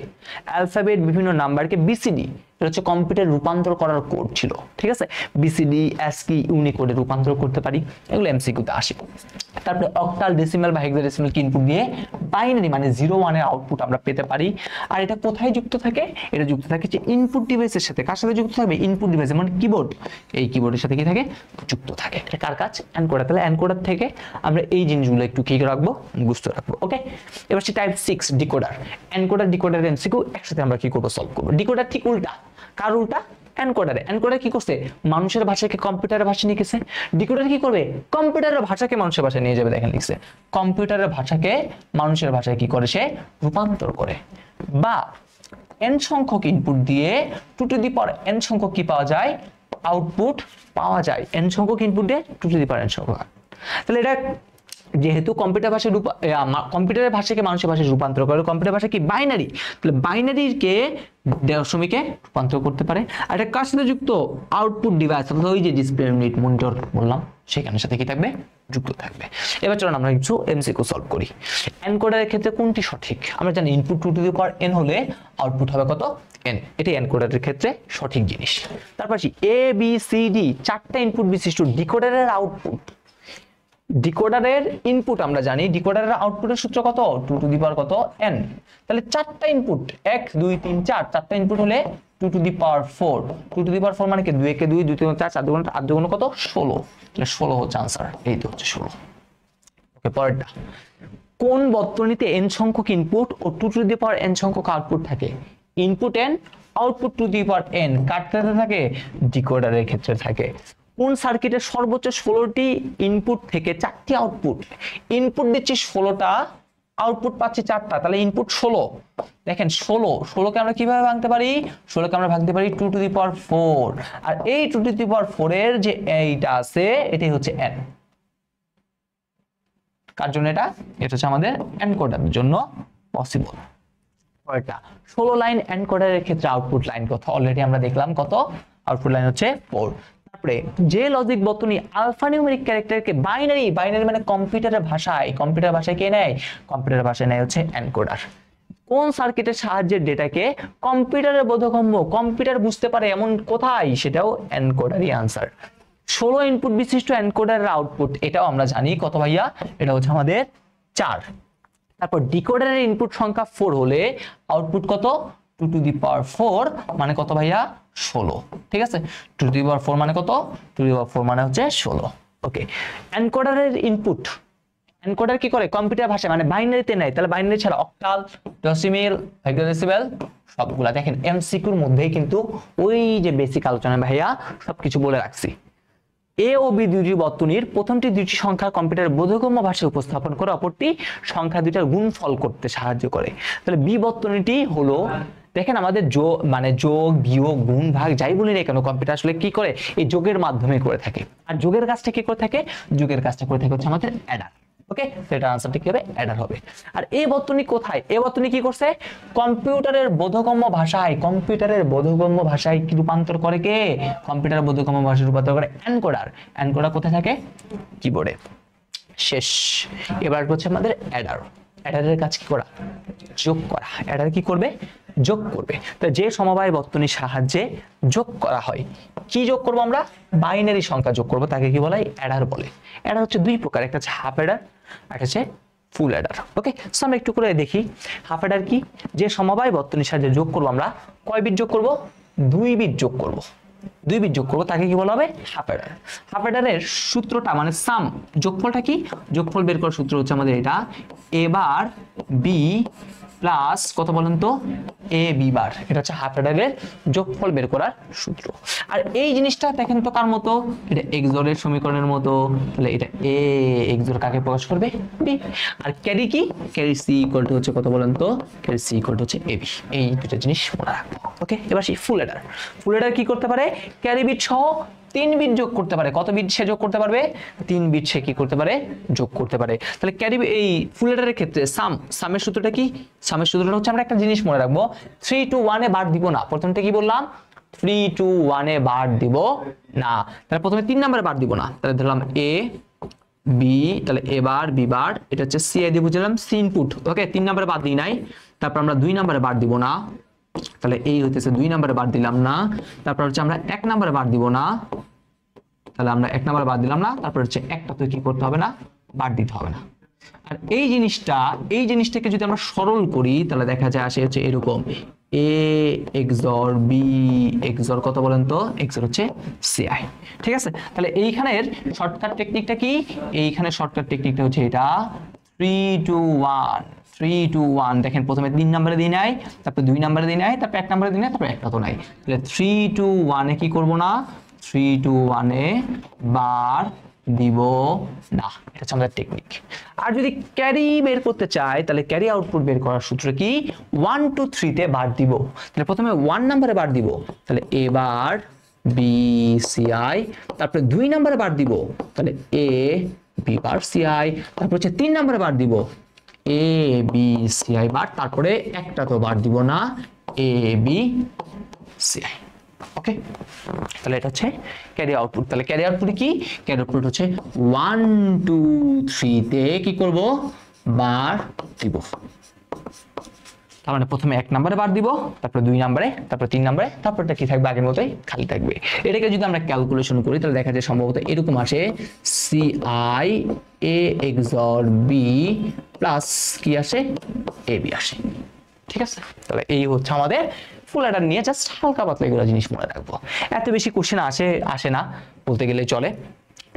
অ্যালফাবেট বিভিন্ন নাম্বারকে বিসিডি, এটা হচ্ছে কম্পিউটার রূপান্তর করার কোড ছিল, ঠিক আছে। বিসিডি, অ্যাসকি, ইউনিকোডে রূপান্তর করতে পারি, এগুলো এমসিকিউতে আসে। তারপরে অক্টাল, ডেসিমাল বা হেক্সাডেসিমাল কি ইনপুট দিয়ে বাইনারি মানে 0 1 এর আউটপুট আমরা পেতে পারি। আর এটা কোথায় যুক্ত থাকে? এটা যুক্ত থাকে যে ইনপুট ডিভাইসের সাথে। কার সাথে যুক্ত থাকবে? ইনপুট ডিভাইস মানে কিবোর্ড, এই কিবোর্ডের সাথে কি থাকে? যুক্ত থাকে। এটা কার কাজ? এনকোডার। তাহলে এনকোডার থেকে আমরা এই জিনিসগুলো একটু কি রাখবো? মুখস্থ রাখবো। ওকে, এবার সে type 6 decoder. Encoder decoder MCQ একসাথে আমরা কি করব? সলভ করব। ডিকোডার ঠিক উল্টা। কার উল্টা? এনকোডারে। এনকোডার কি করছে? মানুষের ভাষাকে কম্পিউটারের ভাষায় নিয়ে গেছে। ডিকোডার কি করবে? কম্পিউটারের ভাষাকে মানুষের ভাষায় নিয়ে যাবে। দেখেন লিখছে কম্পিউটারের ভাষাকে মানুষের ভাষায় কি করে? সে রূপান্তর করে। বা n সংখ্যক ইনপুট দিয়ে 2 টু দি পাওয়ার n সংখ্যক কি পাওয়া যায়? আউটপুট পাওয়া যায়। n সংখ্যক ইনপুট দিয়ে 2 টু দি পাওয়ার n সংখ্যক। তাহলে এটা যেহেতু কম্পিউটার ভাষায় কম্পিউটারের ভাষাকে মানুষের ভাষায় রূপান্তর করে, কম্পিউটার ভাষা কি বাইনারি, তাহলে বাইনারিকে দশমিকে রূপান্তর করতে পারে। আর এটা কার সাথে যুক্ত? আউটপুট ডিভাইস, অর্থাৎ ওই যে ডিসপ্লে ইউনিট, মনিটর বললাম, সেখানের সাথে কি থাকবে? যুক্ত থাকবে। এবার চলুন আমরা কিছু এমসিকিউ সলভ করি। এনকোডারের ক্ষেত্রে কোনটি সঠিক? আমরা জানি input 2 to the power n হলে আউটপুট হবে কত? n। এটি এনকোডারের ক্ষেত্রে সঠিক জিনিস। তারপর এ বি সি ডি 4টা ইনপুট বিশিষ্ট ডিকোডারের আউটপুট। ডিকোডারের ইনপুট আমরা জানি, ডিকোডারের আউটপুটের সূত্র কত? 2 টু দি পাওয়ার কত? n। তাহলে 4টা ইনপুট, 1 2 3 4, 4টা ইনপুট হলে 2 to the power 4। 2 to the পাওয়ার 4 মানে কি? 2 কে 2, 2 3 4, 4 2 8 2 কত? 16। তাহলে 16 হচ্ছে आंसर। এই তো হচ্ছে 16। ওকে, পরেরটা। কোন বর্তনীতে n সংখ্যক ইনপুট ও 2 টু দি পাওয়ার n সংখ্যক আউটপুট থাকে? Input n, output 2 to the power n। কার ক্ষেত্রে থাকে? ডিকোডারের ক্ষেত্রে থাকে। কোন সার্কিটের সর্বোচ্চ 16টি ইনপুট থেকে 4টি আউটপুট? ইনপুট দিচ্ছি 16টা, আউটপুট পাচ্ছি 4টা, তাহলে ইনপুট 16। দেখেন 16কে আমরা কিভাবে ভাঙতে পারি? 16কে আমরা ভাঙতে পারি 2 টু দি পাওয়ার 4। আর এই 2 টু দি পাওয়ার 4 এর যে এইটা আছে, এটাই হচ্ছে n। কার জন্য এটা? এটা হচ্ছে আমাদের এনকোডারের জন্য পসিবল। পরেরটা, 16 লাইন এনকোডারের ক্ষেত্রে আউটপুট লাইন কত? অলরেডি আমরা দেখলাম কত? আউটপুট লাইন হচ্ছে 4। তারপরে যে লজিক বর্তনী আলফানিউমেরিক ক্যারেক্টারকে বাইনারি, বাইনারি মানে কম্পিউটারের ভাষায়, কম্পিউটার ভাষায় কে নেয়? কম্পিউটার ভাষায় নেয় হচ্ছে এনকোডার। কোন সার্কিটের সাহায্যে ডেটাকে কম্পিউটারের বোধগম্য, কম্পিউটার বুঝতে পারে এমন কোথায়? সেটাও এনকোডারই आंसर। 16 ইনপুট বিশিষ্ট এনকোডারের আউটপুট, এটাও আমরা জানি কত ভাইয়া? এটা হচ্ছে আমাদের 4। তারপর ডিকোডারের ইনপুট সংখ্যা 4 হলে আউটপুট কত? 2 টু দি পাওয়ার 4 মানে কত ভাইয়া? 16। ঠিক আছে, 2 টু দি পাওয়ার 4 মানে কত? 2 টু দি পাওয়ার 4 মানে হচ্ছে 16। ওকে, এনকোডারের ইনপুট, এনকোডার কি করে? কম্পিউটার ভাষায় মানে বাইনারিতে নেয়। তাহলে বাইনারি ছাড়া অক্টাল, ডেসিমেল, হেক্সাডেসিমাল সবগুলা দেখেন এমসিকিউর মধ্যেই কিন্তু ওই যে বেসিক আলোচনা ভাইয়া সবকিছু বলে রাখছি। এ ও বি দুইটি বর্তনীর প্রথমটি দুইটি সংখ্যা কম্পিউটারের বোধগম্য ভাষায় উপস্থাপন করে, অপরটি সংখ্যা দুইটার গুণফল করতে সাহায্য করে। তাহলে বি বর্তনীটি হলো, দেখেন আমাদের মানে যোগ, বিয়োগ, গুণ, ভাগ যাই বলি না কেন, কম্পিউটার আসলে কি করে? এই যোগের মাধ্যমে করে থাকে। আর যোগের কাজটা কি করে থাকে? যোগের কাজটা করে থাকে হচ্ছে আমাদের অ্যাডার। ওকে, সেটা আনসারটা কি হবে? অ্যাডার হবে। আর এই বর্তনী কোথায়? এই বর্তনী কি করছে? কম্পিউটারের বোধগম্য ভাষায়, কম্পিউটারের বোধগম্য ভাষায় কি রূপান্তর করে কে? কম্পিউটারের বোধগম্য ভাষায় রূপান্তর করে এনকোডার। এনকোডার কোথায় থাকে? কিবোর্ডে। শেষ। এবার হচ্ছে আমাদের অ্যাডার। অ্যাডারের কাজ কি করা? যোগ করা। অ্যাডার কি করবে? যোগ করবে। তো যে সমবায় বর্তনীর সাহায্যে যোগ করা হয়, কি যোগ করব আমরা? বাইনারি সংখ্যা যোগ করব, তাকে কি বলা হয়? অ্যাডার বলে। অ্যাডার হচ্ছে দুই প্রকার, একটা হচ্ছে হাফ অ্যাডার, একটা হচ্ছে ফুল অ্যাডার। ওকে, সো আমরা একটু করে দেখি হাফ অ্যাডার কি। যে সমবায় বর্তনীর সাহায্যে যোগ করব আমরা, কয় বিট যোগ করব? 2 বিট যোগ করব। 2 বিট যোগ করব, তাকে কি বলা হবে? Half Eder. হাফ অ্যাডারের সূত্রটা মানে সাম, যোগফলটা কি? যোগফল বের করার সূত্র হচ্ছে আমাদের এটা, এ বার বি প্লাস কত বলেন তো? এ বি বার। এটা হচ্ছে হাফ অ্যাডারের যোগফল বের করার সূত্র। আর এই জিনিসটা দেখেন তো কার মতো? এটা এক্সরের সমীকরণের মতো। তাহলে এটা এ এক্সর কাকে প্রকাশ করবে? বি। আর ক্যারি কি? ক্যারি সি ইকুয়াল টু হচ্ছে কত বলেন তো? ক্যারি সি ইকুয়াল টু হচ্ছে এ বি। এই দুটো জিনিস মনে রাখবো। ওকে, এবার সেই ফুল অ্যাডার। ফুল অ্যাডার কি করতে পারে? ক্যারি বিট সহ 3 বিট যোগ করতে পারে। কত বিট সে যোগ করতে পারবে? 3 বিট সে কি করতে পারে? যোগ করতে পারে। তাহলে ক্যারি এই ফুল অ্যাডারের ক্ষেত্রে সামের সূত্রটা কি? সামের সূত্রটা হচ্ছে আমরা একটা জিনিস মনে রাখবো, 3 to 1 এ বার দিব না। প্রথমটা কি বললাম? 3 to 1 এ বার দিব না। তাহলে প্রথমে 3 নম্বরে বার দিব না। তাহলে ধরলাম এ বি, তাহলে এ বার বি বার, এটা হচ্ছে সি আই দিয়ে বুঝলাম সি ইনপুট। ওকে, 3 নম্বরে বাদ দিই নাই। তারপর আমরা 2 নম্বরে বার দিব না, তাহলে এই হইতেছে 2 নম্বরে বার দিলাম না, তারপর হচ্ছে আমরা 1 নম্বরে বার দিব না, তাহলে আমরা 1 নম্বরে বার দিলাম না, তারপর হচ্ছে একটা তো কি করতে হবে না, বার দিতে হবে না। আর এই জিনিসটাকে যদি আমরা সরল করি তাহলে দেখা যায় আসে হচ্ছে এরকম a XOR b XOR কত বলেন তো, XOR হচ্ছে ci। ঠিক আছে, তাহলে এইখানের শর্টকাট টেকনিকটা কি, এইখানে শর্টকাট টেকনিকটা হচ্ছে এটা 3 2 1 3 2 1। দেখেন প্রথমে 3 নম্বরে দিই নাই, তারপর 2 নম্বরে দিই নাই, তারপর 1 নম্বরে দিই নাই, তারপর একটা তো নাই। তাহলে 3 2 1 এ কি করব না, 3 2 1 এ বার দিব না। এটা হচ্ছে আমাদের টেকনিক। আর যদি ক্যারি বের করতে চাই তাহলে ক্যারি আউটপুট বের করার সূত্র কি, 1 2 3 তে বার দিব। তাহলে প্রথমে 1 নম্বরে বার দিব, তাহলে a বার b ci, তারপরে 2 নম্বরে বার দিব, তাহলে a b বার ci, তারপর হচ্ছে 3 নম্বরে বার দিব a b ci বার, তারপরে একটা তো বার দিব না, a b ci। ওকে, তাহলে এটা হচ্ছে ক্যারি আউটপুট। তাহলে ক্যারি আউটপুট কি, ক্যারি আউটপুট হচ্ছে 1 2 3 তে কি করব, বার দিব। তার মানে প্রথমে 1 নম্বরে বার দিব, তারপরে 2 নম্বরে, তারপরে 3 নম্বরে, তারপরটা কি থাকবে আগের মতোই খালি থাকবে। এটাকে যদি আমরা ক্যালকুলেশন করি তাহলে দেখা যায় সম্ভবত এরকম আসে ci a XOR b plus কি আসে, ab আসে। ঠিক আছে, তাহলে এই হচ্ছে আমাদের ফুল অ্যাডার নিয়ে জাস্ট হালকা পাতলা এগুলো জিনিস মনে রাখবো। এত বেশি কোশ্চেন আসে না বলতে গেলে চলে।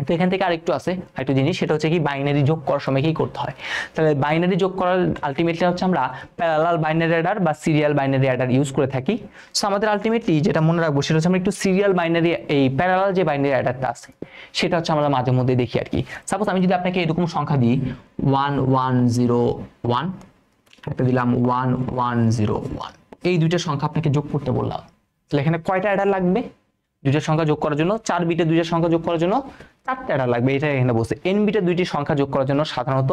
তো এখান থেকে আরেকটু আছে একটা জিনিস, সেটা হচ্ছে কি বাইনারি যোগ করার সময় কি করতে হয়। তাহলে বাইনারি যোগ করার আলটিমেটলি হচ্ছে আমরা প্যারালাল বাইনারি অ্যাডার বা সিরিয়াল বাইনারি অ্যাডার ইউজ করে থাকি। সো আমাদের আলটিমেটলি যেটা মনে রাখবো সেটা হচ্ছে আমরা একটু সিরিয়াল বাইনারি, এই প্যারালাল যে বাইনারি অ্যাডারটা আছে সেটা হচ্ছে আমরা মাঝে মধ্যে দেখি আর কি। সাপোজ আমি যদি আপনাকে এরকম সংখ্যা দিই 1 1 0 1, একটা দিলাম 1 1 0 1, এই দুইটা সংখ্যা আপনাকে যোগ করতে বললাম, তাহলে এখানে কয়টা অ্যাডার লাগবে, দুইটা সংখ্যা যোগ করার জন্য 4 বিটে দুইটা সংখ্যা যোগ করার জন্য 4টা অ্যাডার লাগবে। এটা এখানে বলছে n বিটে দুইটি সংখ্যা যোগ করার জন্য সাধারণত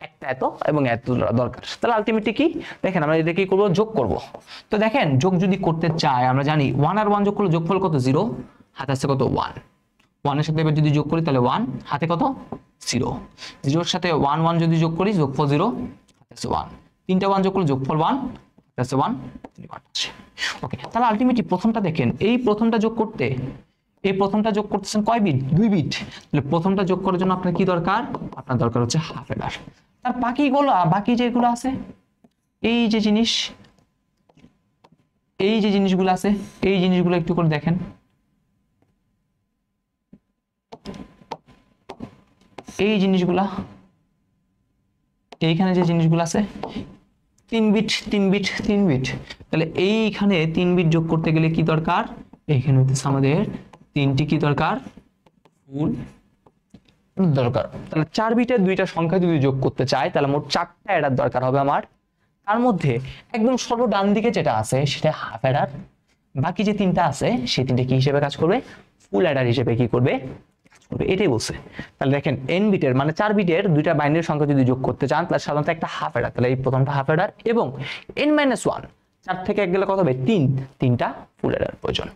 একটা এত এবং এত দরকার। তাহলে আলটিমেটলি কি দেখেন আমরা এটা কি করব, যোগ করব। তো দেখেন যোগ যদি করতে চাই আমরা জানি 1 আর 1 যোগ করলে যোগফল কত, 0, হাতে আছে কত 1, 1 এর সাথে এবার যদি যোগ করি তাহলে 1, হাতে কত 0, 0 এর সাথে 1 1 যদি যোগ করি যোগফল 0, হাতে আছে 1, 3টা 1 যোগ করলে যোগফল 1, হাতে আছে 1, 1 আছে। ওকে, তাহলে আলটিমেটলি প্রথমটা দেখেন, এই প্রথমটা যোগ করতে, এই প্রথমটা যোগ করতেছেন কয় বিট, 2 বিট। তাহলে প্রথমটা যোগ করার জন্য আপনার কি দরকার, আপনার দরকার হচ্ছে হাফ অ্যাডার। তার বাকি যেগুলো আছে, এই যে জিনিসগুলো আছে, এই জিনিসগুলো একটু করে দেখেন। এই জিনিসগুলা, এইখানে যে জিনিসগুলো আছে 3 বিট 3 বিট 3 বিট, তাহলে এইখানে 3 বিট যোগ করতে গেলে কি দরকার, এইখানে হচ্ছে আমাদের 3টি কি দরকার, ফুল দরকার। তাহলে 4 বিটের দুইটা সংখ্যা যদি যোগ করতে চাই তাহলে মোট 4টা অ্যাডার দরকার হবে আমার। তার মধ্যে একদম সর্ব ডান দিকে যেটা আছে সেটা হাফ অ্যাডার, বাকি যে 3টা আছে সেই 3টা কি হিসেবে কাজ করবে, ফুল অ্যাডার হিসেবে কি করবে, এটাই বলছে। তাহলে দেখেন n বিটের মানে 4 বিটের দুইটা বাইনারি সংখ্যা যদি যোগ করতে চান তাহলে সাধারণত একটা হাফ অ্যাডার, তাহলে এই প্রথমটা হাফ অ্যাডার এবং n-1 4 থেকে 1 গেলে কত হবে 3, 3টা ফুল অ্যাডার প্রয়োজন।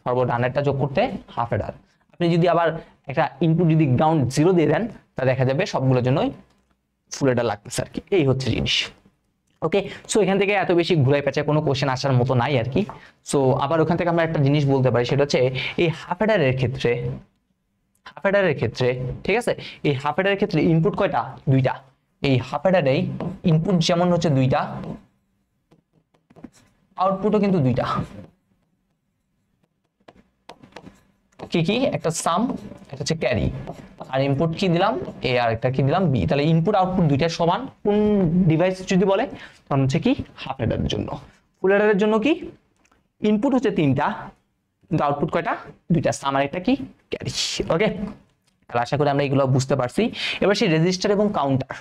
সর্বডানেরটা যোগ করতে হাফ অ্যাডার। আপনি যদি আবার একটা ইনপুট যদি গ্রাউন্ড 0 দিয়ে দেন তাহলে দেখা যাবে সবগুলোর জন্যই ফুল অ্যাডার লাগতেছে আর কি। এই হচ্ছে জিনিস। ওকে, সো এখান থেকে এত বেশি ঘুরাই পেঁচায় কোনো কোশ্চেন আসার মতো নাই আর কি। সো আবার ওখান থেকে আমরা একটা জিনিস বলতে পারি, সেটা হচ্ছে এই হাফ অ্যাডারের ক্ষেত্রে ঠিক আছে, এই হাফ অ্যাডারের ক্ষেত্রে ইনপুট কয়টা, 2টা। এই হাফ অ্যাডারে ইনপুট যেমন হচ্ছে 2টা, আউটপুটও কিন্তু 2টা। কি একটা সাম, এটা হচ্ছে ক্যারি, আর ইনপুট কি দিলাম এ আর একটা কি দিলাম বি। তাহলে ইনপুট আউটপুট 2টা সমান কোন ডিভাইস যদি বলে তখন হচ্ছে কি হাফ অ্যাডারের জন্য। ফুল অ্যাডারের জন্য কি ইনপুট হচ্ছে 3টা কিন্তু আউটপুট কয়টা, 2টা, সাম আর একটা কি ক্যারি। ওকে, তাহলে আশা করি আমরা এগুলো বুঝতে পারছি। এবার সেই রেজিস্টার এবং কাউন্টার,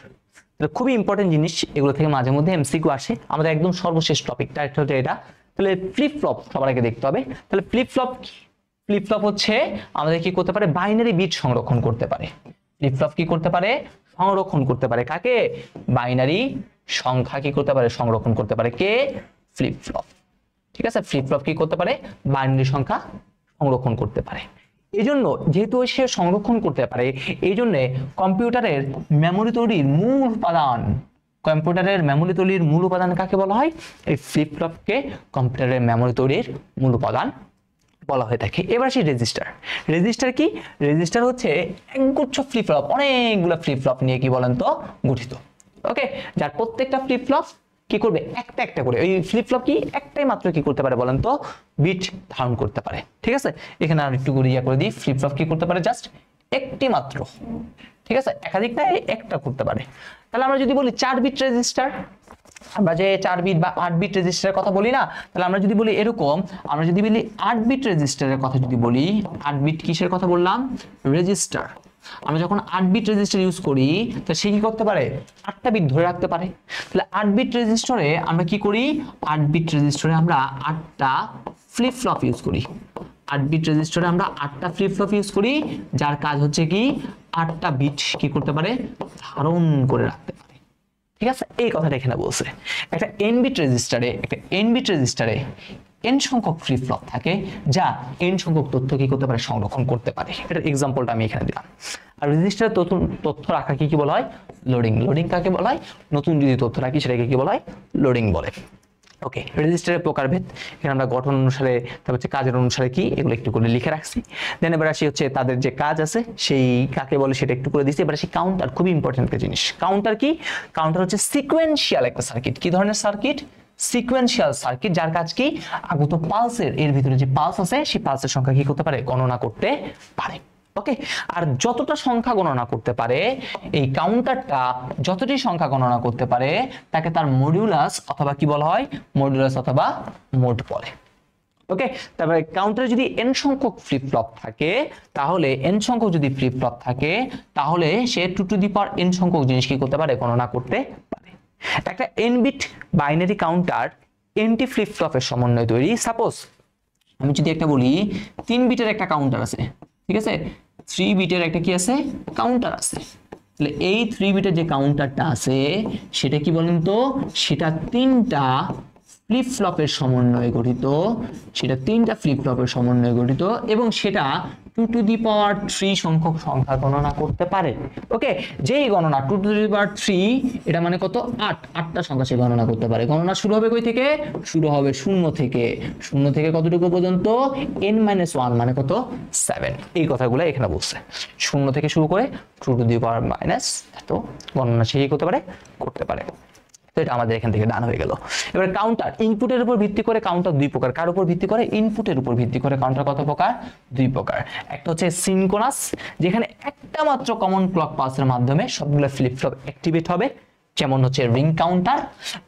তাহলে খুবই ইম্পর্টেন্ট জিনিস, এগুলো থেকে মাঝে মধ্যে এমসিকিউ আসে। আমাদের একদম সর্বশেষ টপিকটা হচ্ছে এটা। তাহলে ফ্লিপ ফ্লপ সবার আগে দেখতে হবে। তাহলে ফ্লিপ ফ্লপ হচ্ছে আমাদের কি করতে পারে, বাইনারি বিট সংরক্ষণ করতে পারে। ফ্লিপ ফ্লপ কি করতে পারে, সংরক্ষণ করতে পারে কাকে, বাইনারি সংখ্যা কি করতে পারে, সংরক্ষণ করতে পারে কে, ফ্লিপ ফ্লপ। ঠিক আছে, ফ্লিপ ফ্লপ কি করতে পারে, বাইনারি সংখ্যা সংরক্ষণ করতে পারে। এই জন্য যেহেতু সে সংরক্ষণ করতে পারে এই জন্য কম্পিউটারের মেমোরি তৈরির মূল উপাদান কম্পিউটারের মেমোরি তৈরির মূল উপাদান কাকে বলা হয়? এই ফ্লিপ ফ্লপকে কম্পিউটারের মেমোরি তৈরির মূল উপাদান বলা হয়ে থাকে। এবার সেই রেজিস্টার। রেজিস্টার কি? রেজিস্টার হচ্ছে একগুচ্ছ ফ্লিপ ফ্লপ, অনেকগুলো ফ্লিপ ফ্লপ নিয়ে কি বলেন তো গঠিত। ওকে, যার প্রত্যেকটা ফ্লিপ ফ্লপ কি করবে? একটা একটা করে। ওই ফ্লিপ ফ্লপ কি একটাই মাত্র কি করতে পারে বলেন তো? বিট ধারণ করতে পারে। ঠিক আছে, এখানে আর একটু ইয়া করে দিই, ফ্লিপ ফ্লপ কি করতে পারে? জাস্ট একটি মাত্র। ঠিক আছে, একাধিক না, একটা করতে পারে। তাহলে আমরা যদি বলি 4 বিট রেজিস্টার, আমরা যে 4 বিট বা 8 বিট রেজিস্টারের কথা বলি না, তাহলে আমরা যদি বলি এরকম, আমরা যদি বলি 8 বিট রেজিস্টারের কথা যদি বলি, 8 বিট কিসের কথা বললাম? রেজিস্টার। আমরা যখন 8 বিট রেজিস্টার ইউজ করি, তো সে কি করতে পারে? 8টা বিট ধরে রাখতে পারে। তাহলে 8 বিট রেজিস্টারে আমরা কি করি? 8 বিট রেজিস্টারে আমরা 8টা ফ্লিপ ফ্লপ ইউজ করি। 8 বিট রেজিস্টারে আমরা 8টা ফ্লিপ ফ্লপ ইউজ করি, যার কাজ হচ্ছে কি 8টা বিট কি করতে পারে? ধারণ করে রাখতে পারে। ঠিক আছে, এই কথাটা এখানে বলছে। একটা n বিট রেজিস্টারে n সংখ্যক ফ্লিপ ফ্লপ থাকে, যা n সংখ্যক তথ্য কি করতে পারে? সংরক্ষণ করতে পারে। এটার এক্সাম্পলটা আমি এখানে দিলাম। আর রেজিস্টারে তথ্য রাখা কি বলা হয়? লোডিং। লোডিং কাকে বলা হয়? নতুন যদি তথ্য রাখি সেটাকে কি বলা হয়? লোডিং বলে। ওকে, রেজিস্টারের প্রকারভেদ এখানে আমরা গঠন অনুসারে, তারপর হচ্ছে কাজের অনুসারে কি, এগুলো একটু করে লিখে রাখছি। দেন এবার আসি হচ্ছে তাদের যে কাজ আছে সেই কাকে বলে সেটা একটু করে দিচ্ছি। এবার আসি কাউন্টার, খুবই ইম্পর্টেন্ট একটা জিনিস। কাউন্টার কি? কাউন্টার হচ্ছে সিকোয়েন্সিয়াল একটা সার্কিট। কি ধরনের সার্কিট? সিকোয়েন্সিয়াল সার্কিট, যার কাজ কি আগত পালসের, এর ভিতরে যে পালস আছে সেই পালসের সংখ্যা কি করতে পারে? গণনা করতে পারে। ওকে, আর যতটা সংখ্যা গণনা করতে পারে এই কাউন্টারটা, যতটি সংখ্যা গণনা করতে পারে তাকে তার মডিউলাস অথবা কি বলা হয়? মডিউলাস অথবা মোড বলে। ওকে, তারপরে কাউন্টারে যদি n সংখ্যক ফ্লিপ ফ্লপ থাকে, তাহলে n সংখ্যক যদি ফ্লিপ ফ্লপ থাকে তাহলে সে 2 টু দি পাওয়ার n সংখ্যক জিনিস কি করতে পারে? গণনা করতে পারে। একটা n বিট বাইনারি কাউন্টার nটি ফ্লিপ ফ্লপের সমন্বয়ে তৈরি। সাপোজ আমি যদি একটা বলি 3 বিটের একটা কাউন্টার আছে, ঠিক আছে, 3 বিটের একটা কি আছে? কাউন্টার আছে। তাহলে এই 3 বিটের যে কাউন্টারটা আছে সেটা কি বলেন তো? সেটা 3টা ফ্লিপ ফ্লপের সমন্বয়ে গঠিত, সেটা 3টা ফ্লিপ ফ্লপের সমন্বয়ে গঠিত এবং সেটা 2 টু দি পাওয়ার 3 সংখ্যক সংখ্যা গণনা করতে পারে। ওকে, যেই গণনা 2 টু দি পাওয়ার 3, এটা মানে কত? 8টা সংখ্যা সে গণনা করতে পারে। গণনা শুরু হবে কই থেকে? শুরু হবে 0 থেকে। 0 থেকে কতটুকু পর্যন্ত? n-1 মানে কত? 7। এই কথাগুলো এখানে বলছে। 0 থেকে শুরু করে 2 টু দি পাওয়ার মাইনাস এত গণনা সে করতে পারে। তো এটা আমাদের এখান থেকে ডান হয়ে গেল। এবার কাউন্টার, ইনপুটের উপর ভিত্তি করে কাউন্টার 2 প্রকার। কার উপর ভিত্তি করে? ইনপুটের উপর ভিত্তি করে কাউন্টার কত প্রকার? 2 প্রকার। একটা হচ্ছে সিনক্রোনাস, যেখানে একটা মাত্র কমন ক্লক পালসের মাধ্যমে সবগুলো ফ্লিপ ফ্লপ অ্যাক্টিভেট হবে, যেমন হচ্ছে রিং কাউন্টার।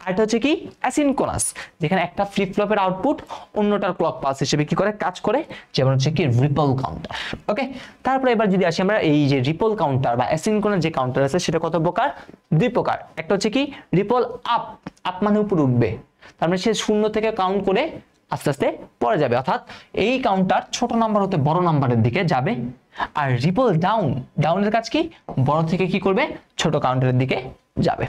আর এটা হচ্ছে কি অ্যাসিনক্রোনাস, যেখানে একটা ফ্লিপ ফ্লপের আউটপুট অন্যটার ক্লক পালস হিসেবে কি করে? কাজ করে, যেমন হচ্ছে কি রিপল কাউন্টার। ওকে, তারপরে এবার যদি আসি আমরা এই যে রিপল কাউন্টার বা অ্যাসিনক্রোনাস যে কাউন্টার আছে সেটা কত প্রকার? 2 প্রকার। একটা হচ্ছে কি রিপল আপ, আপ মানে উপরে উঠবে, তার মানে সে 0 থেকে কাউন্ট করে আস্তে আস্তে পরে যাবে, অর্থাৎ এই কাউন্টার ছোট নাম্বার হতে বড় নাম্বারের দিকে যাবে। আর রিপল ডাউন, ডাউনের কাজ কি? বড় থেকে কি করবে? ছোট কাউন্টারের দিকে যাবে।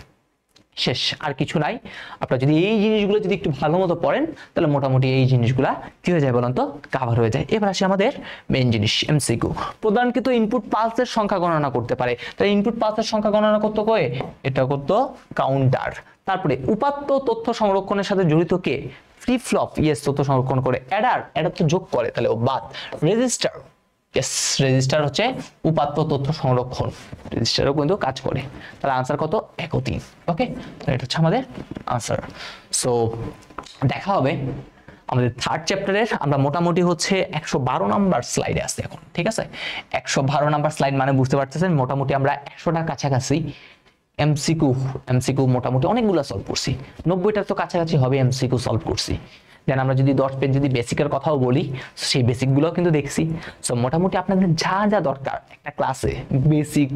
শেষ, আর কিছু নাই। আপনারা যদি এই জিনিসগুলো যদি একটু ভালো মতো পড়েন তাহলে মোটামুটি এই জিনিসগুলা কি হয়ে যায় বলুন তো? কভার হয়ে যায়। এবার আসি আমাদের মেইন জিনিস, এমসিকিউ। প্রধানত ইনপুট পালসের সংখ্যা গণনা করতে পারে। তাই ইনপুট পালসের সংখ্যা গণনা করতে কয়ে এটা করতো কাউন্টার। তারপরে উপাত্ত তথ্য সংরক্ষণের সাথে জড়িত কে? ফ্লিপ ফ্লপ, ইয়েস, তথ্য সংরক্ষণ করে। অ্যাডার তো যোগ করে, তাহলে ও বাদ। রেজিস্টার, ইয়েস, রেজিস্টার হচ্ছে উপাত্ত তথ্য সংরক্ষণ, রেজিস্টারও কিন্তু কাজ করে। তাহলে আনসার কত? 1 ও 3। ওকে, এটা হচ্ছে আমাদের আনসার। সো দেখা হবে আমাদের থার্ড চ্যাপ্টারের। আমরা মোটামুটি হচ্ছে 112 নাম্বার স্লাইডে আসছি এখন, ঠিক আছে? 112 নাম্বার স্লাইড মানে বুঝতে পারতেছেন মোটামুটি আমরা 100টার কাছাকাছি এমসিকিউ মোটামুটি অনেকগুলো সলভ করছি। 90টার তো কাছাকাছি হবে এমসিকিউ সলভ করছি। দেন আমরা যদি 10 পেজ যদি বেসিকের কথাও বলি, সেই বেসিকগুলোও কিন্তু দেখছি। সো মোটামুটি আপনাদের যা যা দরকার একটা ক্লাসে, বেসিক,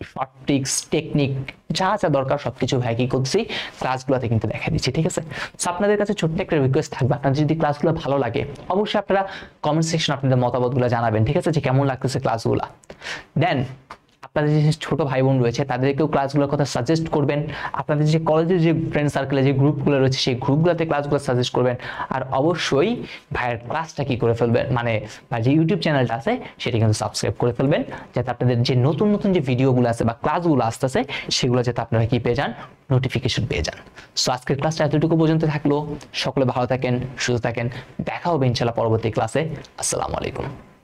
শর্ট ট্রিক্স, টেকনিক, যা যা দরকার সবকিছু ভাই কি করছি ক্লাসগুলোতে কিন্তু দেখা দিচ্ছি, ঠিক আছে? সো আপনাদের কাছে ছোট্ট একটা রিকোয়েস্ট থাকবে, আপনাদের যদি ক্লাসগুলো ভালো লাগে অবশ্যই আপনারা কমেন্ট সেকশনে আপনাদের মতামতগুলো জানাবেন, ঠিক আছে, যে কেমন লাগতেছে ক্লাসগুলো। দেন আপনাদের যে ছোট ভাই বোন রয়েছে তাদেরকেও ক্লাসগুলোর কথা সাজেস্ট করবেন, আপনাদের যে কলেজের যে ফ্রেন্ড সার্কেলে যে গ্রুপগুলো রয়েছে সেই গ্রুপগুলোতে ক্লাসগুলো সাজেস্ট করবেন। আর অবশ্যই ভাইয়ের ক্লাসটা কি করে ফেলবেন, মানে ভাইয়ের যে ইউটিউব চ্যানেলটা আছে সেটা কিন্তু সাবস্ক্রাইব করে ফেলবেন, যাতে আপনাদের যে নতুন নতুন যে ভিডিওগুলো আছে বা ক্লাসগুলো আসতেছে সেগুলো যাতে আপনারা কি পেয়ে যান, নোটিফিকেশন পেয়ে যান। সো আজকের ক্লাসটা এতটুকু পর্যন্ত থাকলো। সকলে ভালো থাকেন, সুস্থ থাকেন, দেখা হবে ইনশাআল্লাহ পরবর্তী ক্লাসে। আসসালামু আলাইকুম।